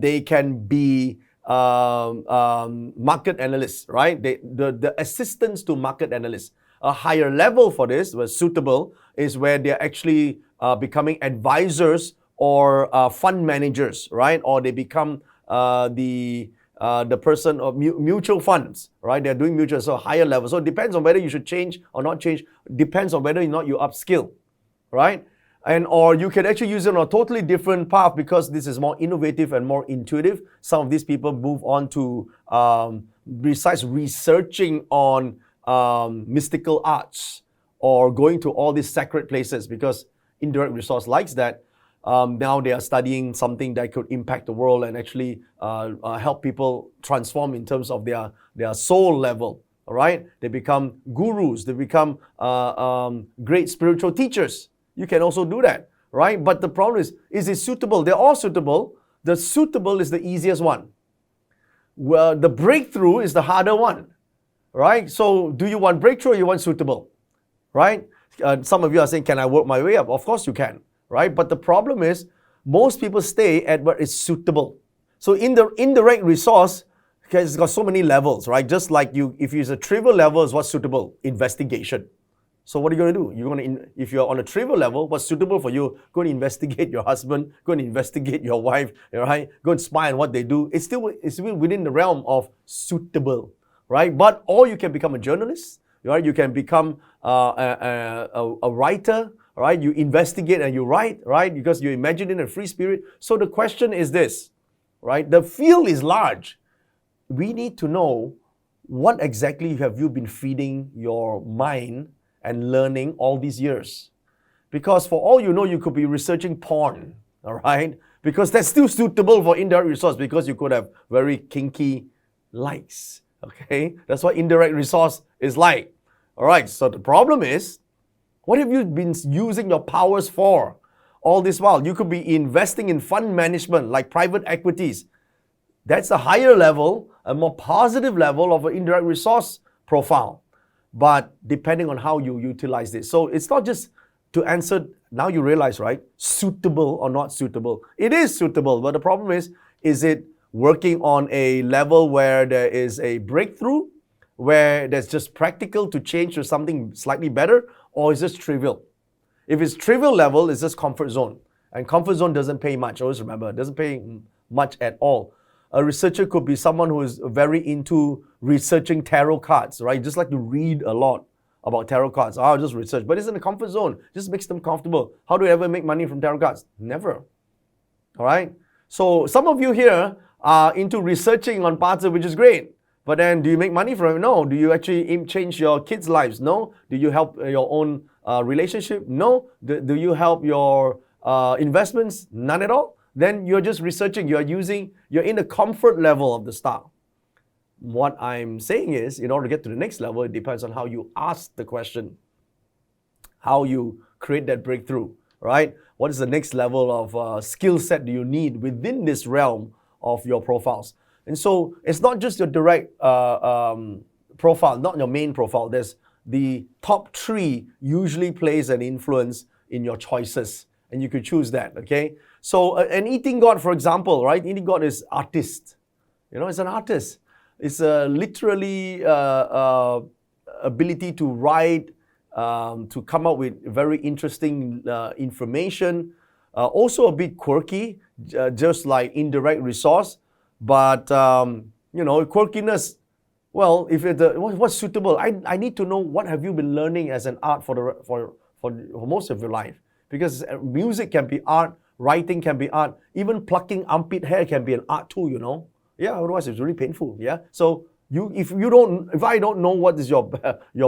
[SPEAKER 1] they can be market analysts, right? The assistants to market analysts. A higher level for this, was suitable, is where they're actually becoming advisors or fund managers, right? Or they become the person of mutual funds, right? They're doing mutual, so higher level. So it depends on whether you should change or not change. Depends on whether or not you upskill, right? And or you can actually use it on a totally different path because this is more innovative and more intuitive. Some of these people move on to besides researching on mystical arts or going to all these sacred places, because indirect resource likes that. Now they are studying something that could impact the world and actually help people transform in terms of their soul level. All right, they become gurus. They become great spiritual teachers. You can also do that, right? But the problem is it suitable? They're all suitable. The suitable is the easiest one. Well, the breakthrough is the harder one, right? So do you want breakthrough or you want suitable, right? Some of you are saying, can I work my way up? Of course you can, right? But the problem is most people stay at what is suitable. So in the indirect resource, okay, it's got so many levels, right? Just like if it's a trivial level, is what's suitable? Investigation. So what are you going to do? You're going to, if you're on a trivial level, what's suitable for you? Go and investigate your husband. Go and investigate your wife. Right? Go and spy on what they do. It's still within the realm of suitable, right? But or you can become a journalist. Right? You can become a writer. Right? You investigate and you write. Right? Because you imagine in a free spirit. So the question is this, right? The field is large. We need to know what exactly have you been feeding your mind and learning all these years. Because for all you know, you could be researching porn, all right? Because that's still suitable for indirect resource because you could have very kinky likes, okay? That's what indirect resource is like. All right, so the problem is, what have you been using your powers for all this while? You could be investing in fund management like private equities. That's a higher level, a more positive level of an indirect resource profile. But depending on how you utilize this. So it's not just to answer, now you realize, right? Suitable or not suitable. It is suitable, but the problem is it working on a level where there is a breakthrough, where there's just practical to change to something slightly better, or is this trivial? If it's trivial level, it's just comfort zone. And comfort zone doesn't pay much. Always remember, it doesn't pay much at all. A researcher could be someone who is very into researching tarot cards, right? Just like to read a lot about tarot cards. I'll just research. But it's in a comfort zone. Just makes them comfortable. How do you ever make money from tarot cards? Never. All right? So some of you here are into researching on parts of which is great. But then do you make money from it? No. Do you actually change your kids' lives? No. Do you help your own relationship? No. Do you help your investments? None at all. Then you're just researching, you're in the comfort level of the star. What I'm saying is, in order to get to the next level, it depends on how you ask the question, how you create that breakthrough, right? What is the next level of skill set do you need within this realm of your profiles? And so it's not just your direct profile, not your main profile. There's the top 3 usually plays an influence in your choices, and you could choose that, okay? So an eating god, for example, right? Eating god is artist. You know, it's an artist. It's literally ability to write, to come up with very interesting information. Also a bit quirky, just like indirect resource. But, you know, quirkiness, well, if it's what's suitable? I need to know what have you been learning as an art for most of your life. Because music can be art, writing can be art, even plucking armpit hair can be an art too, you know. Yeah, otherwise it's really painful. Yeah. So if I don't know what is your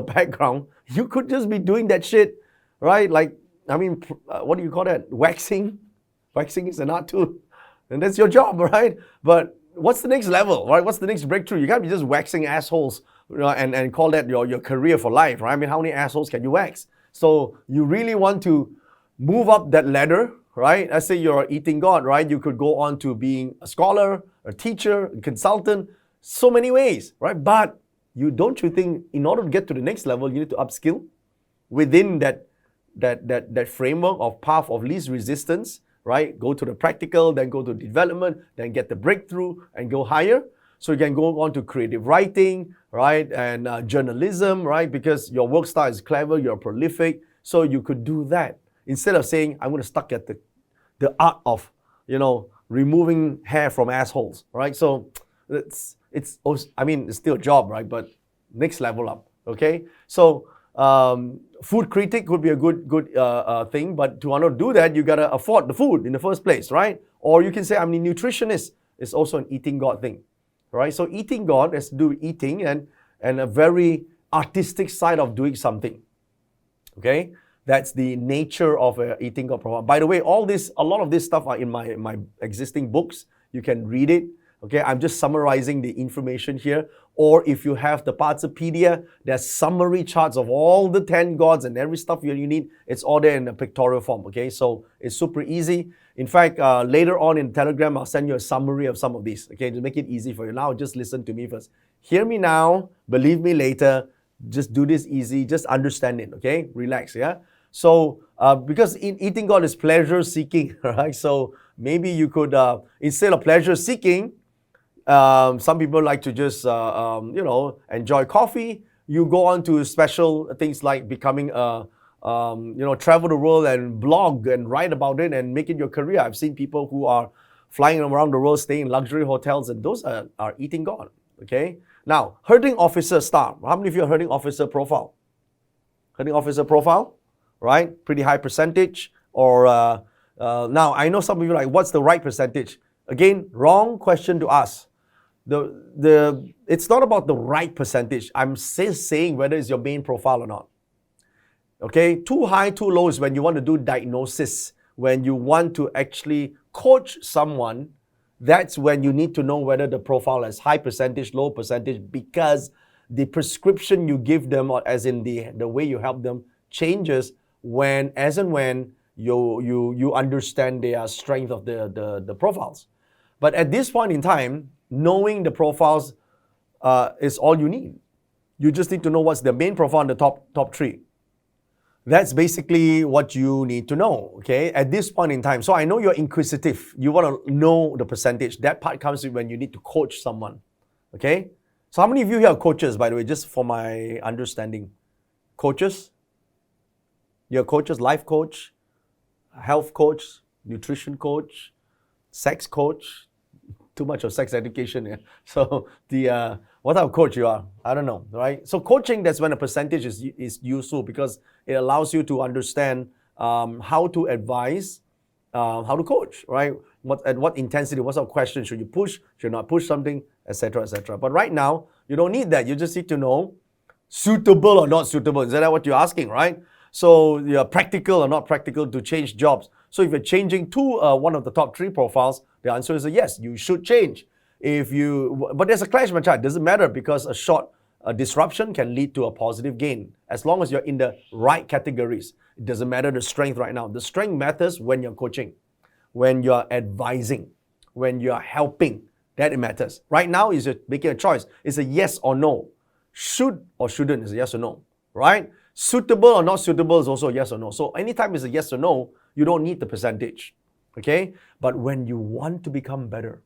[SPEAKER 1] background, you could just be doing that shit, right? Like, I mean, what do you call that? Waxing? Waxing is an art too. And that's your job, right? But what's the next level, right? What's the next breakthrough? You can't be just waxing assholes, you know, and call that your career for life, right? I mean, how many assholes can you wax? So you really want to move up that ladder, right? Let's say you're an eating god, right? You could go on to being a scholar, a teacher, a consultant, so many ways, right? But Don't you think in order to get to the next level, you need to upskill within that framework of path of least resistance, right? Go to the practical, then go to development, then get the breakthrough and go higher. So you can go on to creative writing, right? And journalism, right? Because your work style is clever, you're prolific. So you could do that. Instead of saying, I'm going to stuck at the art of, removing hair from assholes, right? So it's still a job, right? But next level up, okay? So food critic could be a good thing, but to want to do that, you got to afford the food in the first place, right? Or you can say, I'm a nutritionist. It's also an eating God thing, right? So eating God has to do with eating and a very artistic side of doing something, okay? That's the nature of eating God program. By the way, a lot of this stuff are in my existing books. You can read it. Okay, I'm just summarizing the information here. Or if you have the Partsapedia, there's summary charts of all the 10 gods and every stuff you need. It's all there in a pictorial form. Okay, so it's super easy. In fact, later on in Telegram, I'll send you a summary of some of these. Okay, to make it easy for you. Now, just listen to me first. Hear me now. Believe me later. Just do this easy. Just understand it. Okay, relax. Yeah. So, because eating God is pleasure seeking, right? So maybe you could, instead of pleasure seeking, some people like to just, enjoy coffee. You go on to special things like becoming travel the world and blog and write about it and make it your career. I've seen people who are flying around the world, staying in luxury hotels, and those are eating God, okay? Now, herding officer star. How many of you are herding officer profile? Herding officer profile, right? Pretty high percentage. Or now, I know some of you are like, what's the right percentage? Again, wrong question to ask. It's not about the right percentage. I'm saying whether it's your main profile or not. Okay, too high, too low is when you want to do diagnosis. When you want to actually coach someone, that's when you need to know whether the profile is high percentage, low percentage, because the prescription you give them, or as in the way you help them, changes as and when you understand their strength of the profiles. But at this point in time, knowing the profiles is all you need. You just need to know what's the main profile in the top three. That's basically what you need to know, okay, at this point in time. So I know you're inquisitive. You want to know the percentage. That part comes in when you need to coach someone, okay? So how many of you here are coaches, by the way, just for my understanding? Coaches? You're coaches, life coach, health coach, nutrition coach, sex coach. Too much of sex education here. So what type of coach you are? I don't know, right? So coaching, that's when a percentage is useful because it allows you to understand how to advise, how to coach, right? At what intensity, what sort of question should you push, should you not push something, etc., etc. But right now, you don't need that. You just need to know suitable or not suitable. Is that what you're asking, right? So you're practical or not practical to change jobs. So if you're changing to one of the top three profiles, the answer is a yes, you should change. But there's a clash, my child. It doesn't matter because a short disruption can lead to a positive gain as long as you're in the right categories. It doesn't matter the strength right now. The strength matters when you're coaching, when you're advising, when you're helping. That it matters. Right now is making a choice. It's a yes or no. Should or shouldn't is a yes or no, right? Suitable or not suitable is also a yes or no. So anytime it's a yes or no, you don't need the percentage, okay? But when you want to become better,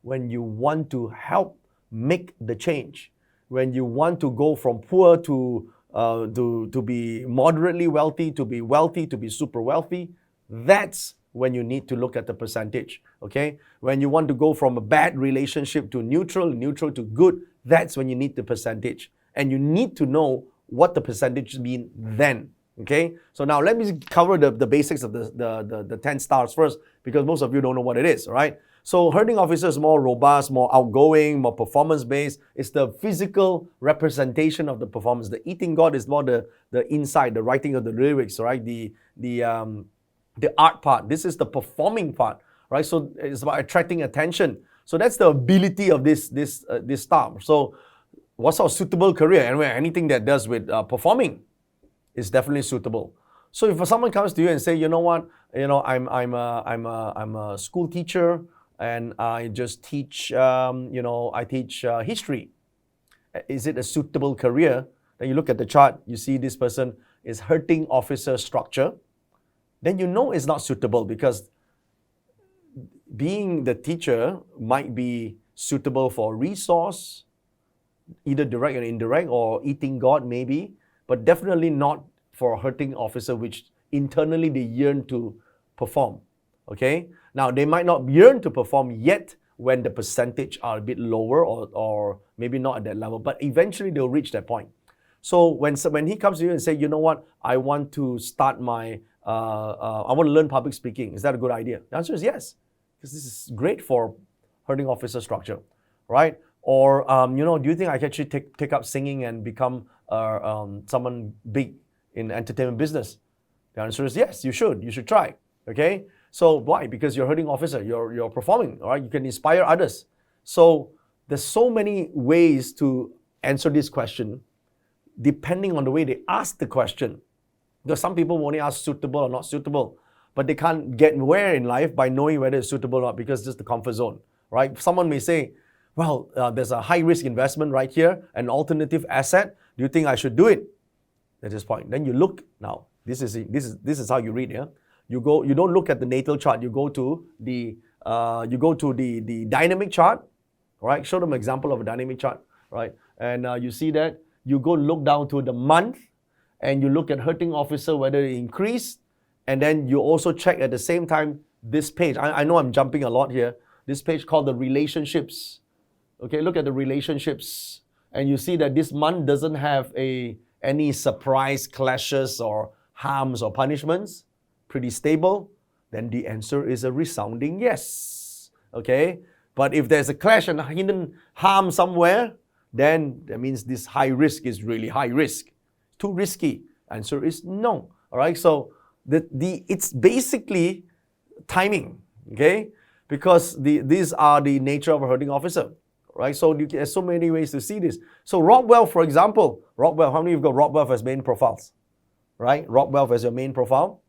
[SPEAKER 1] when you want to help make the change, when you want to go from poor to be moderately wealthy, to be super wealthy, that's when you need to look at the percentage, okay? When you want to go from a bad relationship to neutral to good, that's when you need the percentage. And you need to know what the percentage mean then, okay? So now let me cover the basics of the 10 stars first, because most of you don't know what it is, right? So herding officer is more robust, more outgoing, more performance-based. It's the physical representation of the performance. The eating God is more the inside, the writing of the lyrics, right? The art part. This is the performing part, right? So it's about attracting attention. So that's the ability of this star. So what's our suitable career? Anyway, anything that does with performing is definitely suitable. So if someone comes to you and say, you know what, I'm a school teacher and I just teach, I teach history, is it a suitable career? Then you look at the chart, you see this person is hurting officer structure. Then you know it's not suitable, because being the teacher might be suitable for resource, either direct or indirect, or eating God maybe, but definitely not for a hurting officer, which internally they yearn to perform. Okay? Now, they might not yearn to perform yet when the percentage are a bit lower, or maybe not at that level, but eventually they'll reach that point. So when he comes to you and say, you know what, I want to start I want to learn public speaking, is that a good idea? The answer is yes, because this is great for hurting officer structure, right? Or, do you think I can actually take up singing and become someone big in entertainment business? The answer is yes, you should. You should try, okay? So why? Because you're hurting officer, you're performing, all right? You can inspire others. So there's so many ways to answer this question, depending on the way they ask the question. Because some people will only ask suitable or not suitable, but they can't get where in life by knowing whether it's suitable or not, because it's just the comfort zone, right? Someone may say, well, there's a high risk investment right here, an alternative asset. Do you think I should do it? At this point, then you look now. This is how you read here. You don't look at the natal chart. You go to the dynamic chart, right? Show them an example of a dynamic chart, right? And you see that. You go look down to the month, and you look at hurting officer, whether it increased, and then you also check at the same time this page. I know I'm jumping a lot here. This page called the relationships. Okay, look at the relationships, and you see that this month doesn't have any surprise clashes or harms or punishments. Pretty stable. Then the answer is a resounding yes. Okay, but if there's a clash and a hidden harm somewhere, then that means this high risk is really high risk. Too risky. Answer is no. All right. So it's basically timing. Okay, because these are the nature of a hurting officer. Right. So there's so many ways to see this. So Rob Wealth, for example, how many of you have got Rob Wealth as main profiles? Right. Rob Wealth as your main profile.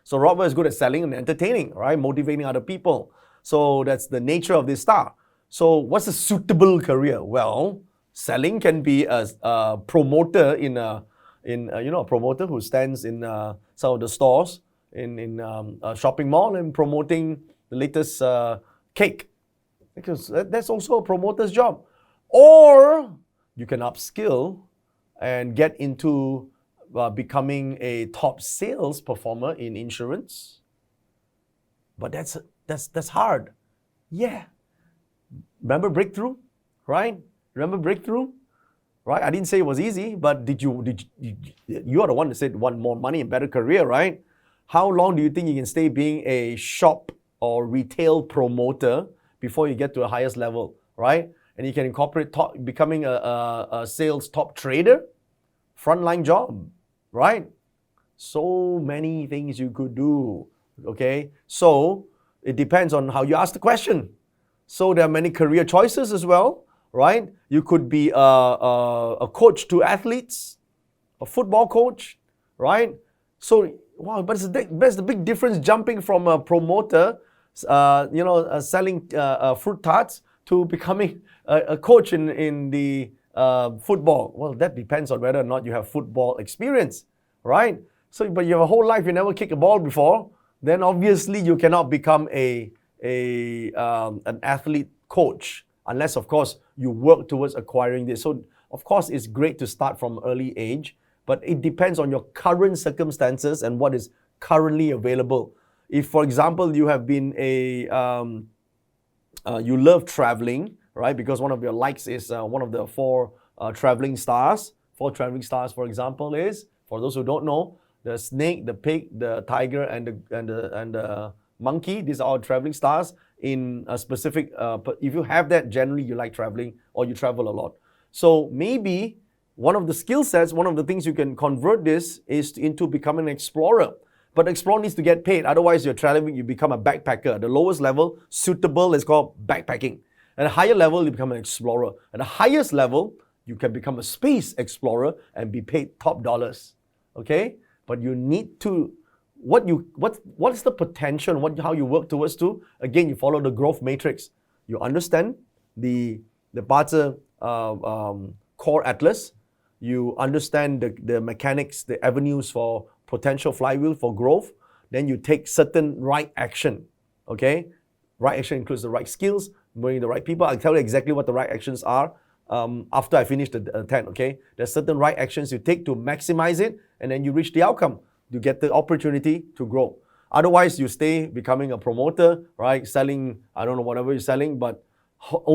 [SPEAKER 1] So Rob Wealth is good at selling and entertaining. Right. Motivating other people. So that's the nature of this star. So what's a suitable career? Well, selling can be a promoter a promoter who stands in some of the stores in a shopping mall and promoting the latest cake, because that's also a promoter's job. Or you can upskill and get into becoming a top sales performer in insurance. But that's hard. Yeah. Remember breakthrough, right? Remember breakthrough, right? I didn't say it was easy, but you are the one that said want more money and better career, right? How long do you think you can stay being a shop or retail promoter before you get to the highest level, right? And you can incorporate becoming a sales top trader, frontline job, right? So many things you could do, okay? So it depends on how you ask the question. So there are many career choices as well, right? You could be a coach to athletes, a football coach, right? So, wow, but that's the big difference, jumping from a promoter, selling fruit tarts, to becoming a coach in the football. Well, that depends on whether or not you have football experience, right? So, but your whole life you never kicked a ball before, then obviously you cannot become an athlete coach, unless of course you work towards acquiring this. So of course it's great to start from early age, but it depends on your current circumstances and what is currently available. If, for example, you have been you love traveling, right? Because one of your likes is one of the four traveling stars. Four traveling stars, for example, is, for those who don't know, the snake, the pig, the tiger, and the monkey. These are all traveling stars in a specific. But if you have that, generally you like traveling or you travel a lot. So maybe one of the skill sets, one of the things you can convert this is into becoming an explorer. But explorer needs to get paid. Otherwise, you're traveling, you become a backpacker. The lowest level, suitable, is called backpacking. At a higher level, you become an explorer. At the highest level, you can become a space explorer and be paid top dollars. Okay? But you need to, what's the potential, how you work towards to? Again, you follow the growth matrix. You understand the parts core atlas, you understand the mechanics, the avenues for potential flywheel for growth, then you take certain right action, okay? Right action includes the right skills, bringing the right people. I'll tell you exactly what the right actions are after I finish the 10, okay? There's certain right actions you take to maximize it, and then you reach the outcome. You get the opportunity to grow. Otherwise, you stay becoming a promoter, right? Selling, I don't know, whatever you're selling, but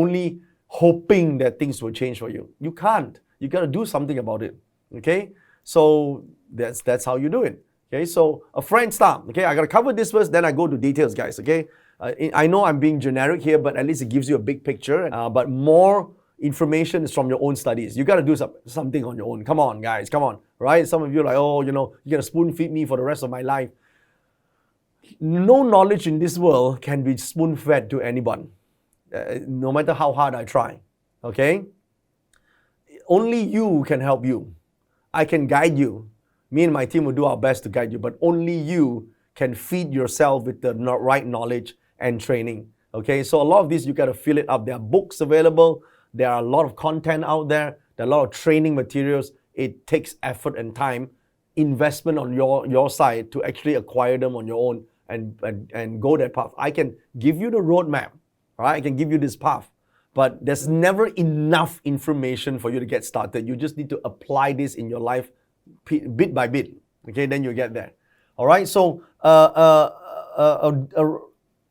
[SPEAKER 1] only hoping that things will change for you. You can't. You got to do something about it, okay? So that's how you do it, okay? So a friend star, okay? I got to cover this first, then I go to details, guys, okay? I know I'm being generic here, but at least it gives you a big picture. But more information is from your own studies. You got to do something on your own. Come on, guys, come on, right? Some of you are like, oh, you're going to spoon feed me for the rest of my life. No knowledge in this world can be spoon fed to anyone, no matter how hard I try, okay? Only you can help you. I can guide you. Me and my team will do our best to guide you, but only you can feed yourself with the right knowledge and training. Okay, so a lot of these you got to fill it up. There are books available. There are a lot of content out there. There are a lot of training materials. It takes effort and time, investment on your side to actually acquire them on your own and go that path. I can give you the roadmap, right? I can give you this path. But there's never enough information for you to get started. You just need to apply this in your life bit by bit. Okay, then you get there. All right, so a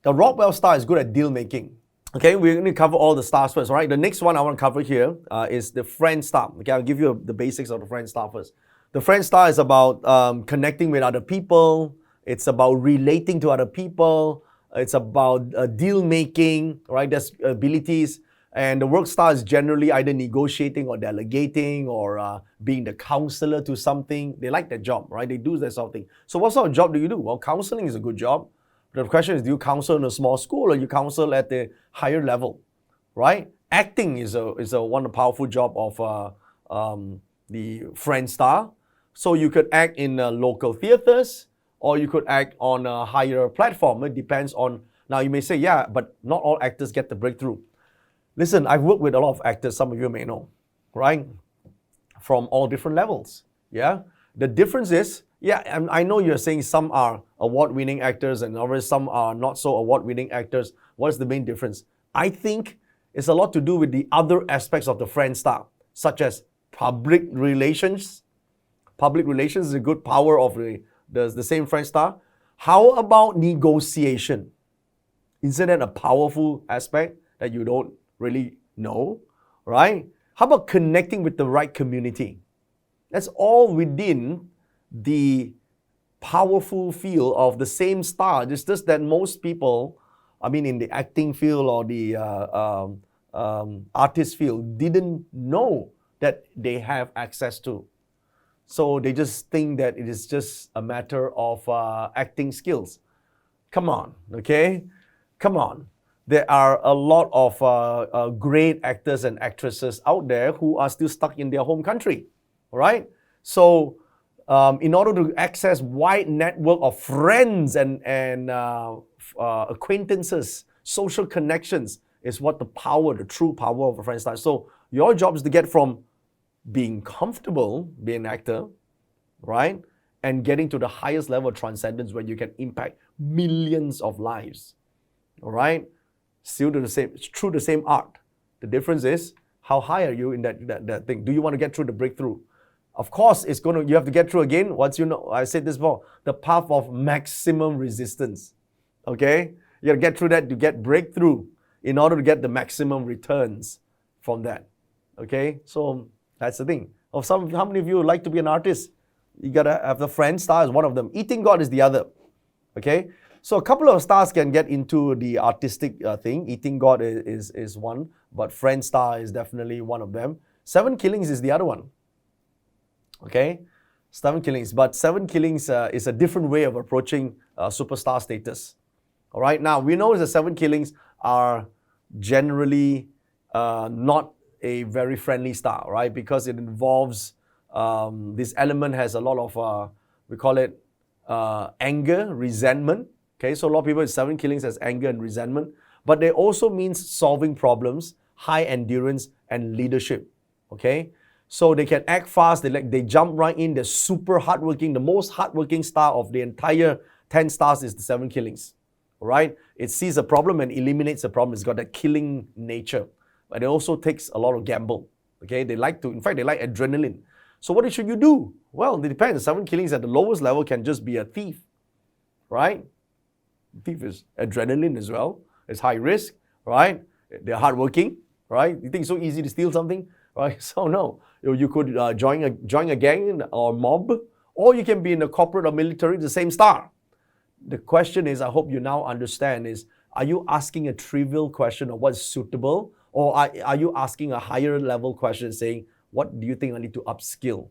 [SPEAKER 1] Rockwell star is good at deal making. Okay, we're going to cover all the stars first. All right, the next one I want to cover here is the friend star. Okay, I'll give you the basics of the friend star first. The friend star is about connecting with other people. It's about relating to other people. It's about deal making, right? There's abilities. And the work star is generally either negotiating or delegating or being the counselor to something. They like that job, right? They do that sort of thing. So what sort of job do you do? Well, counseling is a good job. The question is, do you counsel in a small school or you counsel at the higher level, right? Acting is a one powerful job of the friend star. So you could act in local theaters or you could act on a higher platform. It depends on, now you may say, yeah, but not all actors get the breakthrough. Listen, I've worked with a lot of actors, some of you may know, right? From all different levels, yeah? The difference is, yeah, I know you're saying some are award-winning actors and others, some are not so award-winning actors. What's the main difference? I think it's a lot to do with the other aspects of the friend star, such as public relations. Public relations is a good power of the same friend star. How about negotiation? Isn't that a powerful aspect that you don't really know, right? How about connecting with the right community? That's all within the powerful field of the same star. It's just that most people, I mean, in the acting field or the artist field, didn't know that they have access to. So they just think that it is just a matter of acting skills. Come on, okay? Come on. There are a lot of great actors and actresses out there who are still stuck in their home country, all right? So in order to access wide network of friends and acquaintances, social connections is what the true power of a friend star. So your job is to get from being comfortable being an actor, right? And getting to the highest level of transcendence where you can impact millions of lives, all right? Still do the same, it's through the same art. The difference is, how high are you in that thing? Do you want to get through the breakthrough? Of course, you have to get through again. I said this before, the path of maximum resistance. Okay? You got to get through that to get breakthrough in order to get the maximum returns from that. Okay? So that's the thing. How many of you would like to be an artist? You got to have the friend star is one of them. Eating God is the other. Okay? So a couple of stars can get into the artistic thing. Eating God is one, but friend star is definitely one of them. 7 Killings is the other one. Okay? 7 Killings. But 7 Killings is a different way of approaching superstar status. All right? Now, we know the 7 Killings are generally not a very friendly star, right? Because it involves, this element has a lot of, we call it anger, resentment. Okay, so a lot of people, 7 Killings has anger and resentment, but it also means solving problems, high endurance, and leadership. Okay, So they can act fast, they jump right in, they're super hardworking. The most hardworking star of the entire 10 stars is the 7 killings. All right? It sees a problem and eliminates the problem. It's got that killing nature. But it also takes a lot of gamble. Okay? They like adrenaline. So what should you do? Well, it depends. 7 killings at the lowest level can just be a thief. Right? Thief is adrenaline as well. It's high risk, right? They're hardworking, right? You think it's so easy to steal something, right? So no, you could join a gang or mob, or you can be in a corporate or military, the same star. The question is, I hope you now understand, is are you asking a trivial question of what's suitable, or are you asking a higher level question saying, what do you think I need to upskill?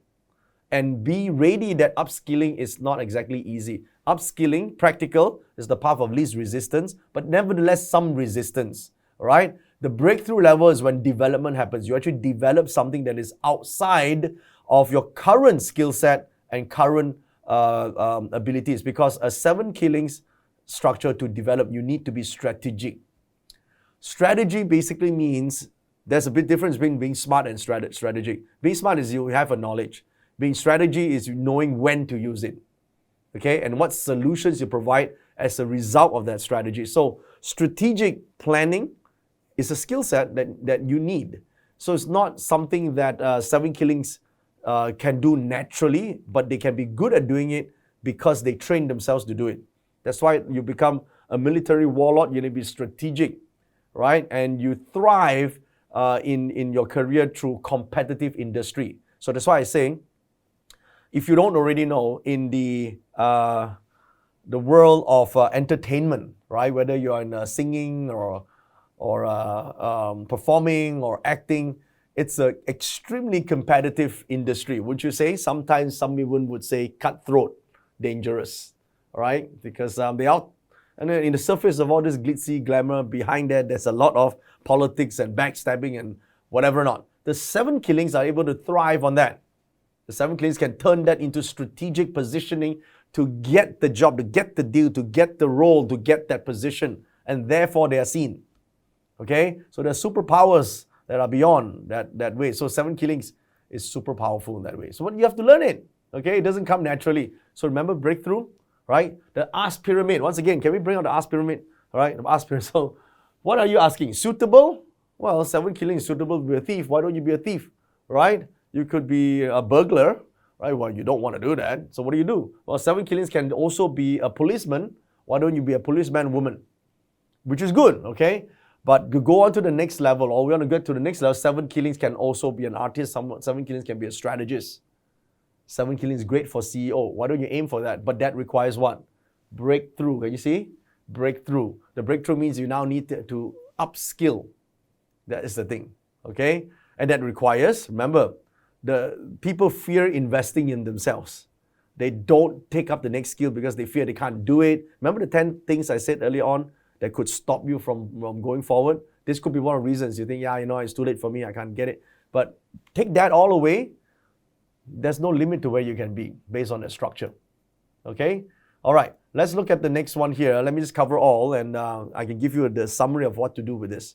[SPEAKER 1] And be ready that upskilling is not exactly easy. Upskilling, practical, is the path of least resistance, but nevertheless some resistance, right? The breakthrough level is when development happens. You actually develop something that is outside of your current skill set and current abilities, because a 7 killings structure to develop, you need to be strategic. Strategy basically means there's a big difference between being smart and strategic. Being smart is you have a knowledge. Being strategy is knowing when to use it. Okay, and what solutions you provide as a result of that strategy. So strategic planning is a skill set that you need. So it's not something that 7 killings can do naturally, but they can be good at doing it because they train themselves to do it. That's why you become a military warlord. You need to be strategic, right? And you thrive in your career through competitive industry. So that's why I say, if you don't already know, in the world of entertainment, right? Whether you're in singing or performing or acting, it's an extremely competitive industry. Would you say? Sometimes some even would say cutthroat, dangerous, right? Because they out, and then in the surface of all this glitzy glamour, behind that, there's a lot of politics and backstabbing and whatever not. The 7 killings are able to thrive on that. The 7 killings can turn that into strategic positioning to get the job, to get the deal, to get the role, to get that position, and therefore they are seen. Okay? So there are superpowers that are beyond that way. So 7 killings is super powerful in that way. So you have to learn it. Okay? It doesn't come naturally. So remember breakthrough, right? The ask pyramid. Once again, can we bring out the ask pyramid? All right? The ask pyramid. So what are you asking? Suitable? Well, 7 killings is suitable to be a thief. Why don't you be a thief? Right? You could be a burglar, right? Well, you don't want to do that. So what do? Well, 7 killings can also be a policeman. Why don't you be a policeman woman? Which is good, okay? But you go on to the next level, or we want to get to the next level, 7 killings can also be an artist. 7 killings can be a strategist. 7 killings is great for CEO. Why don't you aim for that? But that requires what? Breakthrough. Can you see? Breakthrough. The breakthrough means you now need to upskill. That is the thing, okay? And that requires, remember, the people fear investing in themselves. They don't take up the next skill because they fear they can't do it. Remember the 10 things I said earlier on that could stop you from going forward? This could be one of the reasons you think, it's too late for me, I can't get it. But take that all away, there's no limit to where you can be based on that structure. Okay? All right, let's look at the next one here. Let me just cover all, and I can give you the summary of what to do with this.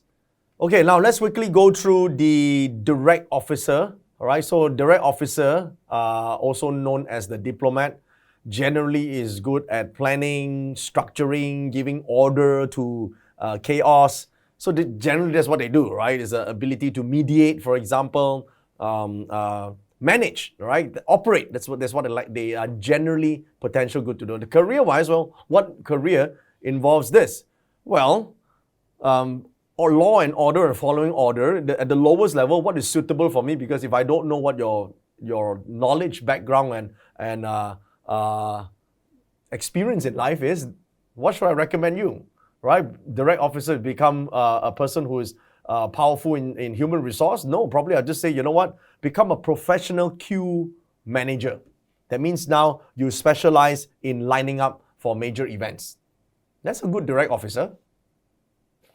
[SPEAKER 1] Okay, now let's quickly go through the direct officer. All right, so direct officer, also known as the diplomat, generally is good at planning, structuring, giving order to chaos. So generally that's what they do, right? Is the ability to mediate, for example, manage, right? Operate. That's what they like. They are generally potential good to do. The career-wise, well, what career involves this? Well, or law and order and following order, at the lowest level, what is suitable for me? Because if I don't know what your knowledge, background, and experience in life is, what should I recommend you? Right? Direct officer become a person who is powerful in human resource? No, probably I'll just say, you know what? Become a professional queue manager. That means now you specialize in lining up for major events. That's a good direct officer.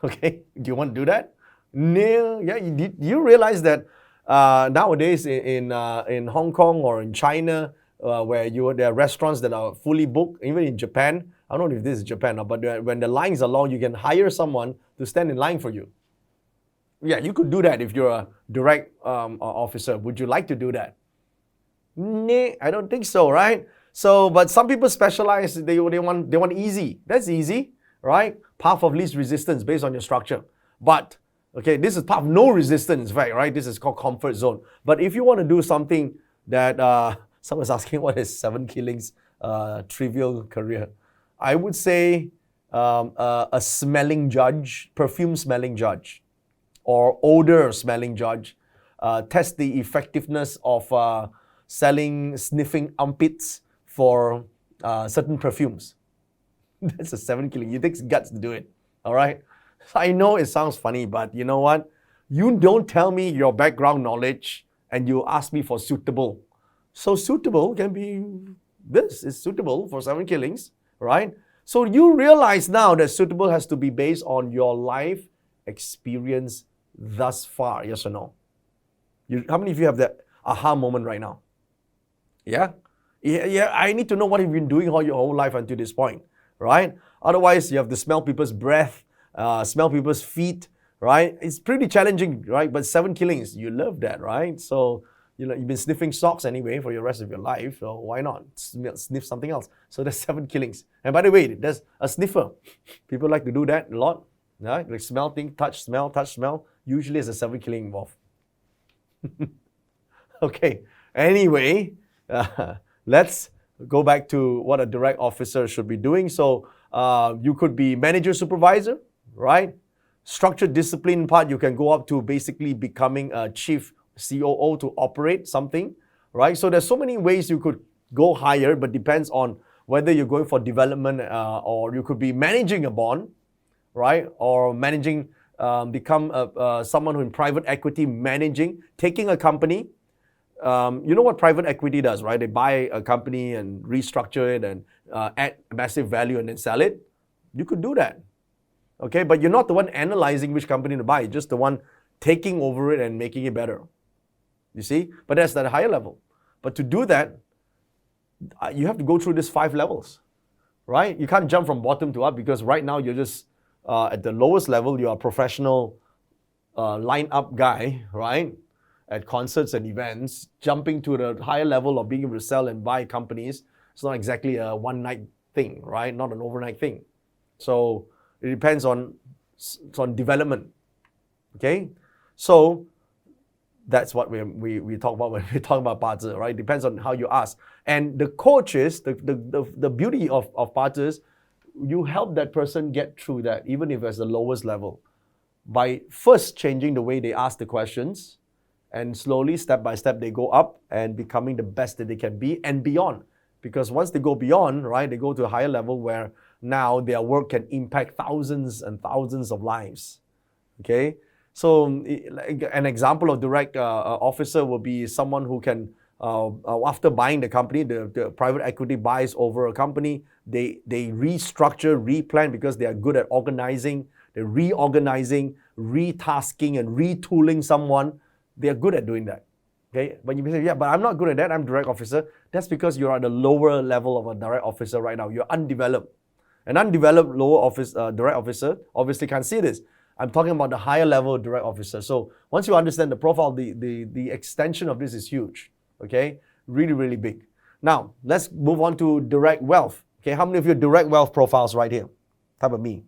[SPEAKER 1] Okay, do you want to do that? No, yeah. You realize that nowadays in Hong Kong or in China, where there are restaurants that are fully booked, even in Japan. I don't know if this is Japan, but when the lines are long, you can hire someone to stand in line for you. Yeah, you could do that if you're a direct officer. Would you like to do that? Nah, I don't think so, right? So, but some people specialize. They want easy. That's easy, right? Path of least resistance based on your structure. But okay, this is path of no resistance, in fact, right? This is called comfort zone. But if you want to do something that someone's asking, what is 7 killings trivial career? I would say a smelling judge, perfume smelling judge, or odor smelling judge. Test the effectiveness of sniffing armpits for certain perfumes. That's a 7 killing. It takes guts to do it. All right. I know it sounds funny, but you know what? You don't tell me your background knowledge and you ask me for suitable. So suitable can be this is suitable for 7 killings, right? So you realize now that suitable has to be based on your life experience thus far, yes or no? How many of you have that aha moment right now? Yeah? Yeah, I need to know what you've been doing all your whole life until this point, right? Otherwise, you have to smell people's breath, smell people's feet, right? It's pretty challenging, right? But 7 killings, you love that, right? So, you've been sniffing socks anyway for the rest of your life, so why not sniff something else? So that's 7 killings. And by the way, there's a sniffer. People like to do that a lot, right? Like smell things, touch, smell. Usually there's a 7 killing involved. Okay, anyway, let's go back to what a direct officer should be doing. So you could be manager supervisor, right? Structured discipline part, you can go up to basically becoming a chief COO to operate something, right? So there's so many ways you could go higher, but depends on whether you're going for development or you could be managing a bond, right? Or managing, become someone who in private equity managing, taking a company. You know what private equity does, right? They buy a company and restructure it and add massive value and then sell it. You could do that, okay? But you're not the one analyzing which company to buy. You're just the one taking over it and making it better. You see? But that's at a higher level. But to do that, you have to go through these 5 levels, right? You can't jump from bottom to up because right now you're just at the lowest level. You're a professional line-up guy, right? At concerts and events, jumping to the higher level of being able to sell and buy companies. It's not exactly a one-night thing, right? Not an overnight thing. So it depends on development, okay? So that's what we talk about when we talk about 八字, right? Depends on how you ask. And the coaches, the beauty of 八字is you help that person get through that, even if it's the lowest level, by first changing the way they ask the questions, and slowly, step by step, they go up and becoming the best that they can be and beyond. Because once they go beyond, right, they go to a higher level where now their work can impact thousands and thousands of lives, okay? So an example of direct officer will be someone who can, after buying the company, the private equity buys over a company, they restructure, replan because they are good at organizing, they're reorganizing, retasking and retooling someone. They are good at doing that, okay? But you may say, yeah, but I'm not good at that, I'm direct officer. That's because you're at the lower level of a direct officer right now. You're undeveloped. An undeveloped direct officer obviously can't see this. I'm talking about the higher level direct officer. So once you understand the profile, the extension of this is huge, okay? Really, really big. Now, let's move on to direct wealth. Okay, how many of you direct wealth profiles right here? How about me?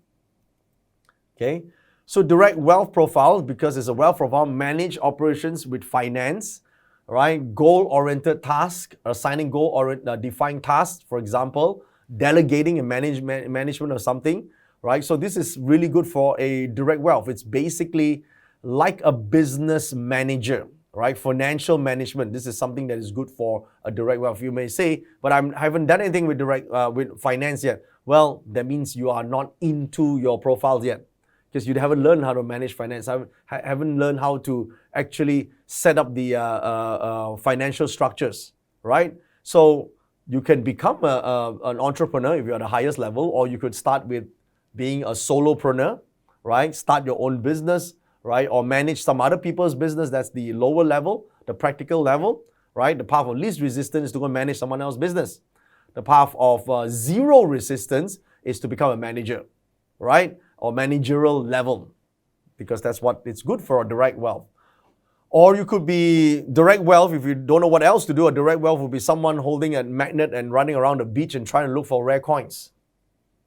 [SPEAKER 1] Okay, so direct wealth profiles, because it's a wealth profile, manage operations with finance, right? Goal-oriented task, assigning goal-oriented defined tasks, for example, delegating and management of something, right? So this is really good for a direct wealth. It's basically like a business manager, right? Financial management. This is something that is good for a direct wealth. You may say, but I haven't done anything with with finance yet. Well, that means you are not into your profiles yet, because you haven't learned how to manage finance. Haven't learned how to actually set up the financial structures, right? So you can become an entrepreneur if you're at the highest level, or you could start with being a solopreneur, right? Start your own business, right? Or manage some other people's business. That's the lower level, the practical level, right? The path of least resistance is to go and manage someone else's business. The path of zero resistance is to become a manager, right? Or managerial level. because that's what it's good for, direct wealth. Or you could be direct wealth if you don't know what else to do. A direct wealth would be someone holding a magnet and running around the beach and trying to look for rare coins.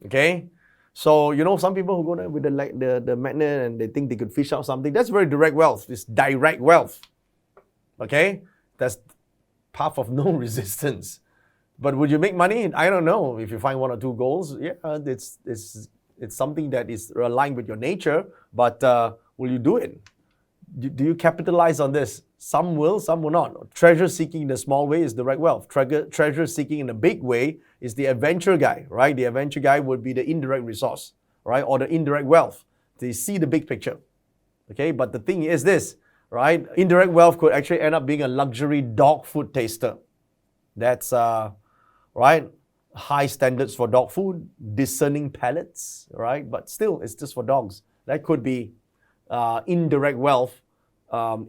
[SPEAKER 1] Okay? So, some people who go there with the magnet and they think they could fish out something, that's very direct wealth. It's direct wealth. Okay? That's path of no resistance. But would you make money? I don't know. If you find one or two goals, yeah, it's something that is aligned with your nature, but will you do it? Do you capitalize on this? Some will, some will not. Treasure seeking in a small way is direct wealth. Treasure seeking in a big way is the adventure guy, right? The adventure guy would be the indirect resource, right? Or the indirect wealth. They see the big picture. Okay, but the thing is this, right? Indirect wealth could actually end up being a luxury dog food taster. That's, right? High standards for dog food, discerning palates, right? But still, it's just for dogs. That could be indirect wealth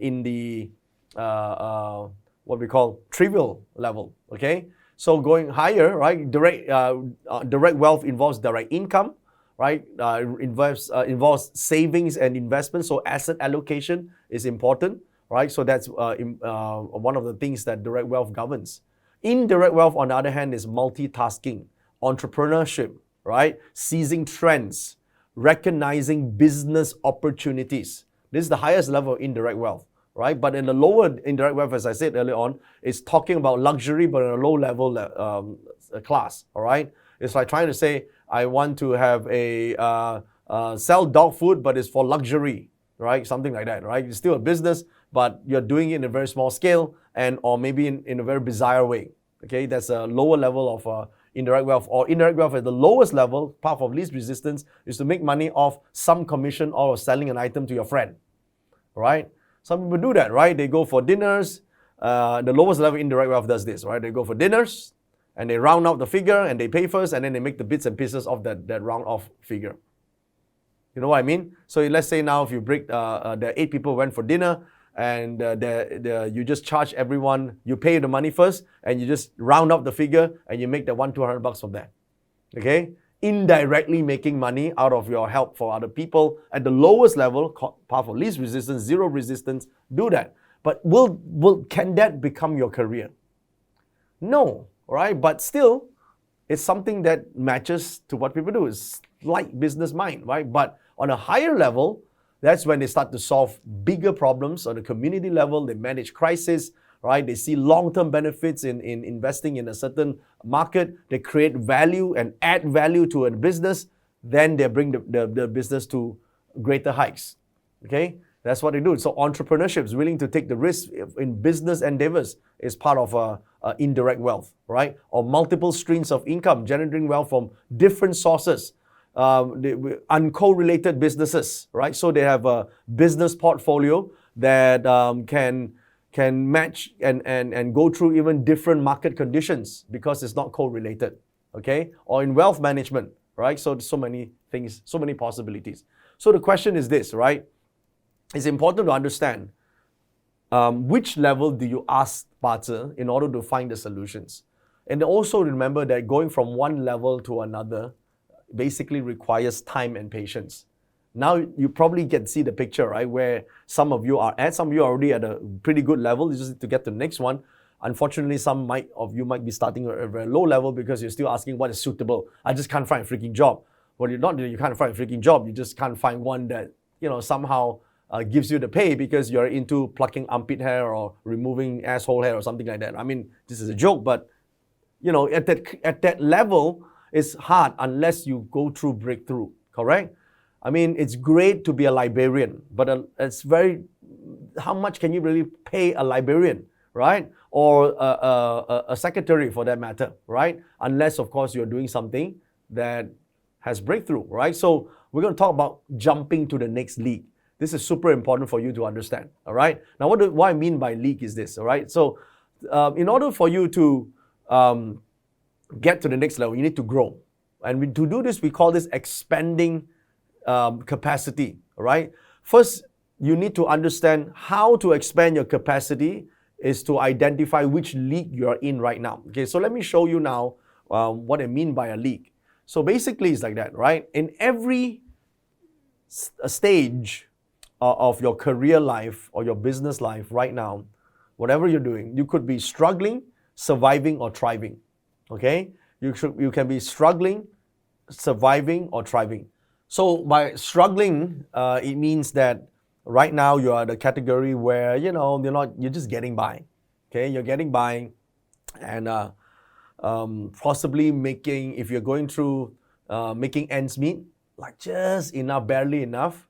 [SPEAKER 1] in the what we call trivial level. Okay, so going higher, right? Direct wealth involves direct income, right? Involves savings and investments. So asset allocation is important, right? So that's one of the things that direct wealth governs. Indirect wealth, on the other hand, is multitasking, entrepreneurship, right? Seizing trends, recognizing business opportunities. This is the highest level of indirect wealth, right? But in the lower indirect wealth, as I said earlier on, it's talking about luxury, but at a low level class, all right? It's like trying to say, I want to have sell dog food, but it's for luxury, right? Something like that, right? It's still a business, but you're doing it in a very small scale or maybe in a very bizarre way, okay? That's a lower level of indirect wealth. Or indirect wealth at the lowest level, path of least resistance, is to make money off some commission or selling an item to your friend, right? Some people do that, right? They go for dinners. The lowest level indirect wealth does this, right? They go for dinners and they round out the figure and they pay first and then they make the bits and pieces of that round off figure. You know what I mean? So let's say now if you break, there are 8 people went for dinner and you just charge everyone, you pay the money first and you just round up the figure and you make that $200 from that. Okay? Indirectly making money out of your help for other people at the lowest level, path of least resistance, zero resistance, do that. But can that become your career? No, right? But still, it's something that matches to what people do. It's like business mind, right? But on a higher level, that's when they start to solve bigger problems on the community level. They manage crisis, right? They see long-term benefits in investing in a certain market. They create value and add value to a business. Then they bring the business to greater heights. Okay? That's what they do. So entrepreneurship is willing to take the risk in business endeavors is part of indirect wealth, right? Or multiple streams of income, generating wealth from different sources. Uncorrelated businesses, right? So they have a business portfolio that can match and go through even different market conditions because it's not correlated, okay? Or in wealth management, right? So many things, so many possibilities. So the question is this, right? It's important to understand which level do you ask Bazi in order to find the solutions. And also remember that going from one level to another basically requires time and patience. Now you probably can see the picture, right? Where some of you are at, some of you are already at a pretty good level. You just need to get to the next one. Unfortunately, some of you might be starting at a very low level because you're still asking what is suitable. I just can't find a freaking job. Well, you can't find a freaking job. You just can't find one that, somehow gives you the pay because you're into plucking armpit hair or removing asshole hair or something like that. I mean, this is a joke, but at that level, it's hard unless you go through breakthrough, correct? I mean, it's great to be a librarian, but how much can you really pay a librarian, right? Or a secretary for that matter, right? Unless, of course, you're doing something that has breakthrough, right? So we're going to talk about jumping to the next league. This is super important for you to understand, all right? Now, what I mean by league is this, all right? So in order for you to get to the next level, you need to grow. And to do this, we call this expanding capacity, right? First, you need to understand how to expand your capacity is to identify which league you're in right now. Okay, so let me show you now what I mean by a league. So basically, it's like that, right? In every stage of your career life or your business life right now, whatever you're doing, you could be struggling, surviving, or thriving. Okay? You can be struggling, surviving, or thriving. So by struggling, it means that right now you are the category where you're just getting by. Okay, you're getting by, and possibly making, if you're going through making ends meet, like just enough, barely enough,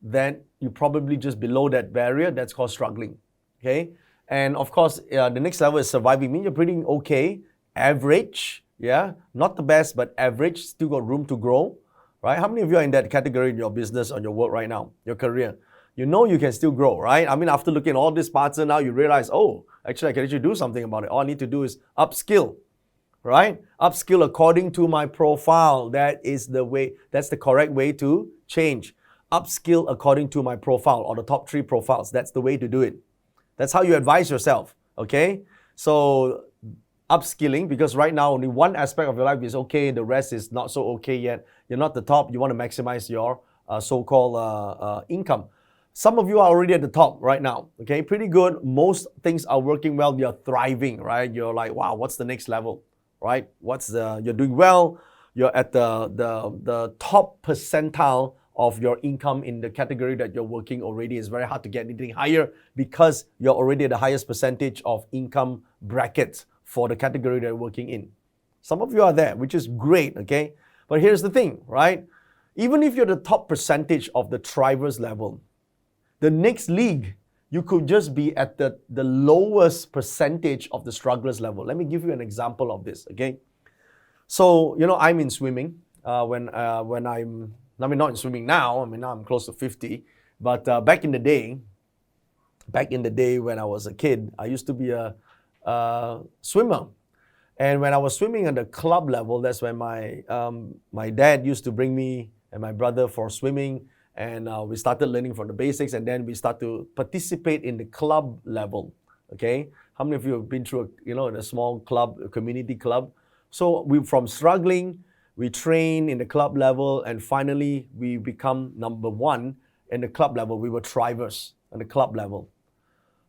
[SPEAKER 1] then you're probably just below that barrier. That's called struggling. Okay, and of course the next level is surviving. Mean you're pretty okay, average. Yeah, not the best, but average. Still got room to grow. Right? How many of you are in that category in your business or your work right now, your career? You know you can still grow, right? I mean, after looking at all these parts, now you realize, oh, actually, I can actually do something about it. All I need to do is upskill, right? Upskill according to my profile. That is the way, that's the correct way to change. Upskill according to my profile, or the top 3 profiles. That's the way to do it. That's how you advise yourself, okay? So upskilling, because right now only one aspect of your life is okay, the rest is not so okay yet. You're not the top. You want to maximize your so-called income. Some of you are already at the top right now, okay? Pretty good. Most things are working well. You're thriving, right? You're like, wow, what's the next level, right? You're doing well. You're at the top percentile of your income in the category that you're working already. It's very hard to get anything higher because you're already at the highest percentage of income brackets for the category that you're working in. Some of you are there, which is great, okay? But here's the thing, right? Even if you're the top percentage of the thrivers level, the next league, you could just be at the lowest percentage of the strugglers level. Let me give you an example of this, okay? So, I'm in swimming. When I'm, not in swimming now. Now I'm close to 50. But back in the day when I was a kid, I used to be a swimmer. And when I was swimming at the club level, that's when my dad used to bring me and my brother for swimming. And we started learning from the basics, and then we start to participate in the club level. Okay, how many of you have been through a small club, a community club? So from struggling, we train in the club level, and finally we become number 1 in the club level. We were thrivers at the club level.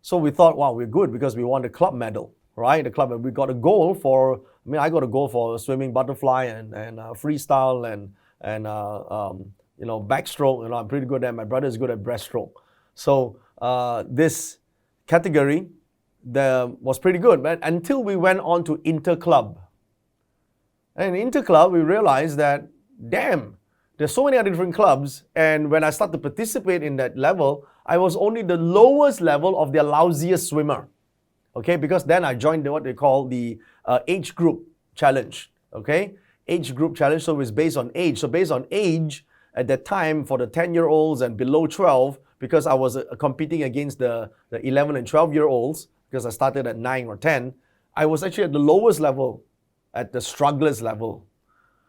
[SPEAKER 1] So we thought, wow, we're good because we won the club medal, right? The club, we got a goal for. I got a goal for swimming, butterfly, and freestyle, and backstroke. I'm pretty good at. My brother is good at breaststroke. So this category was pretty good, but until we went on to interclub. And in interclub, we realized that, damn, there's so many other different clubs. And when I started to participate in that level, I was only the lowest level of their lousiest swimmer. Okay, because then I joined what they call the age group challenge. Okay, age group challenge. So it's based on age. So based on age, at that time, for the 10-year-olds and below 12, because I was competing against the 11 and 12-year-olds, because I started at 9 or 10, I was actually at the lowest level, at the strugglers level.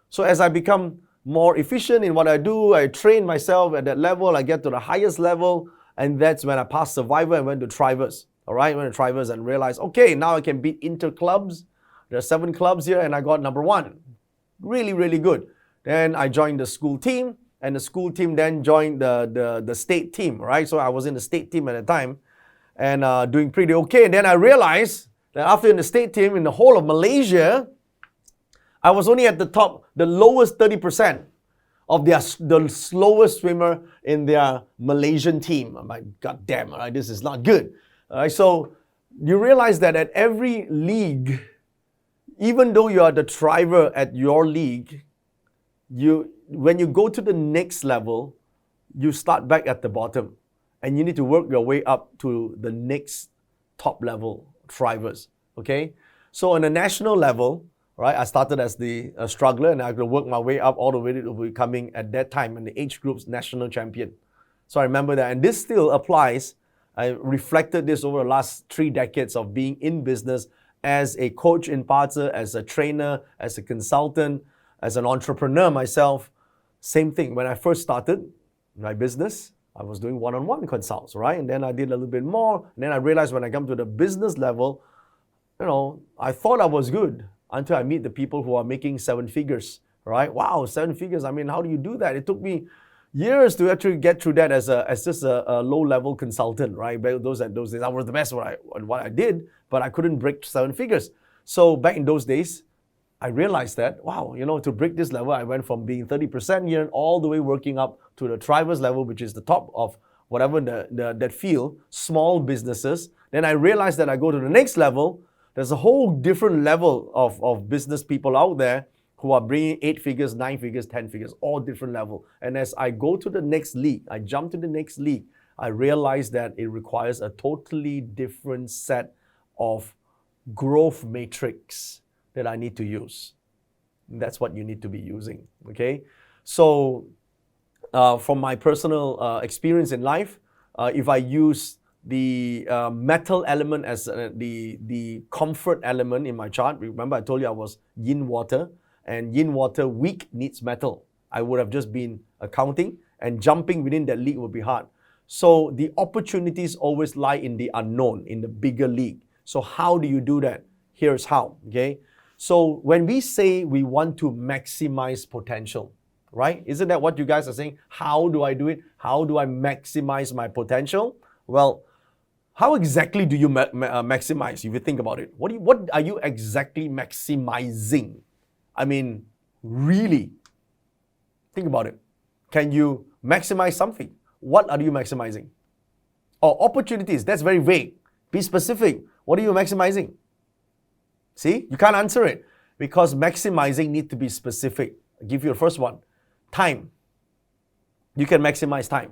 [SPEAKER 1] So as I become more efficient in what I do, I train myself at that level, I get to the highest level, and that's when I passed Survivor and went to Thrivers. All right, went to Thrivers and realized, okay, now I can beat interclubs. There are 7 clubs here, and I got number 1. Really, really good. Then I joined the school team, and the school team then joined the state team, right? So I was in the state team at the time, and doing pretty okay. And then I realized that after in the state team, in the whole of Malaysia, I was only at the top, the lowest 30% of the slowest swimmer in their Malaysian team. I'm like, God damn, right, this is not good. All right, so you realize that at every league, even though you are the thriver at your league, when you go to the next level, you start back at the bottom, and you need to work your way up to the next top level thrivers. Okay, so on a national level, right, I started as the struggler, and I could work my way up all the way to becoming, at that time, in the age group's national champion. So I remember that, and this still applies. I reflected this over the last 3 decades of being in business as a coach in Parza, as a trainer, as a consultant, as an entrepreneur myself. Same thing. When I first started my business, I was doing one-on-one consults, right? And then I did a little bit more. And then I realized when I come to the business level, I thought I was good until I meet the people who are making 7 figures, right? Wow, 7 figures. How do you do that? It took me years to actually get through that as just a low-level consultant, right? Back those days, I was the best at what I did, but I couldn't break 7 figures. So back in those days, I realized that, wow, to break this level, I went from being 30% year all the way working up to the Thrivers level, which is the top of whatever that field, small businesses. Then I realized that I go to the next level. There's a whole different level of business people out there who are bringing 8 figures, 9 figures, 10 figures, all different level. And as I go to the next league, I jump to the next league, I realize that it requires a totally different set of growth matrix that I need to use. That's what you need to be using, okay? So from my personal experience in life, if I use the metal element as the comfort element in my chart, remember I told you I was yin water, and yin water weak needs metal. I would have just been accounting, and jumping within that league would be hard. So the opportunities always lie in the unknown, in the bigger league. So how do you do that? Here's how, okay? So when we say we want to maximize potential, right? Isn't that what you guys are saying? How do I do it? How do I maximize my potential? Well, how exactly do you maximize, if you think about it? What are you exactly maximizing? I mean, really, think about it. Can you maximize something? What are you maximizing? Oh, opportunities, that's very vague. Be specific. What are you maximizing? See, you can't answer it because maximizing needs to be specific. I'll give you the first one. Time. You can maximize time.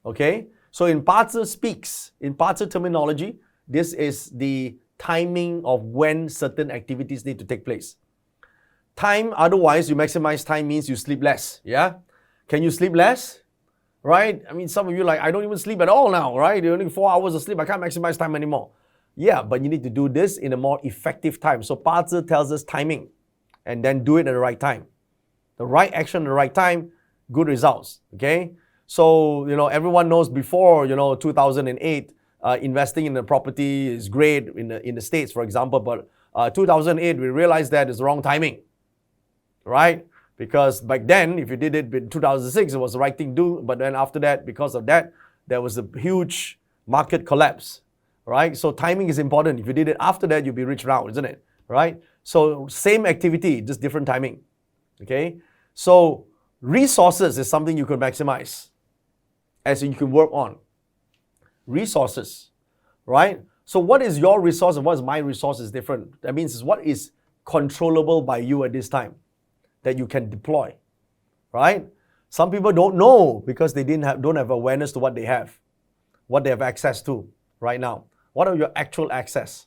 [SPEAKER 1] Okay? So in Parzer speaks, in Parzer terminology, this is the timing of when certain activities need to take place. Time, otherwise, you maximize time means you sleep less. Yeah? Can you sleep less? Right? I mean, some of you like, I don't even sleep at all now, right? You're only 4 hours of sleep. I can't maximize time anymore. Yeah, but you need to do this in a more effective time. So Parzer tells us timing, and then do it at the right time. The right action at the right time, good results. Okay? So, everyone knows before, 2008, investing in a property is great in the States, for example, but 2008, we realized that is the wrong timing, right? Because back then, if you did it in 2006, it was the right thing to do, but then after that, because of that, there was a huge market collapse, right? So timing is important. If you did it after that, you'll be rich now, isn't it? Right? So same activity, just different timing, okay? So resources is something you can maximize, as you can work on. Resources, right? So what is your resource and what is my resource is different. That means what is controllable by you at this time that you can deploy, right? Some people don't know because they don't have awareness to what they have access to right now. What are your actual access?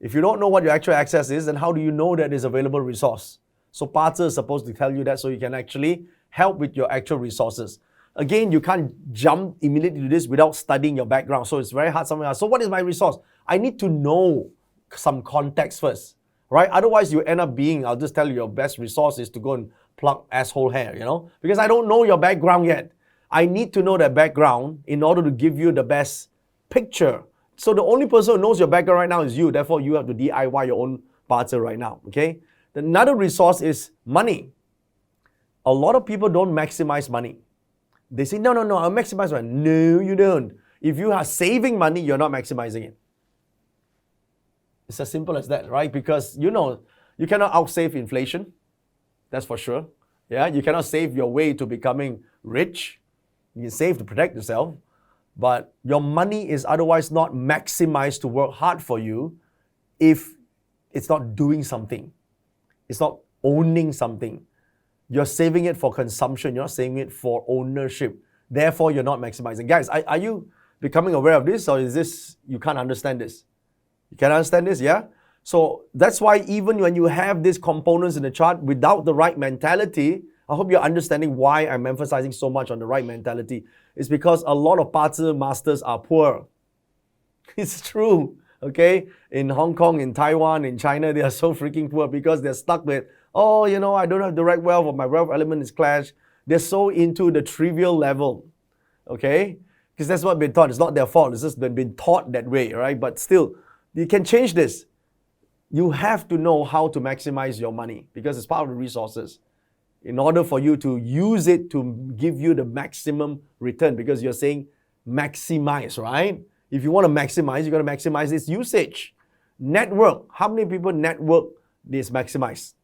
[SPEAKER 1] If you don't know what your actual access is, then how do you know that is available resource? So Parzer is supposed to tell you that so you can actually help with your actual resources. Again, you can't jump immediately to this without studying your background. So it's very hard. Someone asks, so what is my resource? I need to know some context first, right? Otherwise, you end up being, I'll just tell you, your best resource is to go and pluck asshole hair, because I don't know your background yet. I need to know that background in order to give you the best picture. So the only person who knows your background right now is you. Therefore, you have to DIY your own Parzer right now, okay? Another resource is money. A lot of people don't maximize money. They say, no, I'll maximize money. No, you don't. If you are saving money, you're not maximizing it. It's as simple as that, right? Because, you cannot outsave inflation. That's for sure. Yeah, you cannot save your way to becoming rich. You can save to protect yourself. But your money is otherwise not maximized to work hard for you if it's not doing something. It's not owning something. You're saving it for consumption. You're not saving it for ownership. Therefore, you're not maximizing. Guys, are you becoming aware of this, or is this, you can't understand this? You can understand this, yeah? So that's why even when you have these components in the chart without the right mentality, I hope you're understanding why I'm emphasizing so much on the right mentality. It's because a lot of Parzer masters are poor. It's true, okay? In Hong Kong, in Taiwan, in China, they are so freaking poor because they're stuck with, I don't have direct wealth, or my wealth element is clashed. They're so into the trivial level, okay? Because that's what been taught. It's not their fault. It's just been taught that way, right? But still, you can change this. You have to know how to maximize your money because it's part of the resources. in order for you to use it to give you the maximum return, because you're saying maximize, right? If you want to maximize, you got to maximize its usage. Network. How many people network is maximized?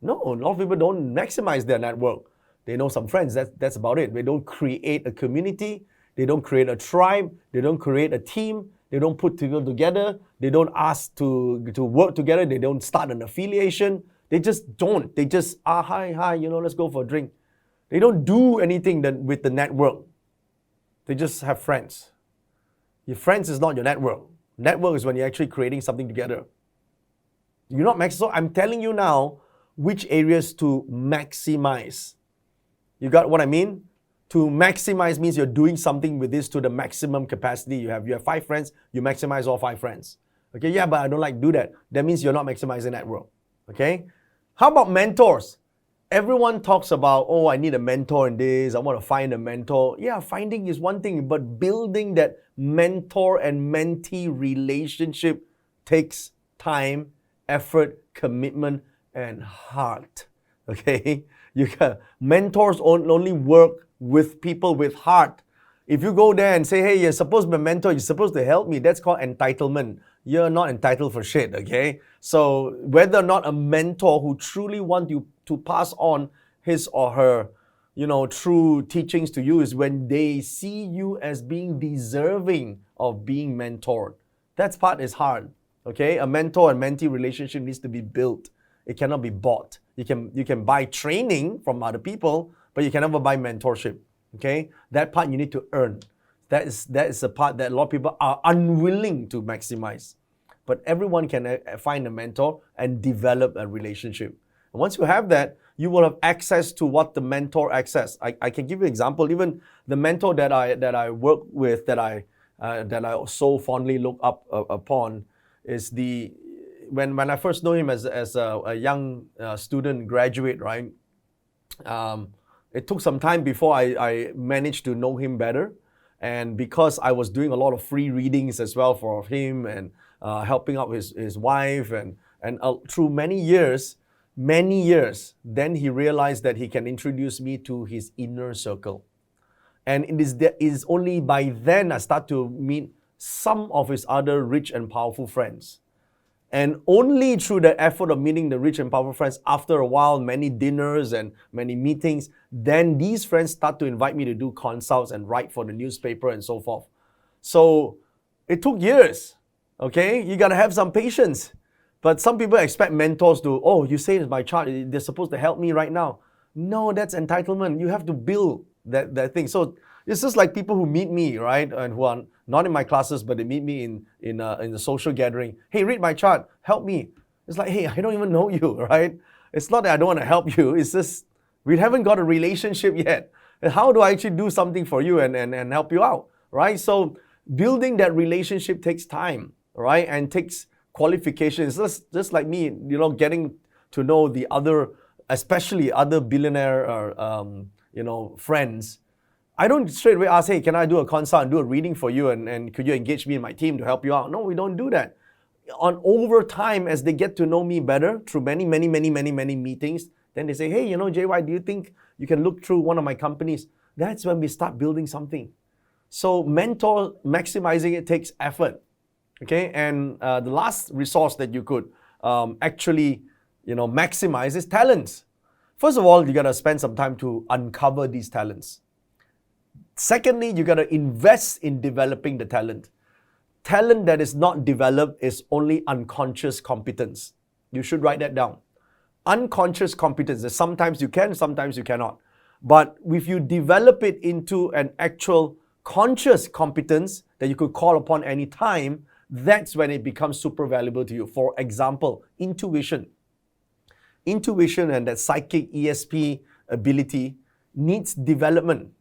[SPEAKER 1] No, a lot of people don't maximize their network. They know some friends, that's about it. They don't create a community, they don't create a tribe, they don't create a team, they don't put people together, they don't ask to work together, they don't start an affiliation, they just don't. They just, hi, let's go for a drink. They don't do anything with the network. They just have friends. Your friends is not your network. Network is when you're actually creating something together. You're not max. So I'm telling you now which areas to maximize. You got what I mean? To maximize means you're doing something with this to the maximum capacity you have. You have 5 friends, you maximize all 5 friends. Okay, yeah, but I don't like to do that. That means you're not maximizing network. Okay? How about mentors? Everyone talks about, oh, I need a mentor in this, I want to find a mentor. Yeah, finding is one thing, but building that mentor and mentee relationship takes time, effort, commitment, and heart. Okay? Mentors only work with people with heart. If you go there and say, hey, you're supposed to be a mentor, you're supposed to help me, that's called entitlement. You're not entitled for shit, okay? So whether or not a mentor who truly wants you to pass on his or her, true teachings to you is when they see you as being deserving of being mentored. That part is hard, okay? A mentor and mentee relationship needs to be built. It cannot be bought. You can buy training from other people, but you can never buy mentorship, okay? That part you need to earn. That is the part that a lot of people are unwilling to maximize. But everyone can find a mentor and develop a relationship. And once you have that, you will have access to what the mentor access. I can give you an example. Even the mentor that I work with, that I so fondly look up upon, is when I first know him as a young student graduate, right? It took some time before I managed to know him better. And because I was doing a lot of free readings as well for him and helping out his wife and through many years, then he realized that he can introduce me to his inner circle. And it is only by then I start to meet some of his other rich and powerful friends. And only through the effort of meeting the rich and powerful friends, after a while, many dinners and many meetings, then these friends start to invite me to do consults and write for the newspaper and so forth. So it took years, okay? You got to have some patience. But some people expect mentors to, oh, you say it's my chart, they're supposed to help me right now. No, that's entitlement. You have to build that thing. So it's just like people who meet me, right, and who are not in my classes, but they meet me in the social gathering. Hey, read my chart, help me. It's like, hey, I don't even know you, right? It's not that I don't want to help you. It's just we haven't got a relationship yet. And how do I actually do something for you and help you out, right? So building that relationship takes time, right, and takes qualifications. It's just like me, getting to know the other, especially other billionaire friends. I don't straight away ask, hey, can I do a consult and do a reading for you and could you engage me in my team to help you out? No, we don't do that. Over time, as they get to know me better through many meetings, then they say, hey, JY, do you think you can look through one of my companies? That's when we start building something. So mentor, maximizing it takes effort. Okay, and the last resource that you could actually maximize is talents. First of all, you got to spend some time to uncover these talents. Secondly, you got to invest in developing the talent. Talent that is not developed is only unconscious competence. You should write that down. Unconscious competence. Sometimes you can, sometimes you cannot. But if you develop it into an actual conscious competence that you could call upon any time, that's when it becomes super valuable to you. For example, intuition. Intuition and that psychic ESP ability needs development.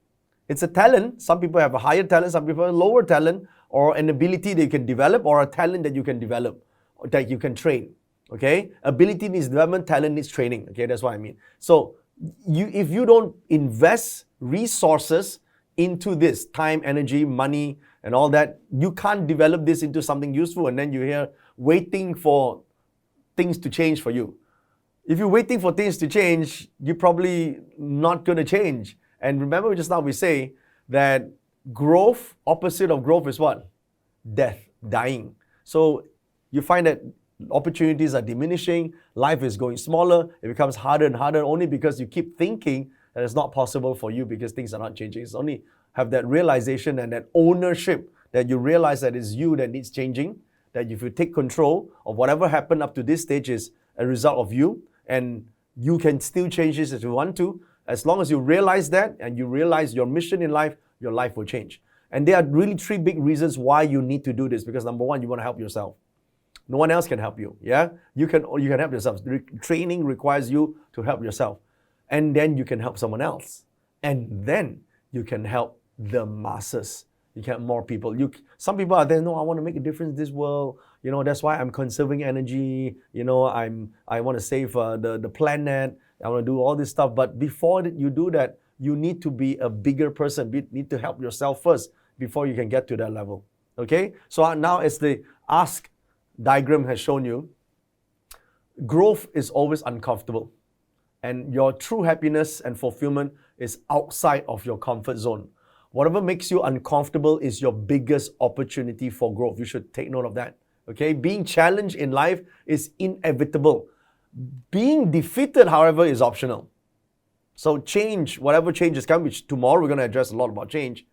[SPEAKER 1] It's a talent. Some people have a higher talent, some people have a lower talent, or an ability that you can develop, or a talent that you can develop, or that you can train. Okay? Ability needs development, talent needs training. Okay, that's what I mean. So if you don't invest resources into this, time, energy, money, and all that, you can't develop this into something useful, and then you're here waiting for things to change for you. If you're waiting for things to change, you're probably not going to change. And remember just now we say that growth, opposite of growth is what? Death, dying. So you find that opportunities are diminishing, life is going smaller, it becomes harder and harder only because you keep thinking that it's not possible for you because things are not changing. It's only have that realization and that ownership that you realize that it's you that needs changing, that if you take control of whatever happened up to this stage is a result of you, and you can still change this if you want to. As long as you realize that and you realize your mission in life, your life will change. And there are really three big reasons why you need to do this. Because number one, you want to help yourself. No one else can help you. Yeah, you can help yourself. Training requires you to help yourself, and then you can help someone else, and then you can help the masses. You can help more people. Some people are there. No, I want to make a difference in this world. That's why I'm conserving energy. I want to save the planet. I want to do all this stuff. But before you do that, you need to be a bigger person. You need to help yourself first before you can get to that level. Okay. So now, as the ask diagram has shown you, growth is always uncomfortable, and your true happiness and fulfillment is outside of your comfort zone. Whatever makes you uncomfortable is your biggest opportunity for growth. You should take note of that. Okay, being challenged in life is inevitable. Being defeated, however, is optional. So change, whatever changes come, which tomorrow we're going to address a lot about change,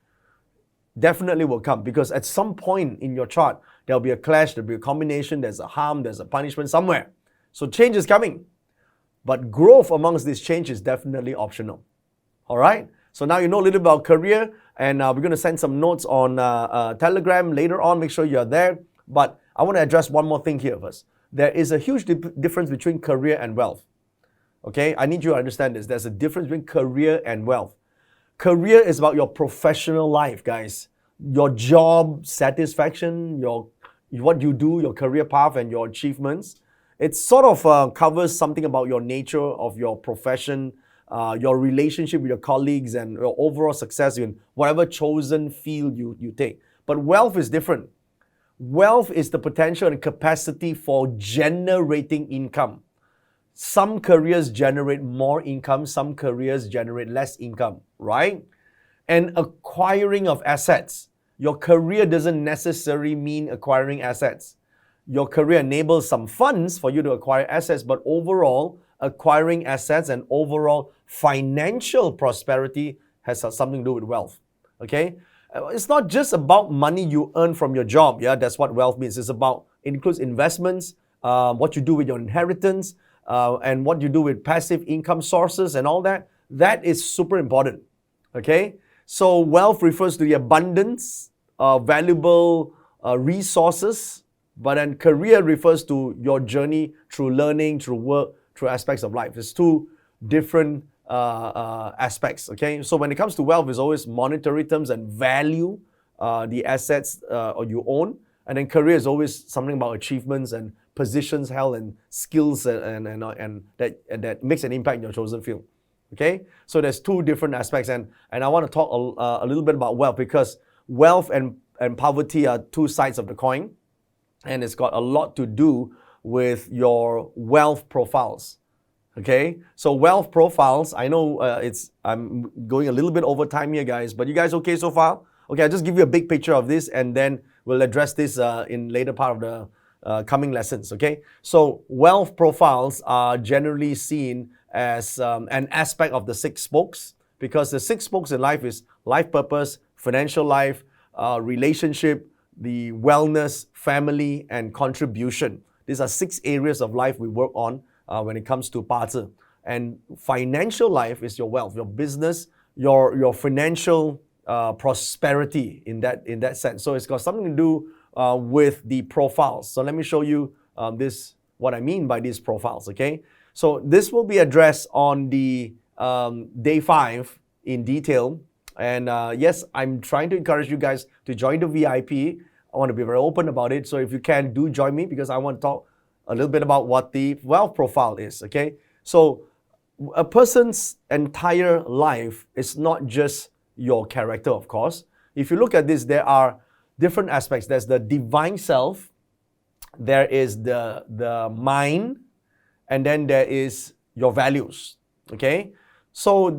[SPEAKER 1] definitely will come, because at some point in your chart, there'll be a clash, there'll be a combination, there's a harm, there's a punishment somewhere. So change is coming. But growth amongst this change is definitely optional. All right? So now you know a little about career, and we're going to send some notes on Telegram later on. Make sure you're there. But I want to address one more thing here first. There is a huge difference between career and wealth. Okay? I need you to understand this. There's a difference between career and wealth. Career is about your professional life, guys. Your job satisfaction, what you do, your career path, and your achievements. It sort of covers something about your nature of your profession, your relationship with your colleagues, and your overall success in whatever chosen field you take. But wealth is different. Wealth is the potential and capacity for generating income. Some careers generate more income, some careers generate less income, right? And acquiring of assets. Your career doesn't necessarily mean acquiring assets. Your career enables some funds for you to acquire assets, but overall, acquiring assets and overall financial prosperity has something to do with wealth. Okay? It's not just about money you earn from your job. Yeah, that's what wealth means. It includes investments, what you do with your inheritance, and what you do with passive income sources and all that. That is super important. Okay? So wealth refers to the abundance of valuable resources, but then career refers to your journey through learning, through work, through aspects of life. It's two different aspects. Okay, so when it comes to wealth, it's always monetary terms and value, the assets or you own, and then career is always something about achievements and positions held and skills and that makes an impact in your chosen field. Okay, so there's two different aspects, and I want to talk a little bit about wealth, because wealth and poverty are two sides of the coin, and it's got a lot to do with your wealth profiles. Okay, so wealth profiles, I know I'm going a little bit over time here, guys, but you guys okay so far? Okay, I'll just give you a big picture of this, and then we'll address this in later part of the coming lessons. Okay, so wealth profiles are generally seen as an aspect of the six spokes, because the six spokes in life is life purpose, financial life, relationship, the wellness, family, and contribution. These are 6 areas of life we work on when it comes to parts. And financial life is your wealth, your business, your financial prosperity in that sense. So it's got something to do with the profiles. So let me show you what I mean by these profiles. Okay, so this will be addressed on the day 5 in detail. And yes, I'm trying to encourage you guys to join the VIP. I want to be very open about it. So if you can, do join me, because I want to talk a little bit about what the wealth profile is. Okay, so a person's entire life is not just your character, of course. If you look at this, there are different aspects. There's the divine self, there is the mind, and then there is your values. Okay, so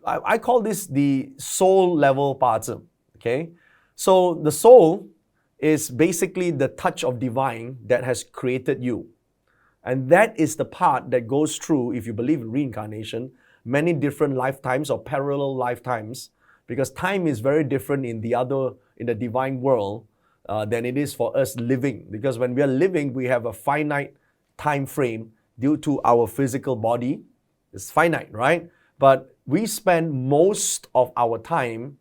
[SPEAKER 1] I call this the soul level parts. Okay, so the soul is basically the touch of divine that has created you. And that is the part that goes through, if you believe in reincarnation, many different lifetimes or parallel lifetimes, because time is very different in the divine world than it is for us living. Because when we are living, we have a finite time frame due to our physical body. It's finite, right? But we spend most of our time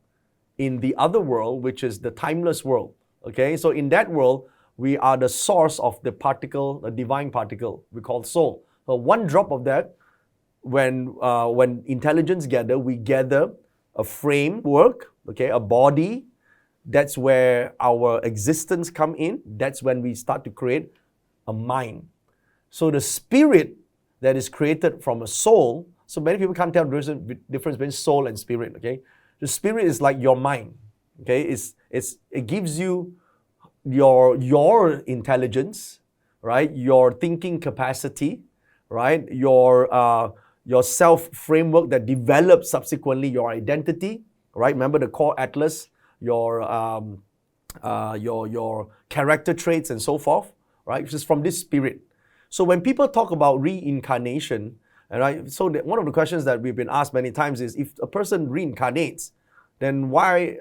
[SPEAKER 1] in the other world, which is the timeless world. Okay, so in that world, we are the source of the particle, the divine particle we call soul. So one drop of that, when intelligence gather, we gather a framework, okay, a body. That's where our existence come in. That's when we start to create a mind. So the spirit that is created from a soul. So many people can't tell the difference between soul and spirit. Okay, the spirit is like your mind. Okay, it gives you your intelligence, right? Your thinking capacity, right? Your self framework that develops subsequently your identity, right? Remember the core atlas, your character traits and so forth, right? Which is from this spirit. So when people talk about reincarnation, right? So one of the questions that we've been asked many times is, if a person reincarnates, then why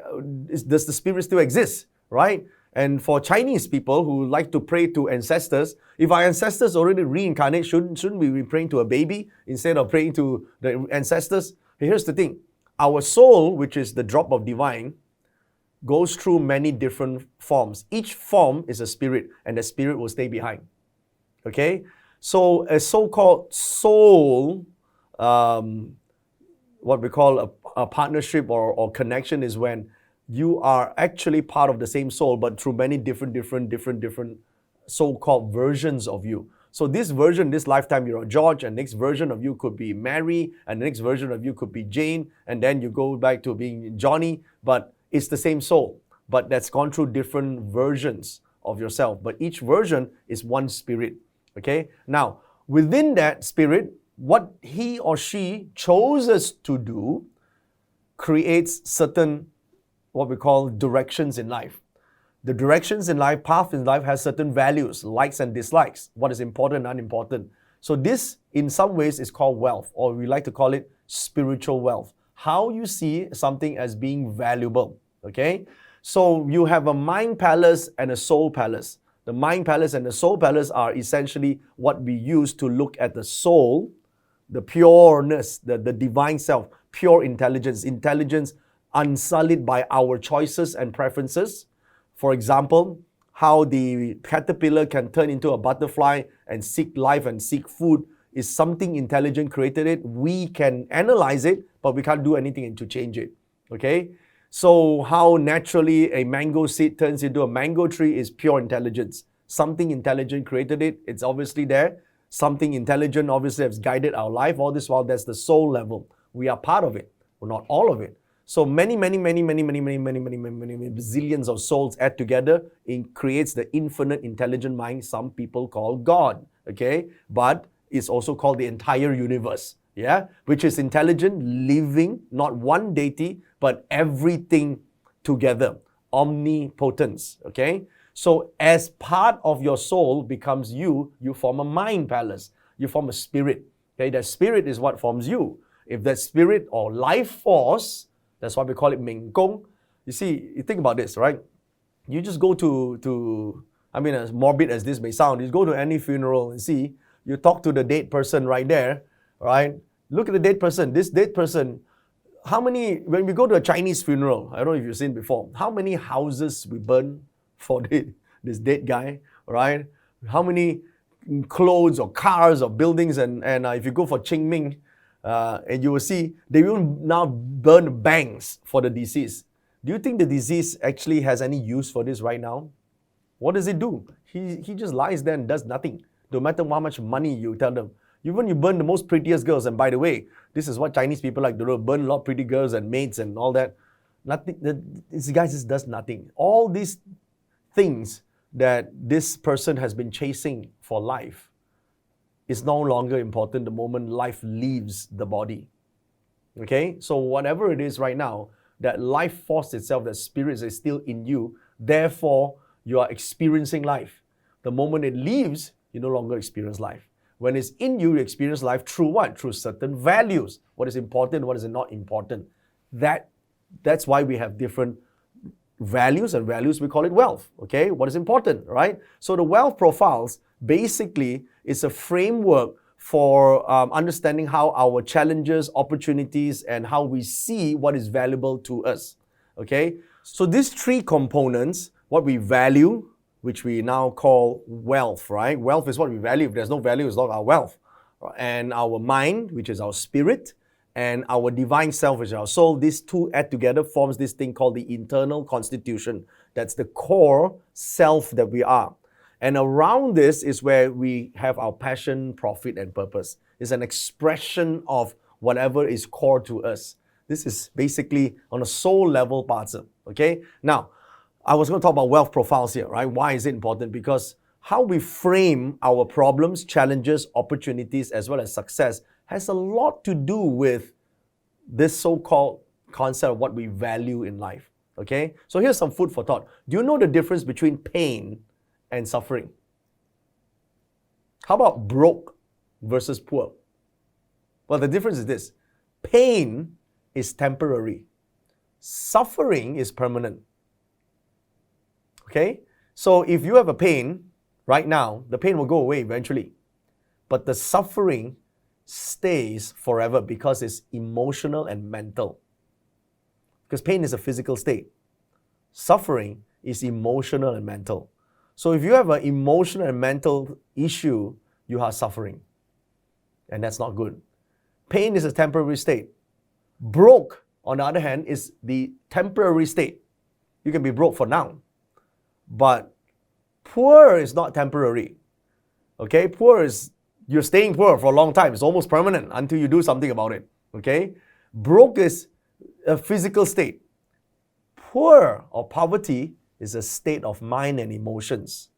[SPEAKER 1] does the spirit still exist, right? And for Chinese people who like to pray to ancestors, if our ancestors already reincarnate, shouldn't we be praying to a baby instead of praying to the ancestors? Here's the thing. Our soul, which is the drop of divine, goes through many different forms. Each form is a spirit, and the spirit will stay behind. Okay? So a so-called soul, what we call a partnership or connection, is when you are actually part of the same soul, but through many different so-called versions of you. So this version, this lifetime, you're George, and next version of you could be Mary, and the next version of you could be Jane, and then you go back to being Johnny, but it's the same soul, but that's gone through different versions of yourself. But each version is one spirit. Okay? Now, within that spirit, what he or she chooses to do creates certain, what we call, directions in life. The directions in life, path in life, has certain values, likes and dislikes, what is important and unimportant. So this, in some ways, is called wealth, or we like to call it spiritual wealth. How you see something as being valuable, okay? So you have a mind palace and a soul palace. The mind palace and the soul palace are essentially what we use to look at the soul, the pureness, the divine self, pure intelligence unsullied by our choices and preferences. For example, how the caterpillar can turn into a butterfly and seek life and seek food is something intelligent created it. We can analyze it, but we can't do anything to change it. Okay? So how naturally a mango seed turns into a mango tree is pure intelligence. Something intelligent created it. It's obviously there. Something intelligent obviously has guided our life. All this while, that's the soul level. We are part of it, but not all of it. So many bazillions of souls add together, it creates the infinite intelligent mind some people call God. Okay? But it's also called the entire universe. Yeah? Which is intelligent, living, not one deity, but everything together. Omnipotence. Okay? So as part of your soul becomes you form a mind palace. You form a spirit. Okay? That spirit is what forms you. If that spirit or life force, that's why we call it Ming Gong. You see, you think about this, right? You just go to I mean, as morbid as this may sound, you go to any funeral and see, you talk to the dead person right there, right? Look at the dead person. This dead person, when we go to a Chinese funeral, I don't know if you've seen before, how many houses we burn for this dead guy, right? How many clothes or cars or buildings, and if you go for Qingming, and you will see they will now burn banks for the deceased. Do you think the deceased actually has any use for this right now? What does he do? He just lies there and does nothing. No matter how much money you tell them. Even you burn the most prettiest girls, and by the way, this is what Chinese people like to do, burn a lot of pretty girls and maids and all that. Nothing. This guy just does nothing. All these things that this person has been chasing for life, is no longer important the moment life leaves the body. Okay? So whatever it is right now, that life force itself, that spirit is still in you, therefore you are experiencing life. The moment it leaves, you no longer experience life. When it's in you, you experience life through what? Through certain values. What is important, what is not important. That's why we have different values, and values we call it wealth. Okay? What is important, right? So the wealth profiles basically is a framework for understanding how our challenges, opportunities, and how we see what is valuable to us. Okay? So these three components, what we value, which we now call wealth, right? Wealth is what we value. If there's no value, it's not our wealth. And our mind, which is our spirit, and our divine self, which is our soul, these two add together forms this thing called the internal constitution. That's the core self that we are. And around this is where we have our passion, profit, and purpose. It's an expression of whatever is core to us. This is basically on a soul level parts. Okay? Now, I was going to talk about wealth profiles here, right? Why is it important? Because how we frame our problems, challenges, opportunities, as well as success has a lot to do with this so-called concept of what we value in life. Okay? So here's some food for thought. Do you know the difference between pain and suffering? How about broke versus poor? Well, the difference is this. Pain is temporary. Suffering is permanent. Okay? So if you have a pain right now, the pain will go away eventually. But the suffering stays forever because it's emotional and mental. Because pain is a physical state. Suffering is emotional and mental. So if you have an emotional and mental issue, you are suffering. And that's not good. Pain is a temporary state. Broke, on the other hand, is the temporary state. You can be broke for now. But poor is not temporary. Okay? Poor is, you're staying poor for a long time. It's almost permanent until you do something about it. Okay? Broke is a physical state. Poor or poverty is a state of mind and emotions.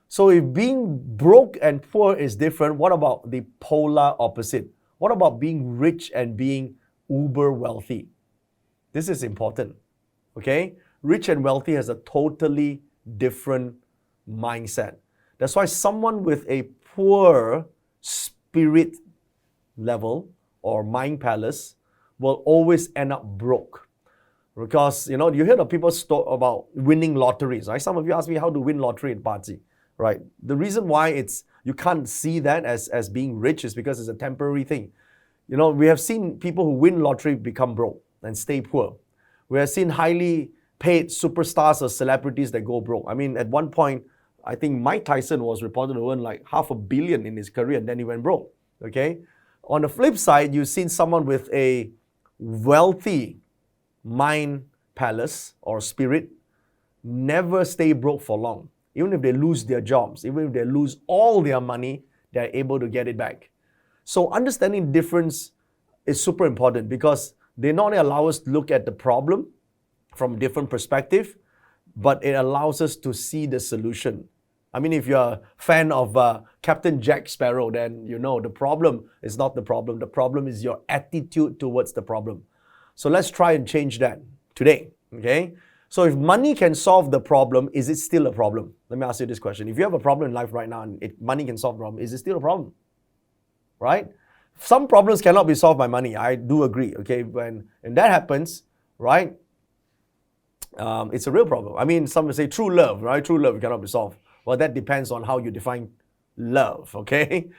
[SPEAKER 1] So if being broke and poor is different, what about the polar opposite? What about being rich and being uber wealthy? This is important. Okay? Rich and wealthy has a totally different mindset. That's why someone with a poor spirit level or mind palace will always end up broke. Because, you hear the people talk about winning lotteries, right? Some of you ask me how to win lottery in party, right? The reason why you can't see that as being rich is because it's a temporary thing. We have seen people who win lottery become broke and stay poor. We have seen highly paid superstars or celebrities that go broke. I mean, at one point, I think Mike Tyson was reported to earn like $500 million in his career and then he went broke, okay? On the flip side, you've seen someone with a wealthy mind palace or spirit never stay broke for long. Even if they lose their jobs, even if they lose all their money, they're able to get it back. So understanding difference is super important because they not only allow us to look at the problem from a different perspective, but it allows us to see the solution. I mean, if you're a fan of Captain Jack Sparrow, then you know the problem is not the problem. The problem is your attitude towards the problem. So let's try and change that today, okay? So if money can solve the problem, is it still a problem? Let me ask you this question. If you have a problem in life right now and money can solve the problem, is it still a problem? Right? Some problems cannot be solved by money. I do agree, okay? When that happens, right, it's a real problem. I mean, some will say true love, right? True love cannot be solved. Well, that depends on how you define love, okay?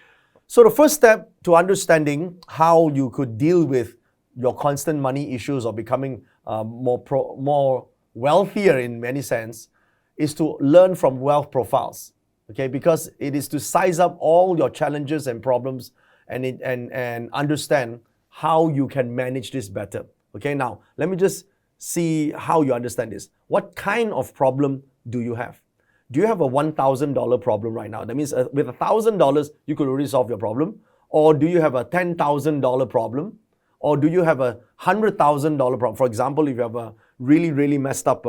[SPEAKER 1] So the first step to understanding how you could deal with your constant money issues or becoming more wealthier in many sense is to learn from wealth profiles, okay? Because it is to size up all your challenges and problems and understand how you can manage this better, okay? Now, let me just see how you understand this. What kind of problem do you have? Do you have a $1,000 problem right now? That means with $1,000, you could already solve your problem. Or do you have a $10,000 problem? Or do you have a $100,000 problem? For example, if you have a really, really messed up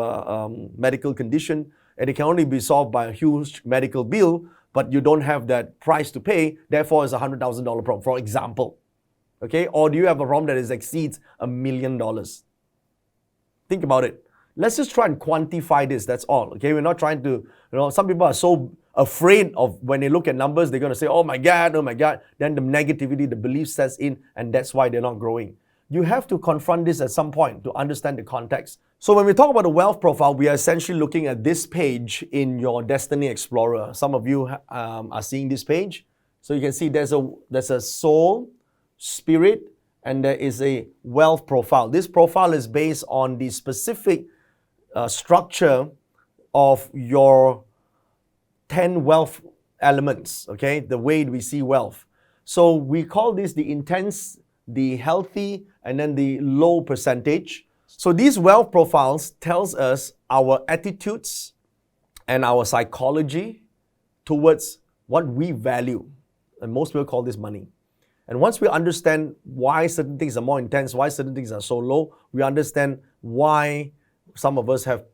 [SPEAKER 1] medical condition and it can only be solved by a huge medical bill, but you don't have that price to pay, therefore it's a $100,000 problem, for example. Okay? Or do you have a problem that exceeds $1 million? Think about it. Let's just try and quantify this, that's all. Okay? We're not trying to, some people are so afraid of when they look at numbers, they're going to say, oh my God. Then the negativity, the belief sets in, and that's why they're not growing. You have to confront this at some point to understand the context. So when we talk about the wealth profile, we are essentially looking at this page in your Destiny Explorer. Some of you are seeing this page. So you can see there's a soul, spirit, and there is a wealth profile. This profile is based on the specific structure of your 10 wealth elements, okay? The way we see wealth. So we call this the intense, the healthy, and then the low percentage. So these wealth profiles tells us our attitudes and our psychology towards what we value. And most people call this money. And once we understand why certain things are more intense, why certain things are so low, we understand why some of us have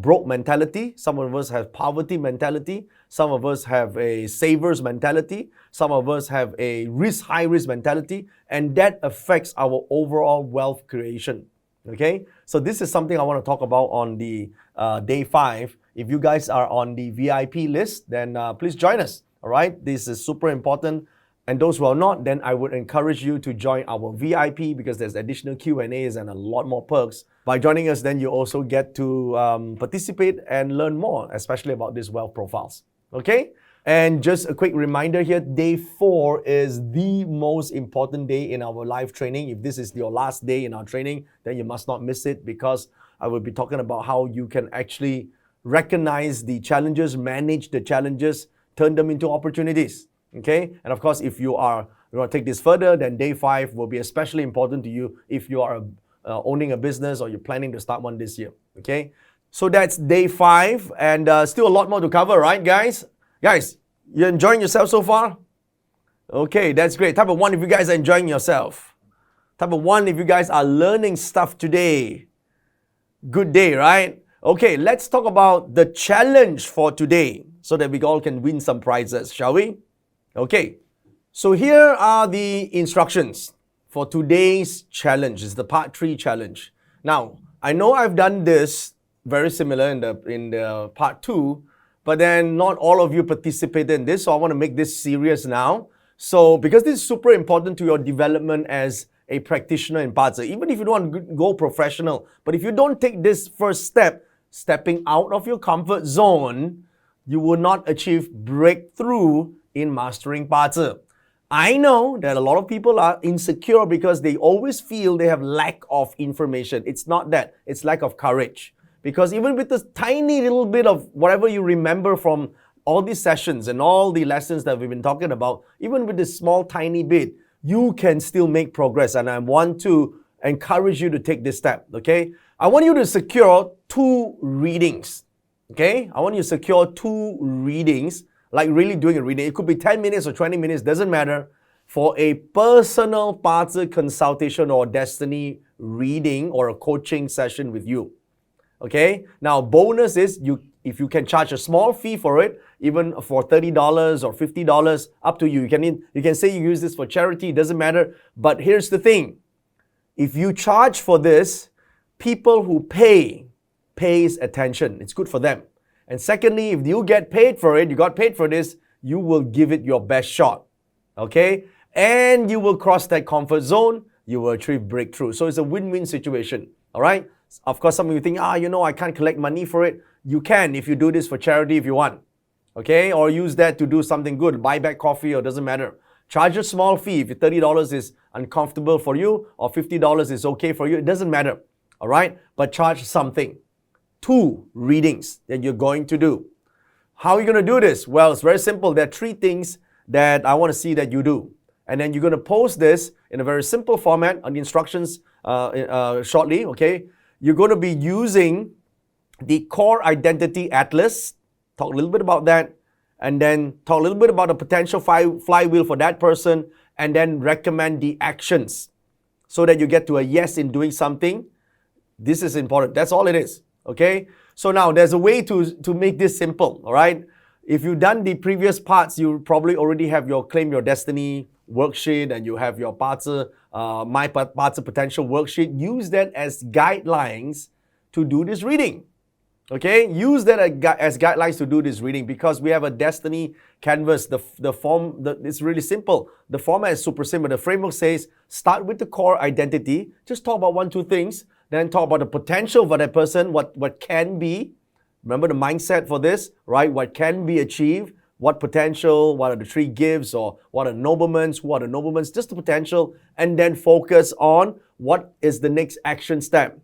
[SPEAKER 1] broke mentality, some of us have poverty mentality, some of us have a savers mentality, some of us have a high risk mentality, and that affects our overall wealth creation. Okay, so this is something I want to talk about on the day 5. If you guys are on the VIP list, then please join us. All right, this is super important. And those who are not, then I would encourage you to join our VIP because there's additional Q&As and a lot more perks. By joining us, then you also get to participate and learn more, especially about these wealth profiles. Okay? And just a quick reminder here, day 4 is the most important day in our live training. If this is your last day in our training, then you must not miss it because I will be talking about how you can actually recognize the challenges, manage the challenges, turn them into opportunities. Okay, and of course, if you want to take this further, then day 5 will be especially important to you if you are owning a business or you're planning to start one this year. Okay, so that's day 5, and still a lot more to cover, right, guys? Guys, you're enjoying yourself so far? Okay, that's great. Type of 1 if you guys are enjoying yourself. Type of 1 if you guys are learning stuff today. Good day, right? Okay, let's talk about the challenge for today so that we all can win some prizes, shall we? Okay, so here are the instructions for today's challenge. It's the part 3 challenge. Now, I know I've done this very similar in the part 2, but then not all of you participated in this, so I want to make this serious now. So, because this is super important to your development as a practitioner in Parts, even if you don't want to go professional, but if you don't take this first step, stepping out of your comfort zone, you will not achieve breakthrough in mastering Parts. I know that a lot of people are insecure because they always feel they have lack of information. It's not that. It's lack of courage. Because even with this tiny little bit of whatever you remember from all these sessions and all the lessons that we've been talking about, even with this small tiny bit, you can still make progress. And I want to encourage you to take this step, okay? I want you to secure 2 readings, okay? I want you to secure 2 readings, like really doing a reading. It could be 10 minutes or 20 minutes, doesn't matter, for a personal Parts consultation or Destiny reading or a coaching session with you. Okay? Now, bonus is if you can charge a small fee for it, even for $30 or $50, up to you. You can say you use this for charity, it doesn't matter. But here's the thing. If you charge for this, people who pays attention. It's good for them. And secondly, if you get paid for it, you got paid for this, you will give it your best shot. Okay? And you will cross that comfort zone, you will achieve breakthrough. So it's a win-win situation. All right? Of course, some of you think, I can't collect money for it. You can if you do this for charity if you want. Okay? Or use that to do something good. Buy back coffee or doesn't matter. Charge a small fee. If $30 is uncomfortable for you or $50 is okay for you, it doesn't matter. All right? But charge something. 2 readings that you're going to do. How are you going to do this? Well, it's very simple. There are 3 things that I want to see that you do. And then you're going to post this in a very simple format on the instructions shortly, okay? You're going to be using the Core Identity Atlas. Talk a little bit about that. And then talk a little bit about the potential flywheel for that person. And then recommend the actions so that you get to a yes in doing something. This is important. That's all it is. Okay? So now there's a way to make this simple, all right? if you've done the previous parts, you probably already have your Claim Your Destiny worksheet and you have your My Parts Potential worksheet. Use that as guidelines to do this reading. Okay, use that as guidelines to do this reading because we have a destiny canvas. It's really simple. The format is super simple. The framework says start with the core identity. Just talk about 1-2 things. Then talk about the potential for that person, what can be. Remember the mindset for this, right? What can be achieved, what potential, what are the 3 gifts, or what are noblements, who are the noblements, just the potential, and then focus on what is the next action step.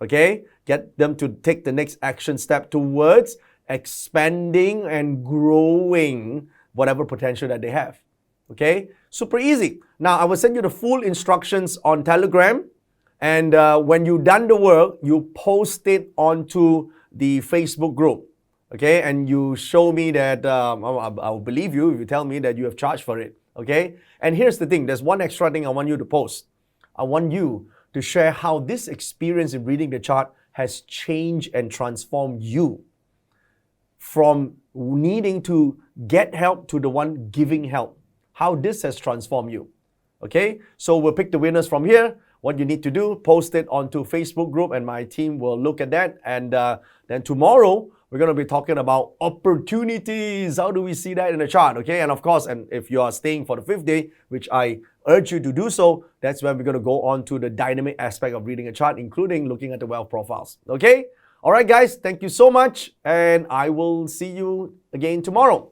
[SPEAKER 1] Okay? Get them to take the next action step towards expanding and growing whatever potential that they have. Okay? Super easy. Now, I will send you the full instructions on Telegram. And when you've done the work, you post it onto the Facebook group. Okay? And you show me that, I'll believe you if you tell me that you have charged for it. Okay? And here's the thing. There's one extra thing I want you to post. I want you to share how this experience in reading the chart has changed and transformed you from needing to get help to the one giving help. How this has transformed you. Okay? So we'll pick the winners from here. What you need to do, post it onto Facebook group and my team will look at that. And then tomorrow, we're going to be talking about opportunities. How do we see that in the chart? Okay? And of course, and if you are staying for the 5th day, which I urge you to do so, that's when we're going to go on to the dynamic aspect of reading a chart, including looking at the wealth profiles. Okay? All right, guys. Thank you so much. And I will see you again tomorrow.